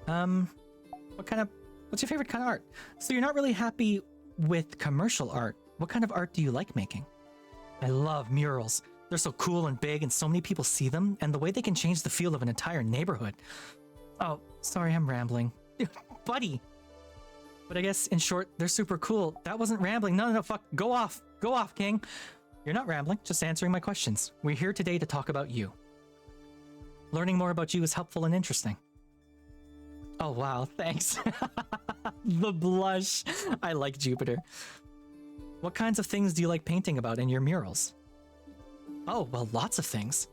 What's your favorite kind of art? So you're not really happy with commercial art. What kind of art do you like making? I love murals. They're so cool and big and so many people see them, and the way they can change the feel of an entire neighborhood. Oh, sorry, I'm rambling. Buddy! But I guess, in short, they're super cool. That wasn't rambling. No, fuck. Go off. Go off, King. You're not rambling, just answering my questions. We're here today to talk about you. Learning more about you is helpful and interesting. Oh, wow. Thanks. The blush. I like Jupiter. What kinds of things do you like painting about in your murals? Oh, well, lots of things.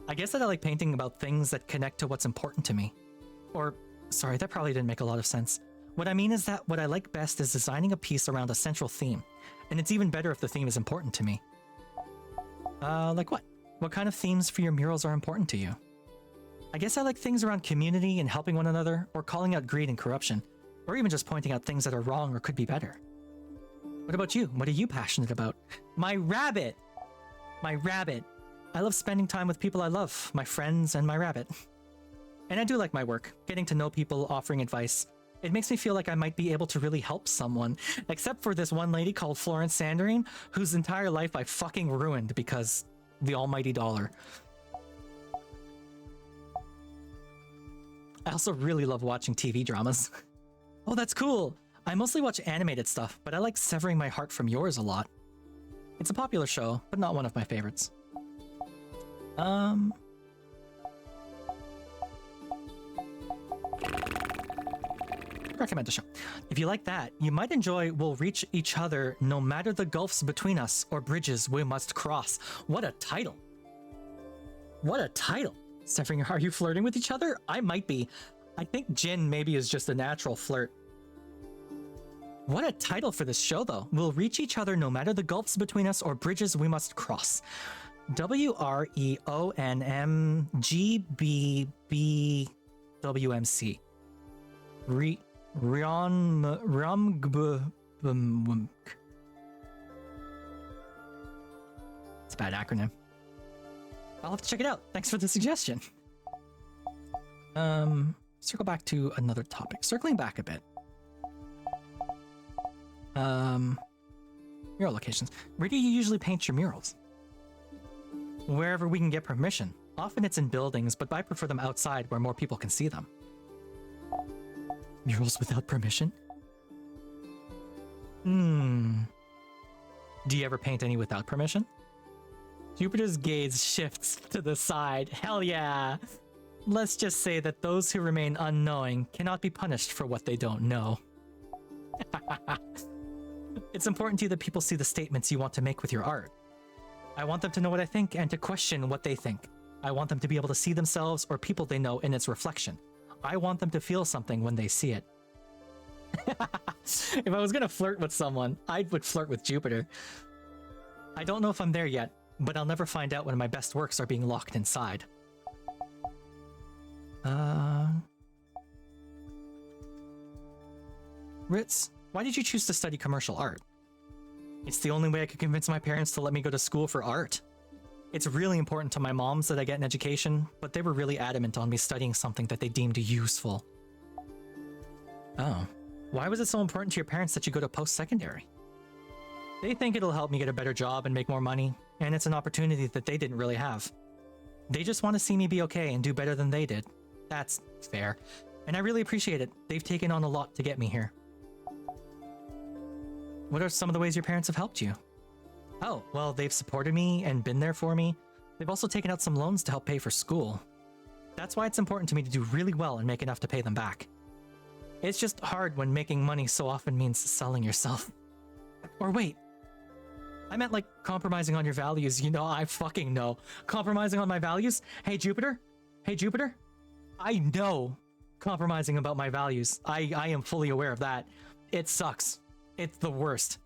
I guess that I like painting about things that connect to what's important to me. Or, sorry, that probably didn't make a lot of sense. What I mean is that what I like best is designing a piece around a central theme. And it's even better if the theme is important to me. Like what? What kind of themes for your murals are important to you? I guess I like things around community and helping one another, or calling out greed and corruption, or even just pointing out things that are wrong or could be better. What about you? What are you passionate about? My rabbit! My rabbit. I love spending time with people I love, my friends and my rabbit. And I do like my work, getting to know people, offering advice. It makes me feel like I might be able to really help someone, except for this one lady called Florence-Sanderine, whose entire life I fucking ruined because the almighty dollar. I also really love watching TV dramas. Oh, that's cool! I mostly watch animated stuff, but I like Severing My Heart from Yours a lot. It's a popular show, but not one of my favorites. Recommend the show. If you like that, you might enjoy We'll Reach Each Other No Matter the Gulfs Between Us or Bridges We Must Cross. What a title! What a title! Severing, are you flirting with each other? I might be. I think Jin maybe is just a natural flirt. What a title for this show, though. We'll reach each other no matter the gulfs between us or bridges we must cross. WREONMGBBWMC. It's a bad acronym. I'll have to check it out. Thanks for the suggestion. Circle back to another topic. Circling back a bit. Mural locations. Where do you usually paint your murals? Wherever we can get permission. Often it's in buildings, but I prefer them outside where more people can see them. Murals without permission? Do you ever paint any without permission? Jupiter's gaze shifts to the side. Hell yeah! Let's just say that those who remain unknowing cannot be punished for what they don't know. It's important to you that people see the statements you want to make with your art. I want them to know what I think and to question what they think. I want them to be able to see themselves or people they know in its reflection. I want them to feel something when they see it. If I was gonna flirt with someone, I would flirt with Jupiter. I don't know if I'm there yet, but I'll never find out when my best works are being locked inside. Ritz, why did you choose to study commercial art? It's the only way I could convince my parents to let me go to school for art. It's really important to my moms that I get an education, but they were really adamant on me studying something that they deemed useful. Oh. Why was it so important to your parents that you go to post-secondary? They think it'll help me get a better job and make more money, and it's an opportunity that they didn't really have. They just want to see me be okay and do better than they did. That's fair. And I really appreciate it. They've taken on a lot to get me here. What are some of the ways your parents have helped you? Oh, well, they've supported me and been there for me. They've also taken out some loans to help pay for school. That's why it's important to me to do really well and make enough to pay them back. It's just hard when making money so often means selling yourself. Or wait, I meant like compromising on your values. You know, I fucking know. Compromising on my values? Hey, Jupiter? Hey, Jupiter? I know compromising about my values. I am fully aware of that. It sucks. It's the worst.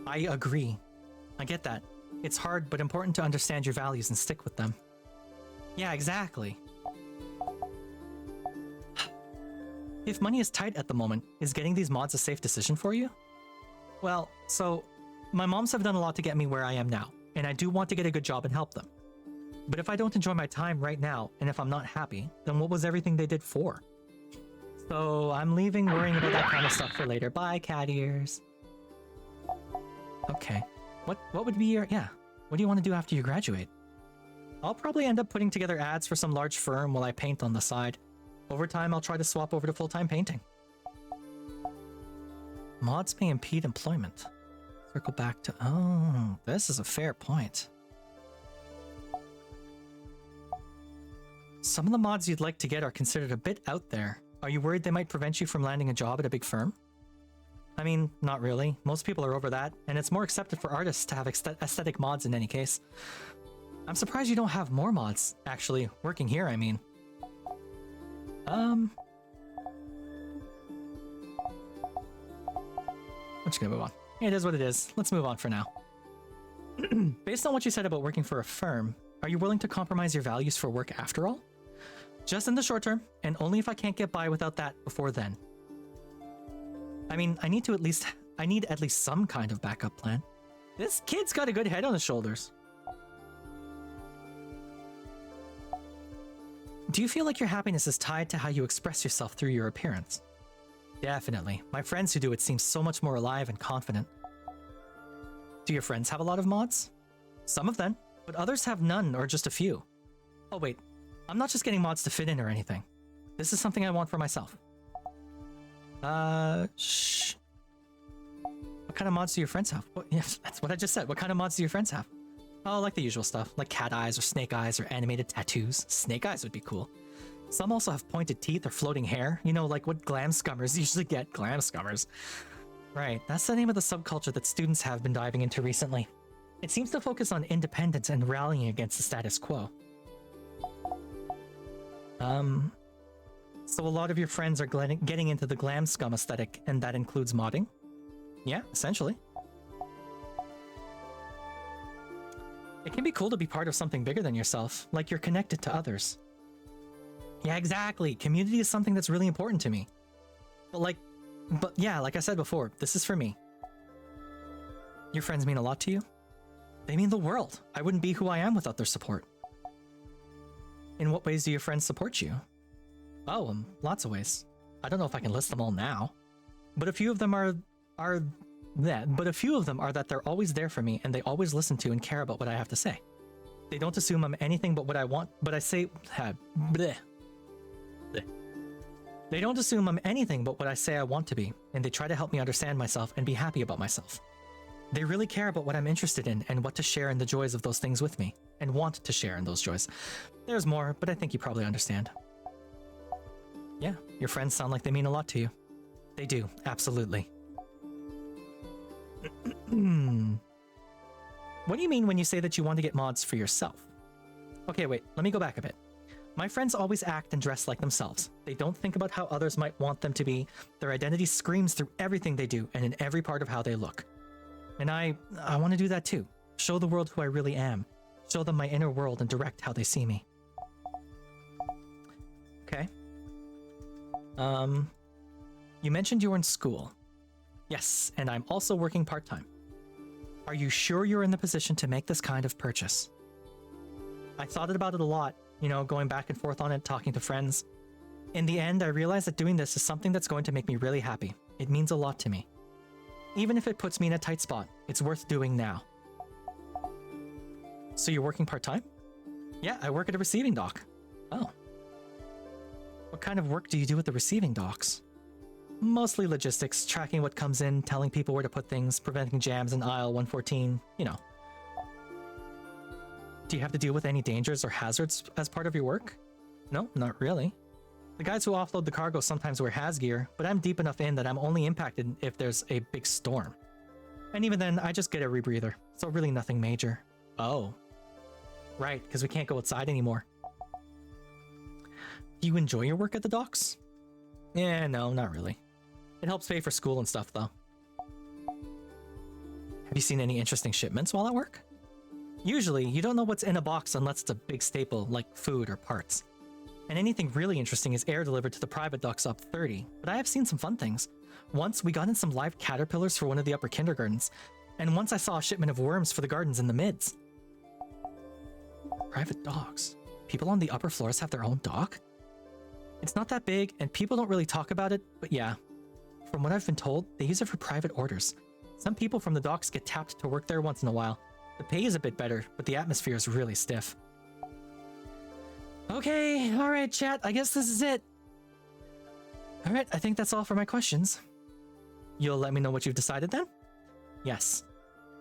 I agree. I get that. It's hard but important to understand your values and stick with them. Yeah, exactly. If money is tight at the moment, is getting these mods a safe decision for you? Well, so, my moms have done a lot to get me where I am now, and I do want to get a good job and help them. But if I don't enjoy my time right now, and if I'm not happy, then what was everything they did for? So, I'm leaving worrying about that kind of stuff for later. Bye, cat ears. Okay. What would be your... yeah. What do you want to do after you graduate? I'll probably end up putting together ads for some large firm while I paint on the side. Over time, I'll try to swap over to full-time painting. Mods may impede employment. Circle back to... oh, this is a fair point. Some of the mods you'd like to get are considered a bit out there. Are you worried they might prevent you from landing a job at a big firm? I mean, not really. Most people are over that, and it's more accepted for artists to have aesthetic mods in any case. I'm surprised you don't have more mods, actually. Working here, I mean. I'm just gonna move on. It is what it is. Let's move on for now. Based on what you said about working for a firm, are you willing to compromise your values for work after all? Just in the short term, and only if I can't get by without that before then. I mean, I need at least some kind of backup plan. This kid's got a good head on his shoulders. Do you feel like your happiness is tied to how you express yourself through your appearance? Definitely. My friends who do it seem so much more alive and confident. Do your friends have a lot of mods? Some of them, but others have none or just a few. Oh wait, I'm not just getting mods to fit in or anything. This is something I want for myself. Shh. What kind of mods do your friends have? Yes, that's what I just said. What kind of mods do your friends have? Oh, like the usual stuff, like cat eyes or snake eyes or animated tattoos. Snake eyes would be cool. Some also have pointed teeth or floating hair. You know, like what glam scummers usually get. Glam scummers. Right, that's the name of the subculture that students have been diving into recently. It seems to focus on independence and rallying against the status quo. So a lot of your friends are getting into the glam scum aesthetic, and that includes modding? Yeah, essentially. It can be cool to be part of something bigger than yourself, like you're connected to others. Yeah, exactly. Community is something that's really important to me. But yeah, like I said before, this is for me. Your friends mean a lot to you? They mean the world. I wouldn't be who I am without their support. In what ways do your friends support you? Oh, lots of ways. I don't know if I can list them all now. But a few of them are that they're always there for me and they always listen to and care about what I have to say. They don't assume I'm anything but what I want, but I say bleh. Bleh. They don't assume I'm anything but what I say I want to be, and they try to help me understand myself and be happy about myself. They really care about what I'm interested in and what to share in the joys of those things with me, and want to share in those joys. There's more, but I think you probably understand. Yeah, your friends sound like they mean a lot to you. They do, absolutely. What do you mean when you say that you want to get mods for yourself? Okay, wait, let me go back a bit. My friends always act and dress like themselves. They don't think about how others might want them to be. Their identity screams through everything they do and in every part of how they look. And I want to do that too. Show the world who I really am. Show them my inner world and direct how they see me. Okay. You mentioned you were in school. Yes, and I'm also working part-time. Are you sure you're in the position to make this kind of purchase? I thought about it a lot, you know, going back and forth on it, talking to friends. In the end, I realized that doing this is something that's going to make me really happy. It means a lot to me. Even if it puts me in a tight spot, it's worth doing now. So you're working part-time? Yeah, I work at a receiving dock. Oh. What kind of work do you do at the receiving docks? Mostly logistics, tracking what comes in, telling people where to put things, preventing jams in aisle 114, you know. Do you have to deal with any dangers or hazards as part of your work? No, not really. The guys who offload the cargo sometimes wear haz gear, but I'm deep enough in that I'm only impacted if there's a big storm. And even then, I just get a rebreather. So really nothing major. Oh. Right, because we can't go outside anymore. Do you enjoy your work at the docks? Yeah, no, not really. It helps pay for school and stuff, though. Have you seen any interesting shipments while at work? Usually, you don't know what's in a box unless it's a big staple like food or parts. And anything really interesting is air delivered to the private docks up 30, but I have seen some fun things. Once, we got in some live caterpillars for one of the upper kindergartens, and once I saw a shipment of worms for the gardens in the mids. Private docks? People on the upper floors have their own dock? It's not that big, and people don't really talk about it, but yeah. From what I've been told, they use it for private orders. Some people from the docks get tapped to work there once in a while. The pay is a bit better, but the atmosphere is really stiff. Okay, alright chat, I guess this is it. Alright, I think that's all for my questions. You'll let me know what you've decided then? Yes.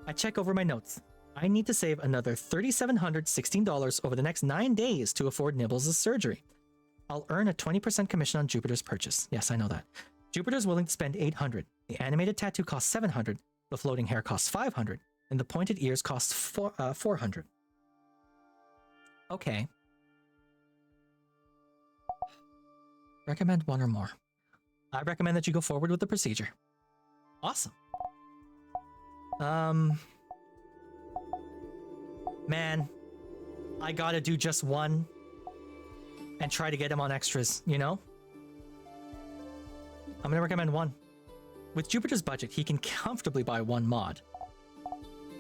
I check over my notes. I need to save another $3,716 over the next 9 days to afford Nibbles' surgery. I'll earn a 20% commission on Jupiter's purchase. Yes, I know that. Jupiter's willing to spend $800. The animated tattoo costs $700. The floating hair costs $500. And the pointed ears cost $400. Okay. Recommend one or more. I recommend that you go forward with the procedure. Awesome. Man, I gotta do just one and try to get him on extras, you know? I'm gonna recommend one. With Jupiter's budget, he can comfortably buy one mod.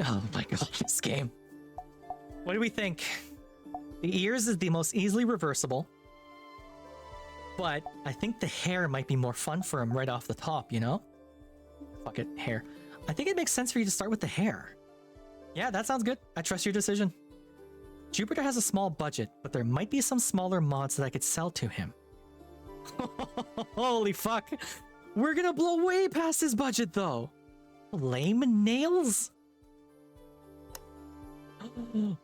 Oh my god, this game. What do we think? The ears is the most easily reversible, but I think the hair might be more fun for him right off the top, you know? Fuck it, hair. I think it makes sense for you to start with the hair. Yeah, that sounds good. I trust your decision. Jupiter has a small budget, but there might be some smaller mods that I could sell to him. Holy fuck. We're gonna blow way past his budget though. Lame nails?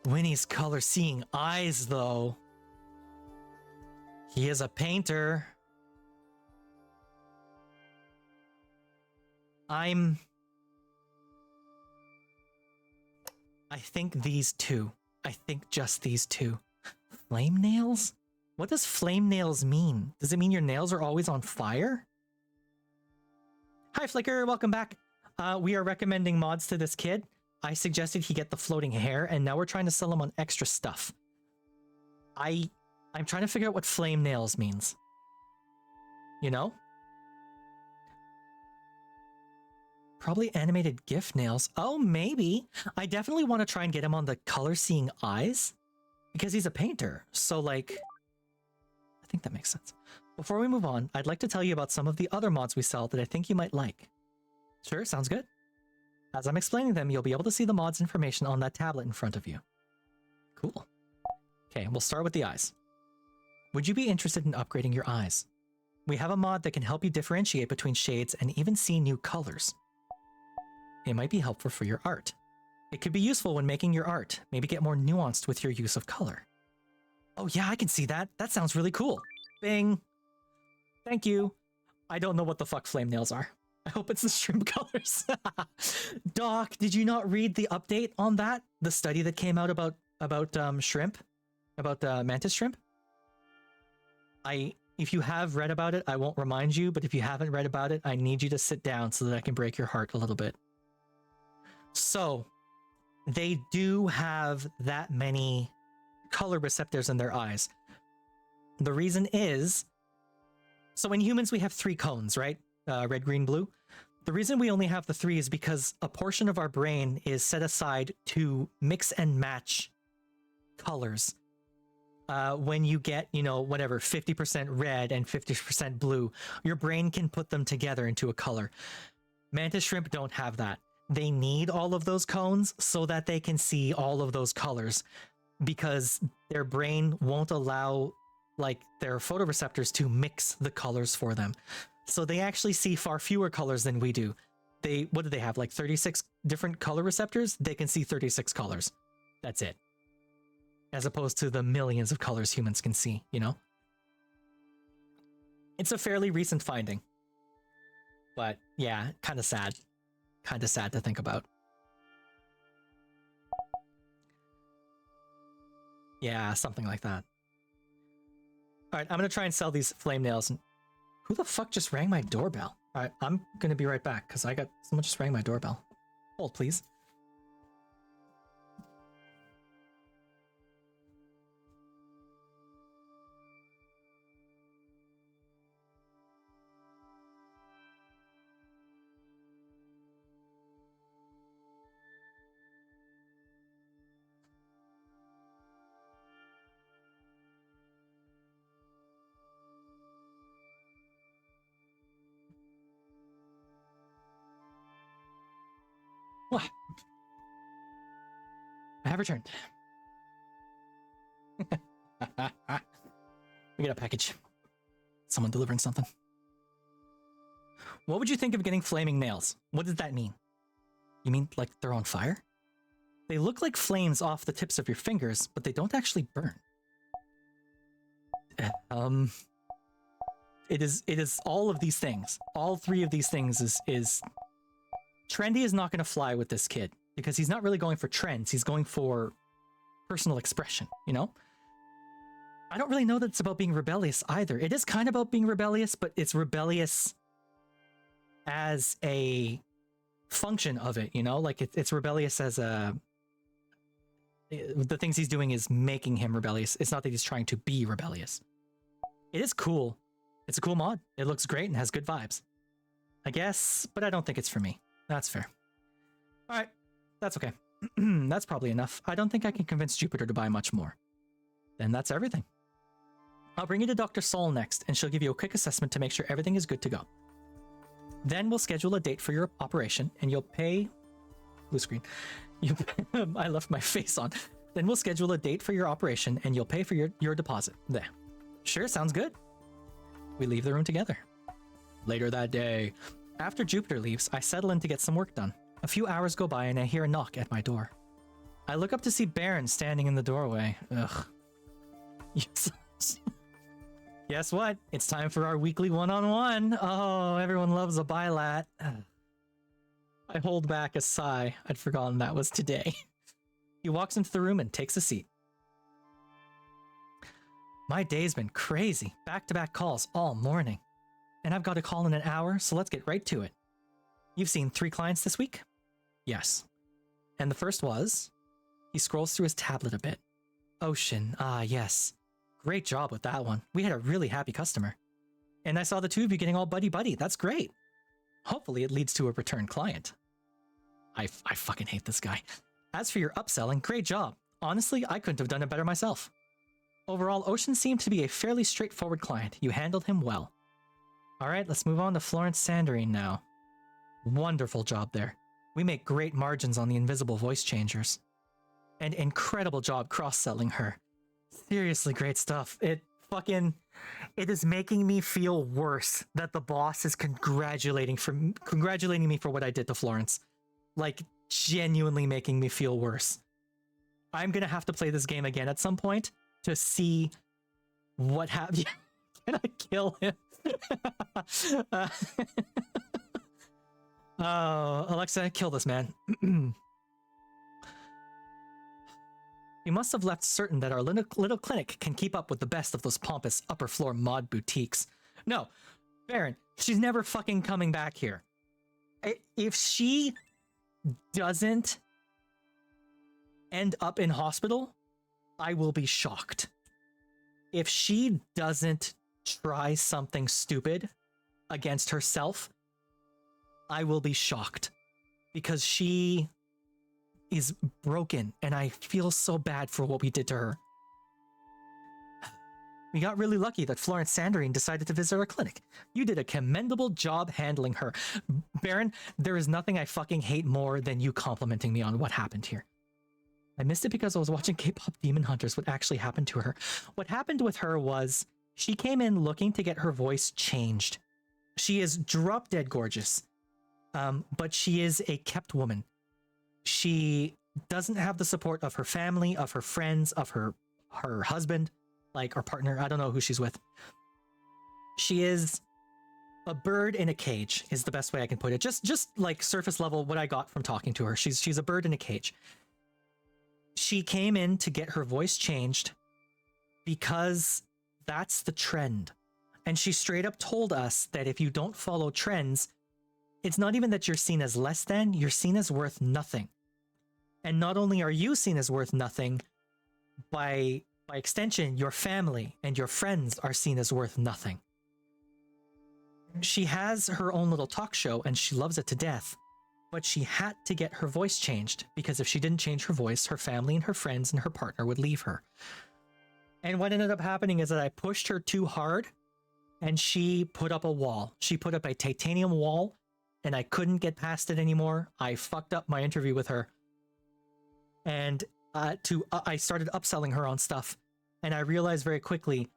Winnie's color seeing eyes though. He is a painter. I think these two. I think just these two. Flame nails? What does flame nails mean? Does it mean your nails are always on fire? Hi Flicker, welcome back. We are recommending mods to this kid. I suggested he get the floating hair, and now we're trying to sell him on extra stuff. I'm trying to figure out what flame nails means. You know? Probably animated GIF nails. Oh, maybe. I definitely want to try and get him on the color seeing eyes. Because he's a painter. So, like... I think that makes sense. Before we move on, I'd like to tell you about some of the other mods we sell that I think you might like. Sure, sounds good. As I'm explaining them, you'll be able to see the mods information on that tablet in front of you. Cool. Okay, we'll start with the eyes. Would you be interested in upgrading your eyes? We have a mod that can help you differentiate between shades and even see new colors. It might be helpful for your art. It could be useful when making your art, maybe get more nuanced with your use of color. Oh yeah, I can see that. That sounds really cool. Bing. Thank you. I don't know what the fuck flame nails are. I hope it's the shrimp colors. Doc, did you not read the update on that? The study that came out about shrimp? About mantis shrimp? If you have read about it, I won't remind you, but if you haven't read about it, I need you to sit down so that I can break your heart a little bit. So, they do have that many color receptors in their eyes. The reason is, so in humans we have 3 cones, right? Red, green, blue. The reason we only have the 3 is because a portion of our brain is set aside to mix and match colors. When you get, you know, whatever, 50% red and 50% blue, your brain can put them together into a color. Mantis shrimp don't have that. They need all of those cones so that they can see all of those colors, because their brain won't allow, like, their photoreceptors to mix the colors for them. So they actually see far fewer colors than we do. What do they have, like 36 different color receptors? They can see 36 colors. That's it. As opposed to the millions of colors humans can see, you know? It's a fairly recent finding. But yeah, kind of sad. kind of sad to think about. Yeah, something like that. All right, I'm gonna try and sell these flame nails. And who the fuck just rang my doorbell? All right, I'm gonna be right back because someone just rang my doorbell. Hold, please. What? I have returned. We get a package. Someone delivering something. What would you think of getting flaming nails? What does that mean? You mean like they're on fire? They look like flames off the tips of your fingers, but they don't actually burn. It is all of these things. All three of these things is trendy is not going to fly with this kid because he's not really going for trends. He's going for personal expression, you know? I don't really know that it's about being rebellious either. It is kind of about being rebellious, but it's rebellious as a function of it, you know? Like it's rebellious as a... The things he's doing is making him rebellious. It's not that he's trying to be rebellious. It is cool. It's a cool mod. It looks great and has good vibes. I guess, but I don't think it's for me. That's fair. All right, that's okay. That's probably enough. I don't think I can convince Jupiter to buy much more. Then that's everything. I'll bring you to Dr. Sol next, and she'll give you a quick assessment to make sure everything is good to go. Then we'll schedule a date for your operation, and you'll pay... Blue screen. I left my face on. Then we'll schedule a date for your operation, and you'll pay for your deposit. There. Sure, sounds good. We leave the room together. Later that day, after Jupiter leaves, I settle in to get some work done. A few hours go by and I hear a knock at my door. I look up to see Baron standing in the doorway. Ugh. Yes. Guess what? It's time for our weekly one-on-one. Oh, everyone loves a bilat. I hold back a sigh. I'd forgotten that was today. He walks into the room and takes a seat. My day's been crazy. Back-to-back calls all morning. And I've got a call in an hour, so let's get right to it. You've seen 3 clients this week? Yes. And the first was... He scrolls through his tablet a bit. Ocean, yes. Great job with that one. We had a really happy customer. And I saw the two of you getting all buddy-buddy. That's great. Hopefully it leads to a return client. I fucking hate this guy. As for your upselling, great job. Honestly, I couldn't have done it better myself. Overall, Ocean seemed to be a fairly straightforward client. You handled him well. Alright, let's move on to Florence-Sanderine now. Wonderful job there. We make great margins on the invisible voice changers. And incredible job cross-selling her. Seriously great stuff. It is making me feel worse that the boss is congratulating me for what I did to Florence. Like, genuinely making me feel worse. I'm gonna have to play this game again at some point to see what happened. Can I kill him? Oh, Alexa, kill this man. We must have left certain that our little clinic can keep up with the best of those pompous upper floor mod boutiques. No, Baron, she's never fucking coming back here. If she doesn't end up in hospital, I will be shocked. If she doesn't try something stupid against herself, I will be shocked. Because she is broken, and I feel so bad for what we did to her. We got really lucky that Florence-Sanderine decided to visit our clinic. You did a commendable job handling her. Baron, there is nothing I fucking hate more than you complimenting me on what happened here. I missed it because I was watching K-pop Demon Hunters. What actually happened to her? What happened with her was she came in looking to get her voice changed. She is drop dead gorgeous, but she is a kept woman. She doesn't have the support of her family, of her friends, of her husband, like, or partner. I don't know who she's with. She is a bird in a cage is the best way I can put it. Just like surface level, what I got from talking to her. She's a bird in a cage. She came in to get her voice changed because that's the trend. And she straight up told us that if you don't follow trends, it's not even that you're seen as less than, you're seen as worth nothing. And not only are you seen as worth nothing, by extension, your family and your friends are seen as worth nothing. She has her own little talk show and she loves it to death, but she had to get her voice changed because if she didn't change her voice, her family and her friends and her partner would leave her. And what ended up happening is that I pushed her too hard and she put up a wall. She put up a titanium wall and I couldn't get past it anymore. I fucked up my interview with her. And I started upselling her on stuff. And I realized very quickly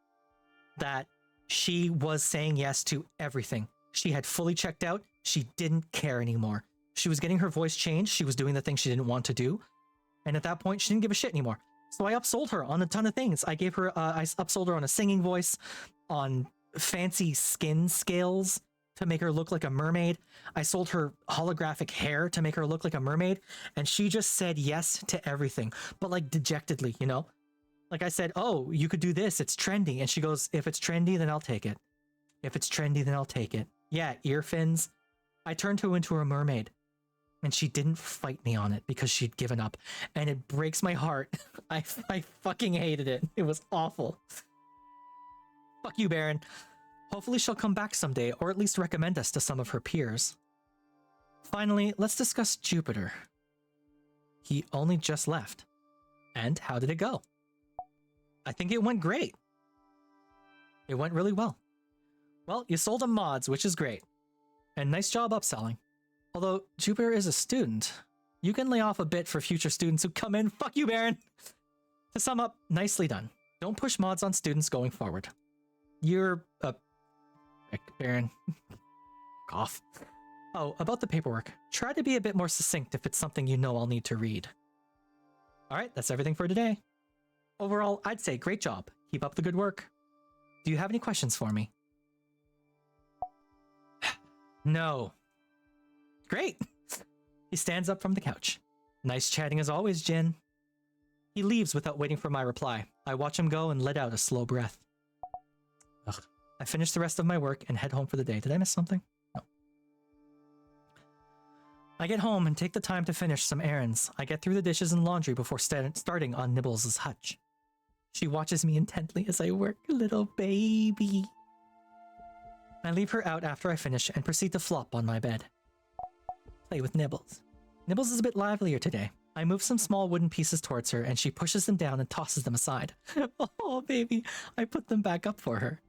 that she was saying yes to everything. She had fully checked out. She didn't care anymore. She was getting her voice changed. She was doing the thing she didn't want to do. And at that point, she didn't give a shit anymore. So I upsold her on a ton of things. I upsold her on a singing voice, on fancy skin scales to make her look like a mermaid. I sold her holographic hair to make her look like a mermaid. And she just said yes to everything, but like dejectedly, you know? Like I said, oh, you could do this. It's trendy. And she goes, if it's trendy, then I'll take it. If it's trendy, then I'll take it. Yeah, ear fins. I turned her into a mermaid. And she didn't fight me on it because she'd given up. And it breaks my heart. I fucking hated it. It was awful. Fuck you, Baron. Hopefully she'll come back someday, or at least recommend us to some of her peers. Finally, let's discuss Jupiter. He only just left. And how did it go? I think it went great. It went really well. Well, you sold him mods, which is great. And nice job upselling. Although Jupiter is a student, you can lay off a bit for future students who come in. Fuck you, Baron! To sum up, nicely done. Don't push mods on students going forward. You're a... Baron. Cough. Oh, about the paperwork. Try to be a bit more succinct if it's something you know I'll need to read. Alright, that's everything for today. Overall, I'd say great job. Keep up the good work. Do you have any questions for me? No. Great. He stands up from the couch. Nice chatting as always, Jin. He leaves without waiting for my reply. I watch him go and let out a slow breath. Ugh. I finish the rest of my work and head home for the day. Did I miss something? No. I get home and take the time to finish some errands. I get through the dishes and laundry before starting on Nibbles' hutch. She watches me intently as I work, little baby. I leave her out after I finish and proceed to flop on my bed. Play with Nibbles. Nibbles is a bit livelier today. I move some small wooden pieces towards her and she pushes them down and tosses them aside. Oh, baby, I put them back up for her.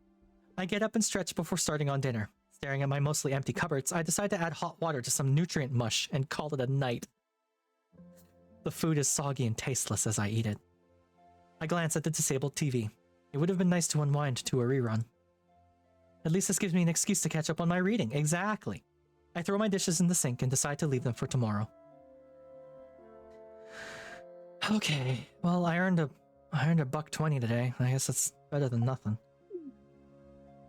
I get up and stretch before starting on dinner. Staring at my mostly empty cupboards, I decide to add hot water to some nutrient mush and call it a night. The food is soggy and tasteless as I eat it. I glance at the disabled TV. It would have been nice to unwind to a rerun. At least this gives me an excuse to catch up on my reading. Exactly. I throw my dishes in the sink and decide to leave them for tomorrow. Okay, well, I earned a $1.20 today. I guess that's better than nothing.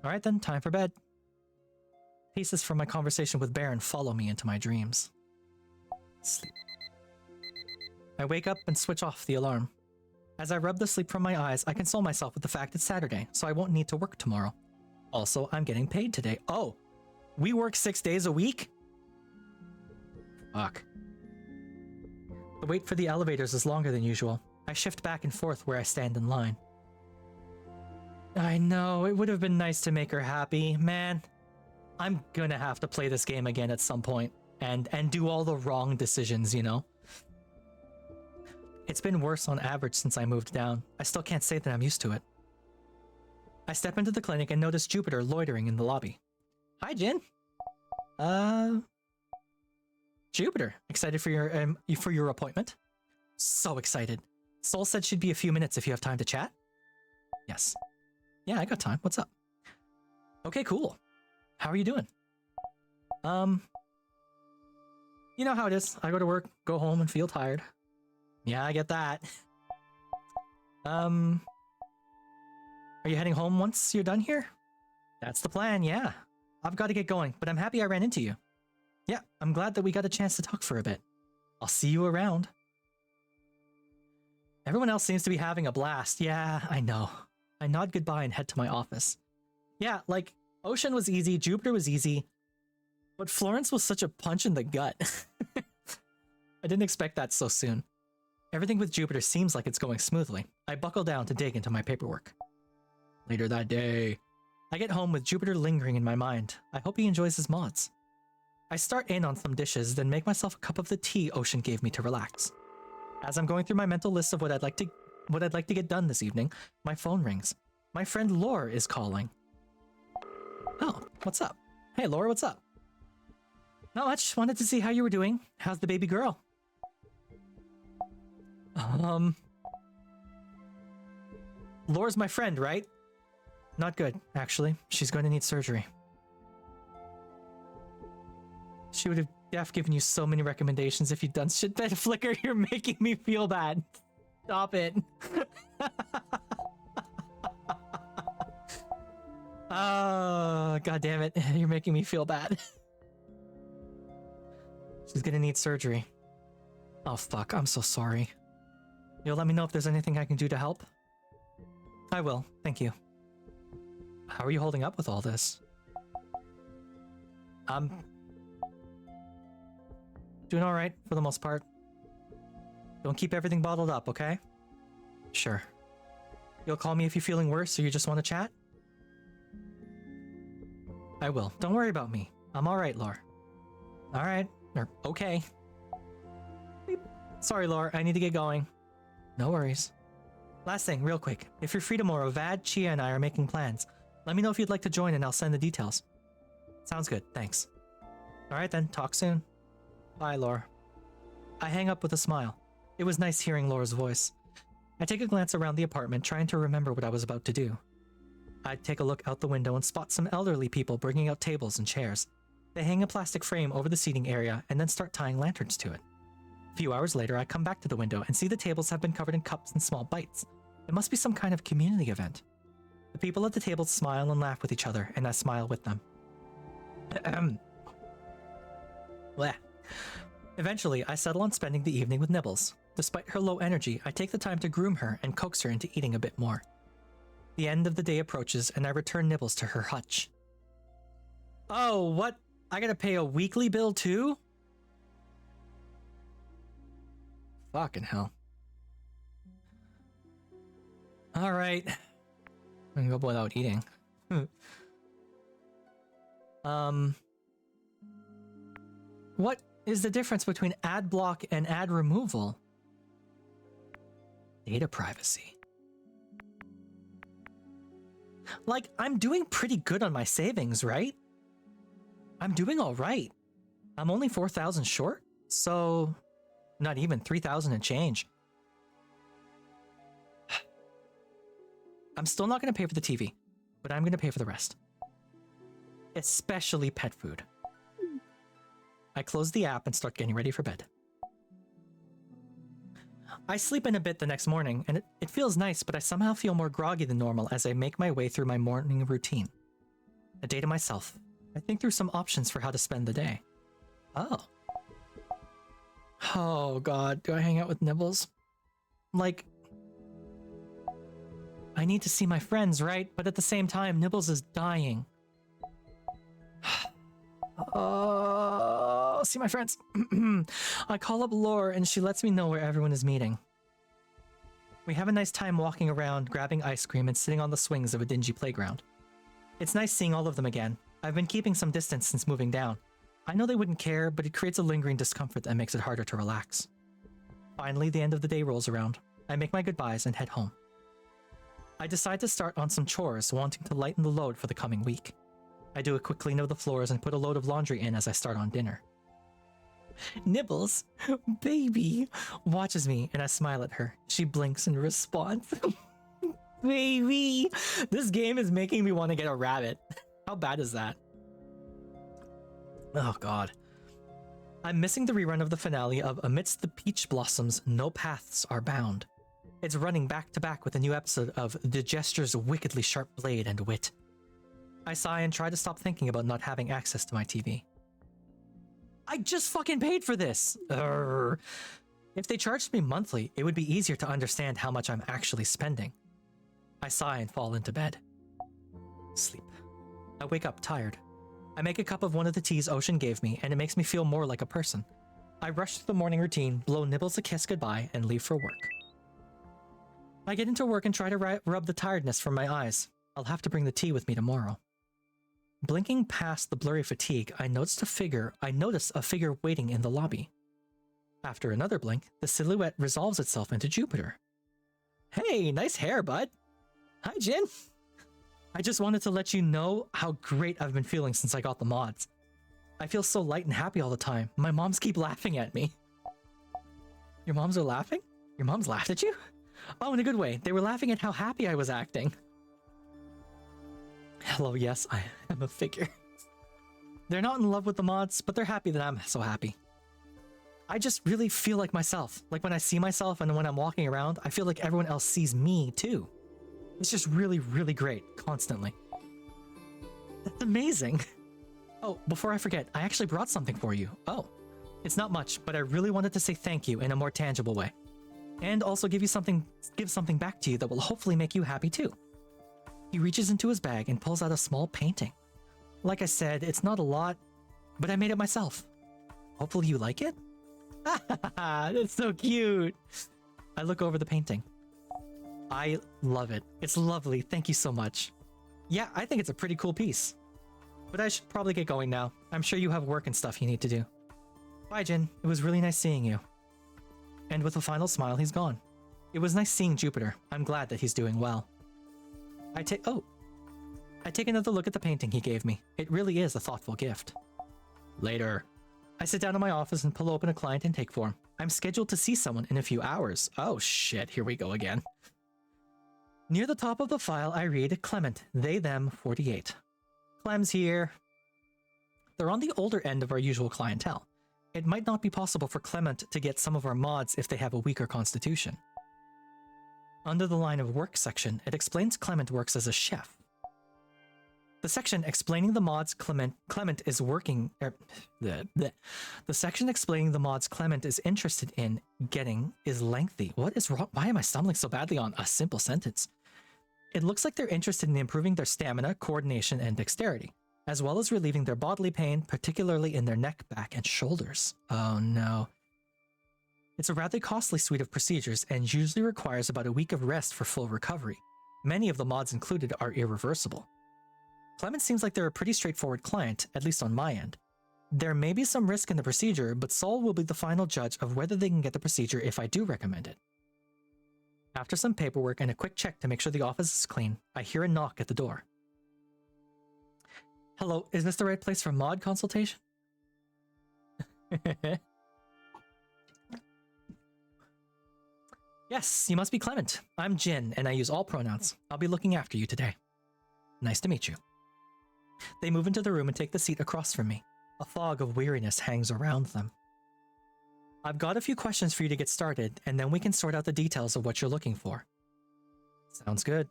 Alright then, time for bed. Pieces from my conversation with Baron follow me into my dreams. Sleep. I wake up and switch off the alarm. As I rub the sleep from my eyes, I console myself with the fact it's Saturday, so I won't need to work tomorrow. Also, I'm getting paid today. Oh, we work 6 days a week? Fuck. The wait for the elevators is longer than usual. I shift back and forth where I stand in line. I know, it would have been nice to make her happy. Man, I'm gonna have to play this game again at some point and do all the wrong decisions, you know? It's been worse on average since I moved down. I still can't say that I'm used to it. I step into the clinic and notice Jupiter loitering in the lobby. Hi, Jin. Jupiter, excited for your appointment? So excited. Sol said she'd be a few minutes if you have time to chat. Yes. Yeah, I got time. What's up? Okay, cool. How are you doing? You know how it is. I go to work, go home, and feel tired. Yeah, I get that. Are you heading home once you're done here? That's the plan, yeah. I've got to get going, but I'm happy I ran into you. Yeah, I'm glad that we got a chance to talk for a bit. I'll see you around. Everyone else seems to be having a blast. Yeah, I know. I nod goodbye and head to my office. Yeah, like, Ocean was easy, Jupiter was easy, but Florence was such a punch in the gut. I didn't expect that so soon. Everything with Jupiter seems like it's going smoothly. I buckle down to dig into my paperwork. Later that day, I get home with Jupiter lingering in my mind. I hope he enjoys his mods. I start in on some dishes, then make myself a cup of the tea Ocean gave me to relax. As I'm going through my mental list of what I'd like to get done this evening, my phone rings. My friend Laura is calling. Oh, what's up? Hey Laura, what's up? Not much, wanted to see how you were doing. How's the baby girl? Laura's my friend, right? Not good, actually. She's going to need surgery. She would have given you so many recommendations if you'd done shit. That Flicker, you're making me feel bad. Stop it. Oh, god damn it. You're making me feel bad. She's gonna need surgery. Oh fuck, I'm so sorry. You'll let me know if there's anything I can do to help? I will, thank you. How are you holding up with all this? I'm doing alright for the most part. Don't keep everything bottled up, okay? Sure. You'll call me if you're feeling worse or you just want to chat? I will. Don't worry about me. I'm alright, Laura. Alright. Or okay. Beep. Sorry, Laura. I need to get going. No worries. Last thing, real quick. If you're free tomorrow, Vad, Chia, and I are making plans. Let me know if you'd like to join and I'll send the details. Sounds good. Thanks. Alright then. Talk soon. Bye, Laura. I hang up with a smile. It was nice hearing Laura's voice. I take a glance around the apartment, trying to remember what I was about to do. I take a look out the window and spot some elderly people bringing out tables and chairs. They hang a plastic frame over the seating area and then start tying lanterns to it. A few hours later, I come back to the window and see the tables have been covered in cups and small bites. It must be some kind of community event. The people at the tables smile and laugh with each other, and I smile with them. Bleh. Eventually, I settle on spending the evening with Nibbles. Despite her low energy, I take the time to groom her and coax her into eating a bit more. The end of the day approaches, and I return Nibbles to her hutch. Oh, what? I gotta pay a weekly bill too? Fucking hell. Alright. I'm gonna go without eating. What is the difference between ad block and ad removal? Data privacy. Like, I'm doing pretty good on my savings, right? I'm doing alright. I'm only 4,000 short, so not even 3,000 and change. I'm still not going to pay for the TV, but I'm going to pay for the rest. Especially pet food. I close the app and start getting ready for bed. I sleep in a bit the next morning, and it feels nice, but I somehow feel more groggy than normal as I make my way through my morning routine. A day to myself. I think through some options for how to spend the day. Oh. Oh god, do I hang out with Nibbles? Like, I need to see my friends, right? But at the same time, Nibbles is dying. Oh, see my friends. I call up Laura and she lets me know where everyone is meeting. We have a nice time walking around, grabbing ice cream and sitting on the swings of a dingy playground. It's nice seeing all of them again. I've been keeping some distance since moving down. I know they wouldn't care, but it creates a lingering discomfort that makes it harder to relax. Finally, the end of the day rolls around. I make my goodbyes and head home. I decide to start on some chores, wanting to lighten the load for the coming week. I do a quick clean of the floors and put a load of laundry in as I start on dinner. Nibbles, baby, watches me and I smile at her. She blinks in response. Baby, this game is making me want to get a rabbit. How bad is that? Oh god. I'm missing the rerun of the finale of Amidst the Peach Blossoms, No Paths Are Bound. It's running back to back with a new episode of The Jester's Wickedly Sharp Blade and Wit. I sigh and try to stop thinking about not having access to my TV. I just fucking paid for this! Urgh. If they charged me monthly, it would be easier to understand how much I'm actually spending. I sigh and fall into bed. Sleep. I wake up tired. I make a cup of one of the teas Ocean gave me, and it makes me feel more like a person. I rush through the morning routine, blow Nibbles a kiss goodbye, and leave for work. I get into work and try to rub the tiredness from my eyes. I'll have to bring the tea with me tomorrow. Blinking past the blurry fatigue, I notice a figure waiting in the lobby. After another blink, the silhouette resolves itself into Jupiter. Hey, nice hair, bud. Hi, Jin. I just wanted to let you know how great I've been feeling since I got the mods. I feel so light and happy all the time. My moms keep laughing at me. Your moms are laughing? Your moms laughed at you? Oh, in a good way. They were laughing at how happy I was acting. Hello, yes, I am a figure. They're not in love with the mods, but they're happy that I'm so happy. I just really feel like myself. Like when I see myself and when I'm walking around, I feel like everyone else sees me too. It's just really, really great, constantly. That's amazing. Oh, before I forget, I actually brought something for you. Oh, it's not much, but I really wanted to say thank you in a more tangible way. And also give something back to you that will hopefully make you happy too. He reaches into his bag and pulls out a small painting. Like I said, it's not a lot, but I made it myself. Hopefully you like it? That's so cute. I look over the painting. I love it. It's lovely. Thank you so much. Yeah, I think it's a pretty cool piece. But I should probably get going now. I'm sure you have work and stuff you need to do. Bye, Jin. It was really nice seeing you. And with a final smile, he's gone. It was nice seeing Jupiter. I'm glad that he's doing well. I take another look at the painting he gave me. It really is a thoughtful gift. Later. I sit down in my office and pull open a client intake form. I'm scheduled to see someone in a few hours. Oh shit, here we go again. Near the top of the file, I read Clement, they, them, 48. Clem's here. They're on the older end of our usual clientele. It might not be possible for Clement to get some of our mods if they have a weaker constitution. Under the line of work section, it explains Clement works as a chef. The section explaining the mods Clement is working... The section explaining the mods Clement is interested in getting is lengthy. What is wrong? Why am I stumbling so badly on a simple sentence? It looks like they're interested in improving their stamina, coordination, and dexterity, as well as relieving their bodily pain, particularly in their neck, back, and shoulders. Oh no. It's a rather costly suite of procedures and usually requires about a week of rest for full recovery. Many of the mods included are irreversible. Clement seems like they're a pretty straightforward client, at least on my end. There may be some risk in the procedure, but Sol will be the final judge of whether they can get the procedure if I do recommend it. After some paperwork and a quick check to make sure the office is clean, I hear a knock at the door. Hello, is this the right place for mod consultation? Yes, you must be Clement. I'm Jin, and I use all pronouns. I'll be looking after you today. Nice to meet you. They move into the room and take the seat across from me. A fog of weariness hangs around them. I've got a few questions for you to get started, and then we can sort out the details of what you're looking for. Sounds good.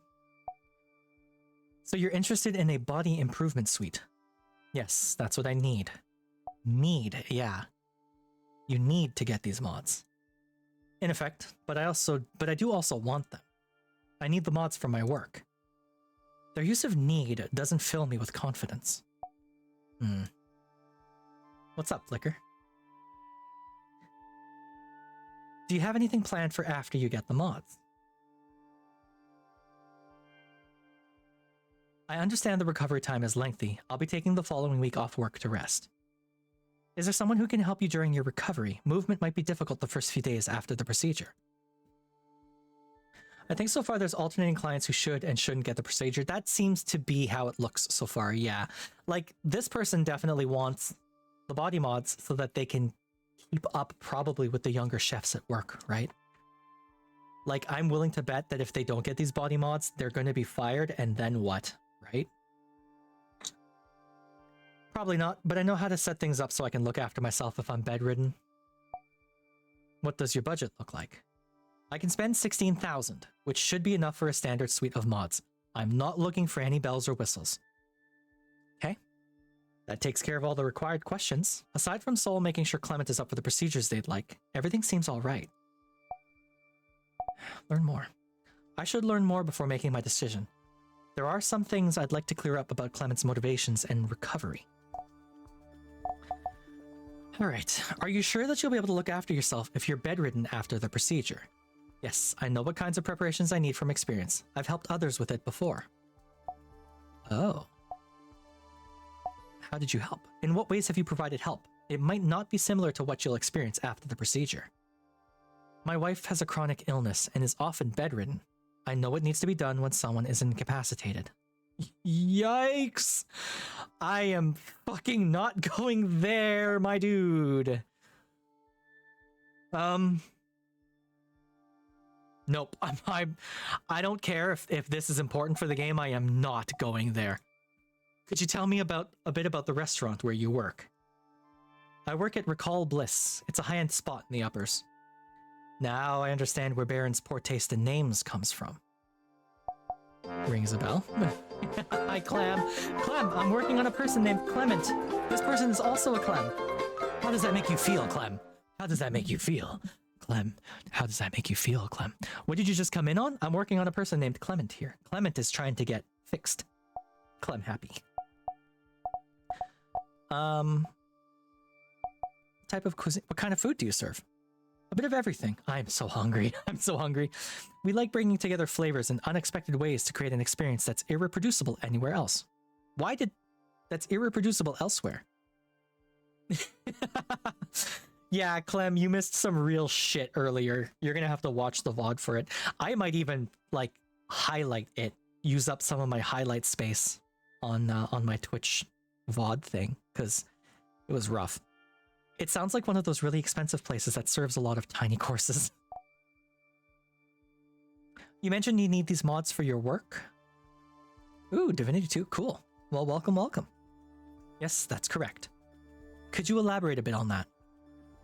So you're interested in a body improvement suite? Yes, that's what I need. Need, yeah. You need to get these mods. In effect, but I do also want them. I need the mods for my work. Their use of need doesn't fill me with confidence. What's up, Flicker? Do you have anything planned for after you get the mods? I understand the recovery time is lengthy. I'll be taking the following week off work to rest. Is there someone who can help you during your recovery? Movement might be difficult the first few days after the procedure. I think so far there's alternating clients who should and shouldn't get the procedure. That seems to be how it looks so far, yeah. Like, this person definitely wants the body mods so that they can keep up probably with the younger chefs at work, right? Like, I'm willing to bet that if they don't get these body mods, they're going to be fired, and then what, right? Probably not, but I know how to set things up so I can look after myself if I'm bedridden. What does your budget look like? I can spend 16,000, which should be enough for a standard suite of mods. I'm not looking for any bells or whistles. Okay. That takes care of all the required questions. Aside from Soul making sure Clement is up for the procedures they'd like, everything seems all right. Learn more. I should learn more before making my decision. There are some things I'd like to clear up about Clement's motivations and recovery. Alright, are you sure that you'll be able to look after yourself if you're bedridden after the procedure? Yes, I know what kinds of preparations I need from experience. I've helped others with it before. Oh. How did you help? In what ways have you provided help? It might not be similar to what you'll experience after the procedure. My wife has a chronic illness and is often bedridden. I know what needs to be done when someone is incapacitated. Yikes! I am fucking not going there, my dude. Nope. I don't care if this is important for the game. I am not going there. Could you tell me a bit about the restaurant where you work? I work at Recall Bliss. It's a high-end spot in the uppers. Now I understand where Baron's poor taste in names comes from. Rings a bell. Hi, Clem. Clem, I'm working on a person named Clement. This person is also a Clem. How does that make you feel, Clem? How does that make you feel? Clem, how does that make you feel, Clem? What did you just come in on? I'm working on a person named Clement here. Clement is trying to get fixed. Clem happy. Type of cuisine. What kind of food do you serve? A bit of everything. I'm so hungry. I'm so hungry. We like bringing together flavors in unexpected ways to create an experience that's irreproducible anywhere else. That's irreproducible elsewhere? Yeah, Clem, you missed some real shit earlier. You're gonna have to watch the VOD for it. I might even, like, highlight it. Use up some of my highlight space on my Twitch VOD thing, because it was rough. It sounds like one of those really expensive places that serves a lot of tiny courses. You mentioned you need these mods for your work? Ooh, Divinity 2, cool. Well, welcome, welcome. Yes, that's correct. Could you elaborate a bit on that?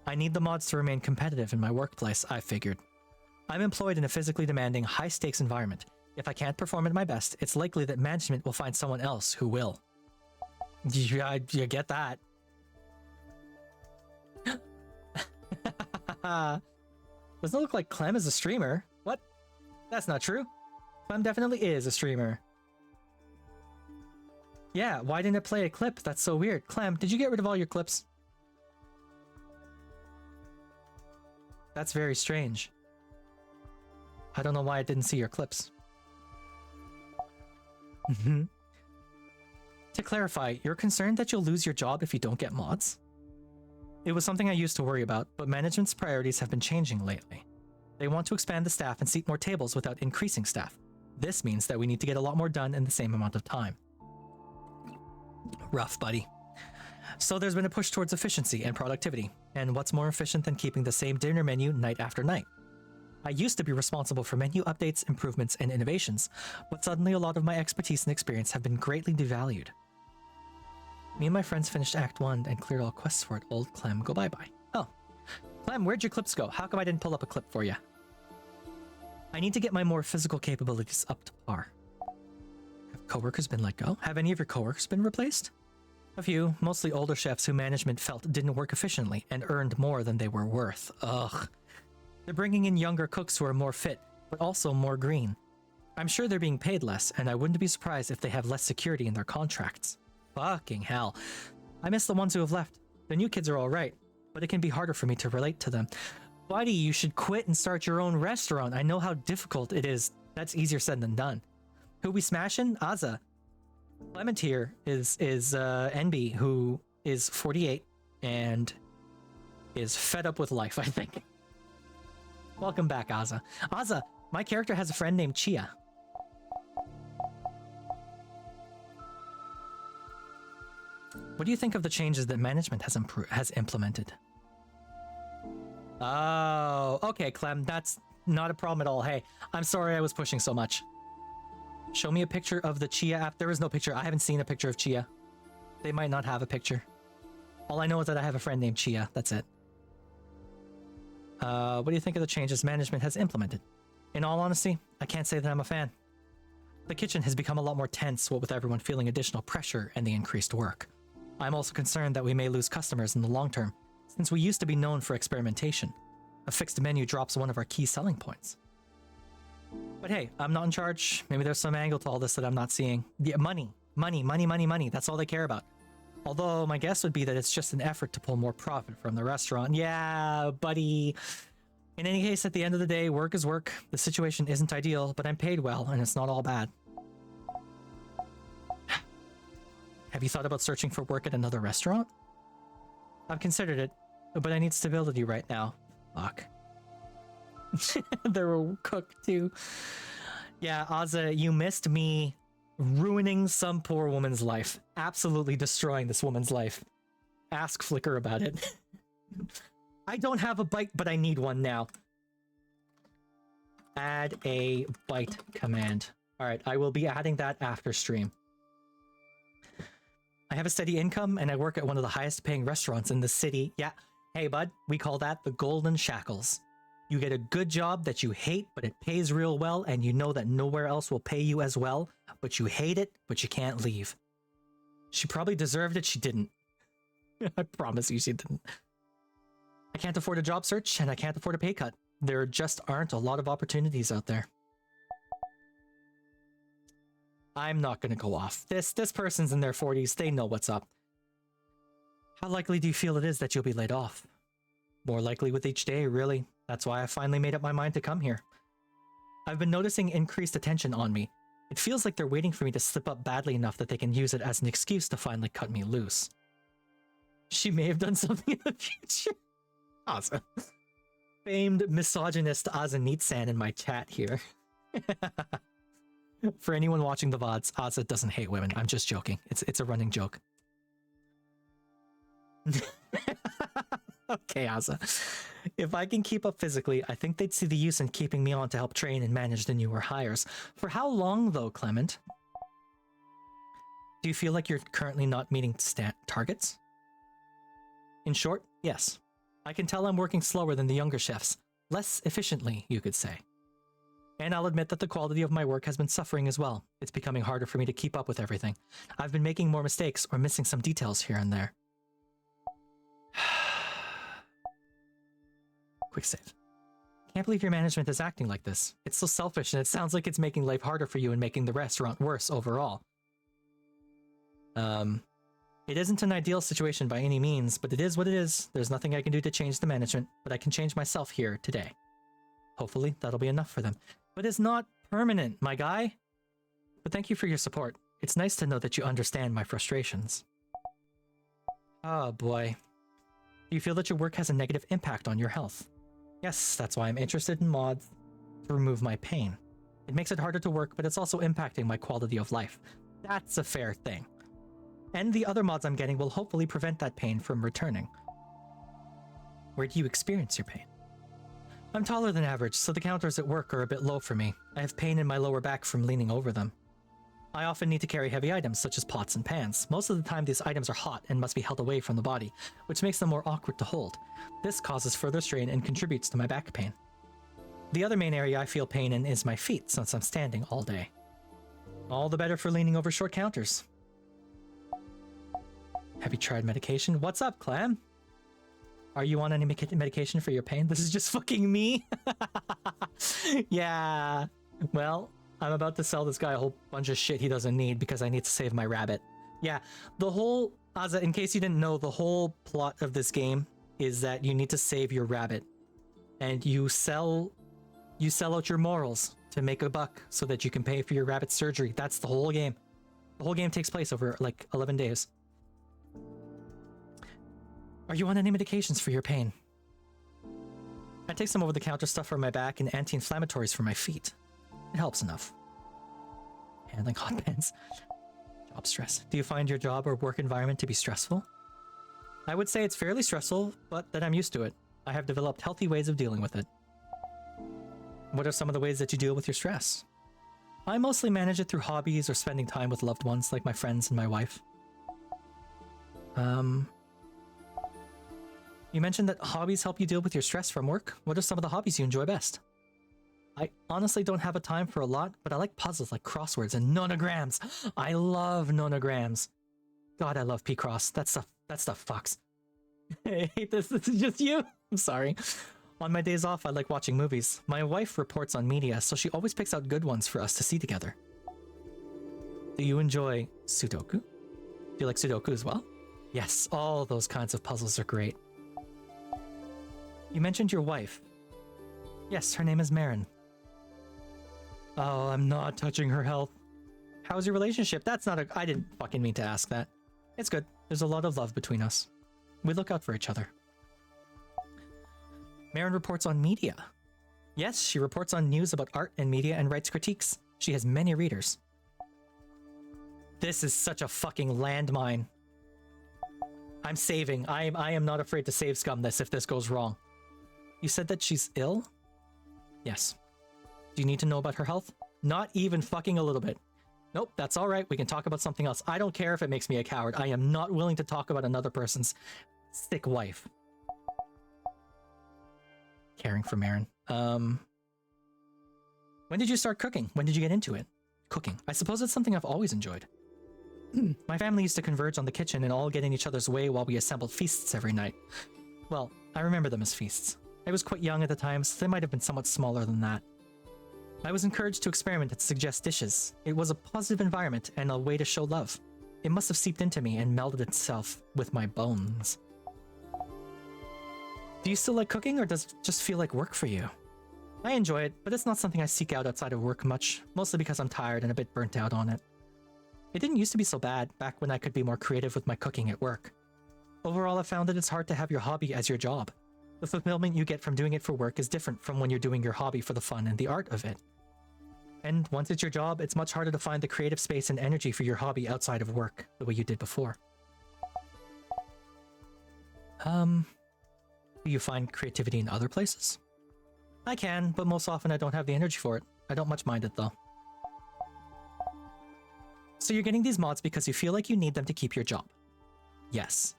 I need the mods to remain competitive in my workplace, I figured. I'm employed in a physically demanding, high-stakes environment. If I can't perform at my best, it's likely that management will find someone else who will. You get that. Doesn't look like Clem is a streamer. What? That's not true. Clem definitely is a streamer. Yeah, why didn't it play a clip? That's so weird. Clem, did you get rid of all your clips? That's very strange. I don't know why I didn't see your clips. To clarify, you're concerned that you'll lose your job if you don't get mods? It was something I used to worry about, but management's priorities have been changing lately. They want to expand the staff and seat more tables without increasing staff. This means that we need to get a lot more done in the same amount of time. Rough, buddy. So there's been a push towards efficiency and productivity, and what's more efficient than keeping the same dinner menu night after night? I used to be responsible for menu updates, improvements, and innovations, but suddenly a lot of my expertise and experience have been greatly devalued. Me and my friends finished Act 1 and cleared all quests for it. Old Clem, go bye-bye. Oh. Clem, where'd your clips go? How come I didn't pull up a clip for you? I need to get my more physical capabilities up to par. Have coworkers been let go? Have any of your coworkers been replaced? A few, mostly older chefs who management felt didn't work efficiently and earned more than they were worth. Ugh. They're bringing in younger cooks who are more fit, but also more green. I'm sure they're being paid less, and I wouldn't be surprised if they have less security in their contracts. Fucking hell. I miss the ones who have left. The new kids are alright, but it can be harder for me to relate to them. Buddy, you should quit and start your own restaurant. I know how difficult it is. That's easier said than done. Who we smashing? Aza. Clement here is NB, who is 48 and is fed up with life, I think. Welcome back, Aza. Aza, my character has a friend named Chia. What do you think of the changes that management has implemented? Oh, okay, Clem, that's not a problem at all. Hey, I'm sorry I was pushing so much. Show me a picture of the Chia app. There is no picture. I haven't seen a picture of Chia. They might not have a picture. All I know is that I have a friend named Chia. That's it. What do you think of the changes management has implemented? In all honesty, I can't say that I'm a fan. The kitchen has become a lot more tense, what with everyone feeling additional pressure and the increased work. I'm also concerned that we may lose customers in the long term, since we used to be known for experimentation. A fixed menu drops one of our key selling points. But hey, I'm not in charge. Maybe there's some angle to all this that I'm not seeing. Yeah, money. That's all they care about. Although my guess would be that it's just an effort to pull more profit from the restaurant. Yeah, buddy. In any case, at the end of the day, work is work. The situation isn't ideal, but I'm paid well, and it's not all bad. Have you thought about searching for work at another restaurant? I've considered it, but I need stability right now. Fuck. They're a cook too. Yeah, Azza, you missed me ruining some poor woman's life. Absolutely destroying this woman's life. Ask Flicker about it. I don't have a bite, but I need one now. Add a bite command. Alright, I will be adding that after stream. I have a steady income, and I work at one of the highest paying restaurants in the city. Yeah, hey bud, we call that the Golden Shackles. You get a good job that you hate, but it pays real well, and you know that nowhere else will pay you as well, but you hate it, but you can't leave. She probably deserved it, she didn't. I promise you she didn't. I can't afford a job search, and I can't afford a pay cut. There just aren't a lot of opportunities out there. I'm not gonna go off. This person's in their 40s, they know what's up. How likely do you feel it is that you'll be laid off? More likely with each day, really. That's why I finally made up my mind to come here. I've been noticing increased attention on me. It feels like they're waiting for me to slip up badly enough that they can use it as an excuse to finally cut me loose. She may have done something in the future. Awesome. Famed misogynist Aza Neatsan in my chat here. For anyone watching the VODs, Aza doesn't hate women. I'm just joking. It's a running joke. Okay, Aza. If I can keep up physically, I think they'd see the use in keeping me on to help train and manage the newer hires. For how long, though, Clement? Do you feel like you're currently not meeting targets? In short, yes. I can tell I'm working slower than the younger chefs. Less efficiently, you could say. And I'll admit that the quality of my work has been suffering as well. It's becoming harder for me to keep up with everything. I've been making more mistakes or missing some details here and there. Quick save. Can't believe your management is acting like this. It's so selfish, and it sounds like it's making life harder for you and making the restaurant worse overall. It isn't an ideal situation by any means, but it is what it is. There's nothing I can do to change the management, but I can change myself here today. Hopefully, that'll be enough for them. But it's not permanent, my guy. But thank you for your support. It's nice to know that you understand my frustrations. Oh boy. Do you feel that your work has a negative impact on your health? Yes, that's why I'm interested in mods to remove my pain. It makes it harder to work, but it's also impacting my quality of life. That's a fair thing. And the other mods I'm getting will hopefully prevent that pain from returning. Where do you experience your pain? I'm taller than average, so the counters at work are a bit low for me. I have pain in my lower back from leaning over them. I often need to carry heavy items, such as pots and pans. Most of the time, these items are hot and must be held away from the body, which makes them more awkward to hold. This causes further strain and contributes to my back pain. The other main area I feel pain in is my feet, since I'm standing all day. All the better for leaning over short counters. Have you tried medication? What's up, Clam? Are you on any medication for your pain? This is just fucking me. Yeah. Well, I'm about to sell this guy a whole bunch of shit he doesn't need because I need to save my rabbit. Yeah, the whole... Aza, in case you didn't know, the whole plot of this game is that you need to save your rabbit. And you sell out your morals to make a buck so that you can pay for your rabbit's surgery. That's the whole game. The whole game takes place over, like, 11 days. Are you on any medications for your pain? I take some over-the-counter stuff for my back and anti-inflammatories for my feet. It helps enough. Handling hot pens. Job stress. Do you find your job or work environment to be stressful? I would say it's fairly stressful, but that I'm used to it. I have developed healthy ways of dealing with it. What are some of the ways that you deal with your stress? I mostly manage it through hobbies or spending time with loved ones like my friends and my wife. You mentioned that hobbies help you deal with your stress from work. What are some of the hobbies you enjoy best? I honestly don't have a time for a lot, but I like puzzles like crosswords and nonograms. I love nonograms. God, I love P-Cross. That stuff fucks. I hate this. This is just you. I'm sorry. On my days off, I like watching movies. My wife reports on media, so she always picks out good ones for us to see together. Do you enjoy Sudoku? Do you like Sudoku as well? Yes, all those kinds of puzzles are great. You mentioned your wife. Yes, her name is Marin. Oh, I'm not touching her health. How's your relationship? That's not a... I didn't fucking mean to ask that. It's good. There's a lot of love between us. We look out for each other. Marin reports on media. Yes, she reports on news about art and media and writes critiques. She has many readers. This is such a fucking landmine. I'm saving. I am not afraid to save scum this if this goes wrong. You said that she's ill? Yes. Do you need to know about her health? Not even fucking a little bit. Nope, that's alright. We can talk about something else. I don't care if it makes me a coward. I am not willing to talk about another person's sick wife. Caring for Marin. When did you start cooking? When did you get into it? Cooking. I suppose it's something I've always enjoyed. My family used to converge on the kitchen and all get in each other's way while we assembled feasts every night. Well, I remember them as feasts. I was quite young at the time, so they might have been somewhat smaller than that. I was encouraged to experiment and suggest dishes. It was a positive environment and a way to show love. It must have seeped into me and melded itself with my bones. Do you still like cooking, or does it just feel like work for you? I enjoy it, but it's not something I seek out outside of work much, mostly because I'm tired and a bit burnt out on it. It didn't used to be so bad, back when I could be more creative with my cooking at work. Overall, I found that it's hard to have your hobby as your job. The fulfillment you get from doing it for work is different from when you're doing your hobby for the fun and the art of it. And once it's your job, it's much harder to find the creative space and energy for your hobby outside of work, the way you did before. Do you find creativity in other places? I can, but most often I don't have the energy for it. I don't much mind it though. So you're getting these mods because you feel like you need them to keep your job? Yes.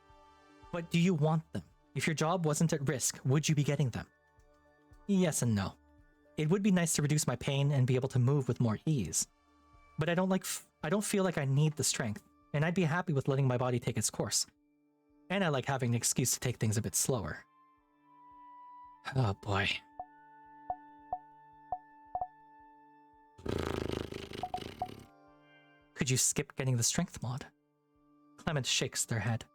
But do you want them? If your job wasn't at risk, would you be getting them? Yes and no. It would be nice to reduce my pain and be able to move with more ease. But I don't feel like I need the strength, and I'd be happy with letting my body take its course. And I like having an excuse to take things a bit slower. Oh boy. Could you skip getting the strength mod? Clement shakes their head.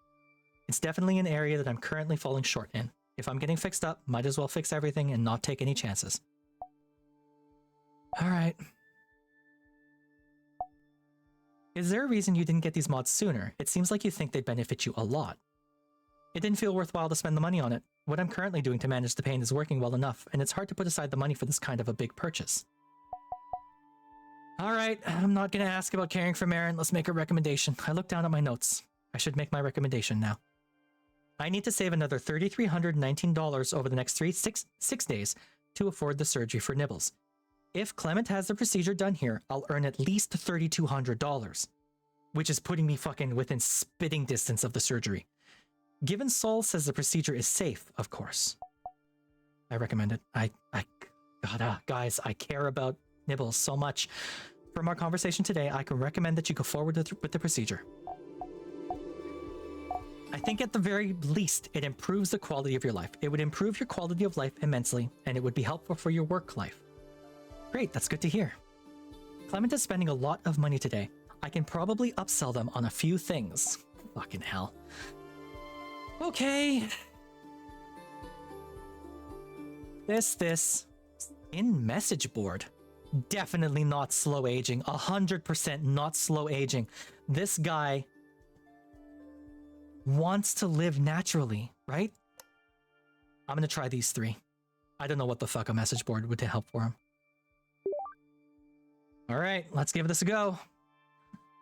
It's definitely an area that I'm currently falling short in. If I'm getting fixed up, might as well fix everything and not take any chances. Alright. Is there a reason you didn't get these mods sooner? It seems like you think they'd benefit you a lot. It didn't feel worthwhile to spend the money on it. What I'm currently doing to manage the pain is working well enough, and it's hard to put aside the money for this kind of a big purchase. Alright, I'm not gonna ask about caring for Marin. Let's make a recommendation. I looked down at my notes. I should make my recommendation now. I need to save another $3,319 over the next six days to afford the surgery for Nibbles. If Clement has the procedure done here, I'll earn at least $3,200, which is putting me fucking within spitting distance of the surgery. Given Sol says the procedure is safe, of course. I recommend it. Guys, I care about Nibbles so much. From our conversation today, I can recommend that you go forward with the procedure. I think at the very least, it improves the quality of your life. It would improve your quality of life immensely, and it would be helpful for your work life. Great, that's good to hear. Clement is spending a lot of money today. I can probably upsell them on a few things. Fucking hell. Okay. This. In message board. Definitely not slow aging. 100% not slow aging. This guy wants to live naturally, right? I'm gonna try these three. I don't know what the fuck a message board would help for him. Alright, let's give this a go.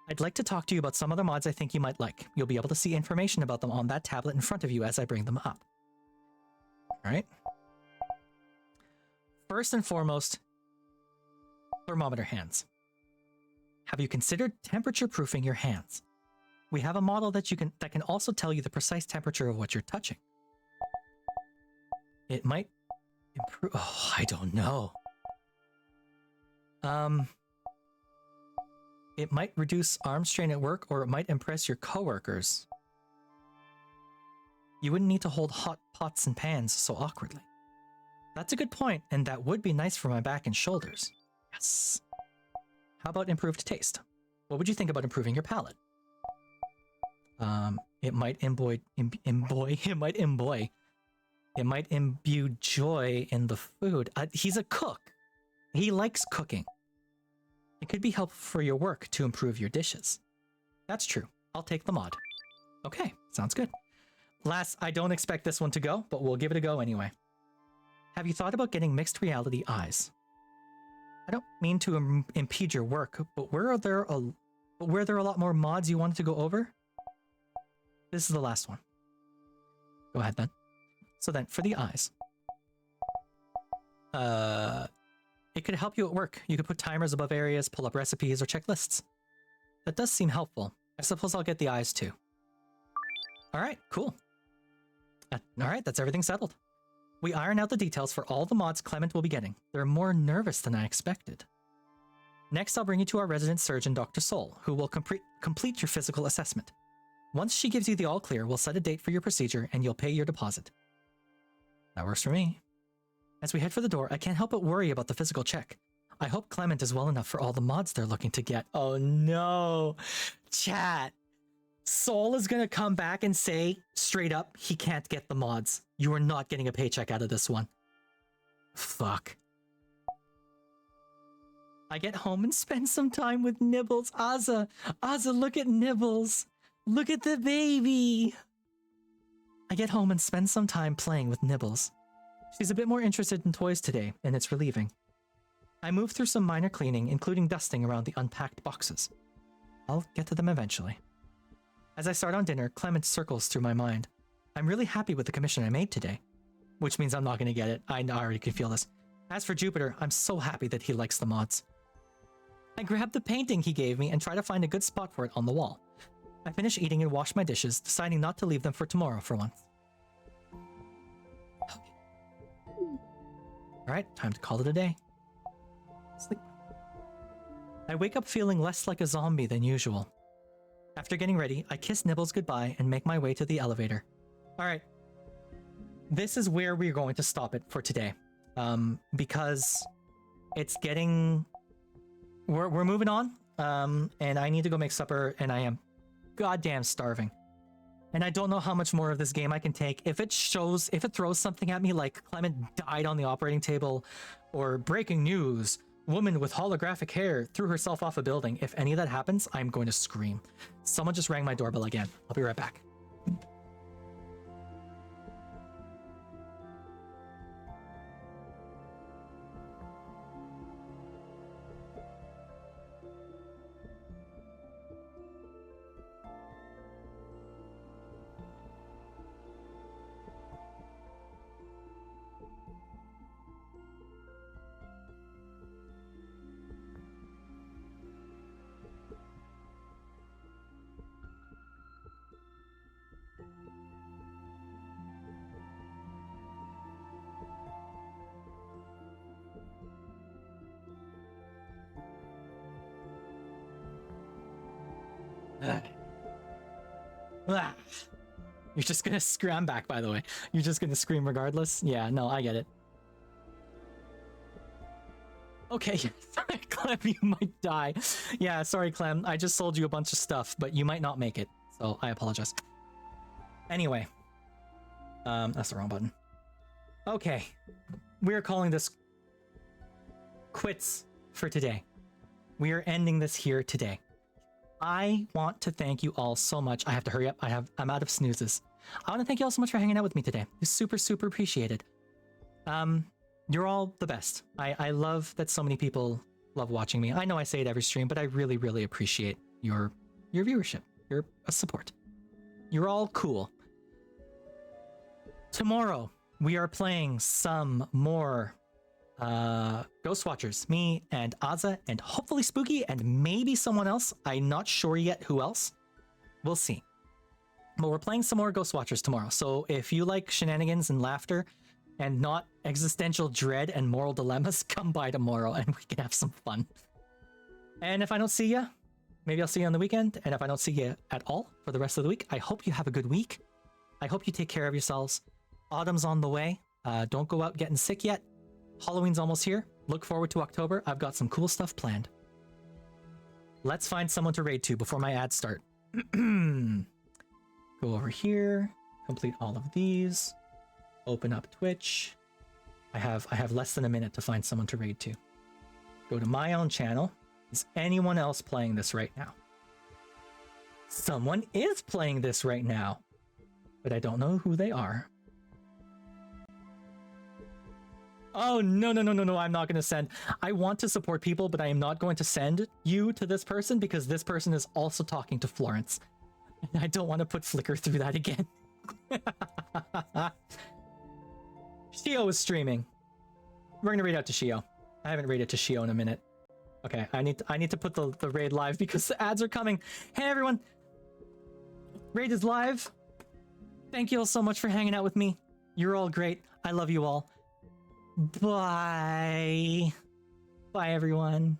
I'd like to talk to you about some other mods I think you might like. You'll be able to see information about them on that tablet in front of you as I bring them up. Alright. First and foremost, thermometer hands. Have you considered temperature proofing your hands? We have a model that can also tell you the precise temperature of what you're touching. It might improve. Oh, I don't know. Um, it might reduce arm strain at work, or it might impress your coworkers. You wouldn't need to hold hot pots and pans so awkwardly. That's a good point, and that would be nice for my back and shoulders. Yes. How about improved taste? What would you think about improving your palate? It might imbue joy in the food. He's a cook. He likes cooking. It could be helpful for your work to improve your dishes. That's true. I'll take the mod. Okay, sounds good. Last, I don't expect this one to go, but we'll give it a go anyway. Have you thought about getting mixed reality eyes? I don't mean to impede your work, but were there a lot more mods you wanted to go over? This is the last one. Go ahead then. So then, for the eyes. It could help you at work. You could put timers above areas, pull up recipes, or check lists. That does seem helpful. I suppose I'll get the eyes too. Alright, cool. Alright, that's everything settled. We iron out the details for all the mods Clement will be getting. They're more nervous than I expected. Next, I'll bring you to our resident surgeon, Dr. Soul, who will complete your physical assessment. Once she gives you the all clear, we'll set a date for your procedure and you'll pay your deposit. That works for me. As we head for the door, I can't help but worry about the physical check. I hope Clement is well enough for all the mods they're looking to get. Oh no! Chat! Soul is gonna come back and say, straight up, he can't get the mods. You are not getting a paycheck out of this one. Fuck. I get home and spend some time with Nibbles. Azza, look at Nibbles. Look at the baby. I get home and spend some time playing with Nibbles. She's a bit more interested in toys today, and it's relieving. I move through some minor cleaning, including dusting around the unpacked boxes. I'll get to them eventually. As I start on dinner, Clement circles through my mind. I'm really happy with the commission I made today. Which means I'm not going to get it. I already can feel this. As for Jupiter, I'm so happy that he likes the mods. I grab the painting he gave me and try to find a good spot for it on the wall. I finish eating and wash my dishes, deciding not to leave them for tomorrow for once. Alright, time to call it a day. Sleep. I wake up feeling less like a zombie than usual. After getting ready, I kiss Nibbles goodbye and make my way to the elevator. Alright. This is where we're going to stop it for today. Because it's getting... We're moving on. And I need to go make supper, and I am goddamn starving. And I don't know how much more of this game I can take. If it throws something at me like Clement died on the operating table, or breaking news, woman with holographic hair threw herself off a building, if any of that happens, I'm going to scream. Someone just rang my doorbell again. I'll be right back. You're just gonna scream. I'm back, by the way. You're just gonna scream regardless? Yeah, no, I get it. Okay, sorry, Clem, you might die. Yeah, sorry, Clem. I just sold you a bunch of stuff, but you might not make it. So, I apologize. Anyway. That's the wrong button. Okay. We're calling this quits for today. We are ending this here today. I want to thank you all so much. I have to hurry up. I'm out of snoozes. I want to thank you all so much for hanging out with me today. It's super, super appreciated. You're all the best. I love that so many people love watching me. I know I say it every stream, but I really, really appreciate your viewership, your support. You're all cool. Tomorrow, we are playing some more Ghost Watchers, me and Azza, and hopefully Spooky, and maybe someone else. I'm not sure yet who else. We'll see. But we're playing some more Ghost Watchers tomorrow. So if you like shenanigans and laughter, and not existential dread and moral dilemmas, come by tomorrow and we can have some fun. And if I don't see you, maybe I'll see you on the weekend. And if I don't see you at all for the rest of the week, I hope you have a good week. I hope you take care of yourselves. Autumn's on the way. Don't go out getting sick yet. Halloween's almost here. Look forward to October. I've got some cool stuff planned. Let's find someone to raid to before my ads start. Go over here. Complete all of these. Open up Twitch. I have less than a minute to find someone to raid to. Go to my own channel. Is anyone else playing this right now? Someone is playing this right now, but I don't know who they are. Oh, no, I'm not going to send. I want to support people, but I am not going to send you to this person because this person is also talking to Florence. And I don't want to put Flickr through that again. Shio is streaming. We're going to raid out to Shio. I haven't raided to Shio in a minute. Okay, I need to put the raid live because the ads are coming. Hey everyone, raid is live. Thank you all so much for hanging out with me. You're all great. I love you all. Bye. Bye everyone.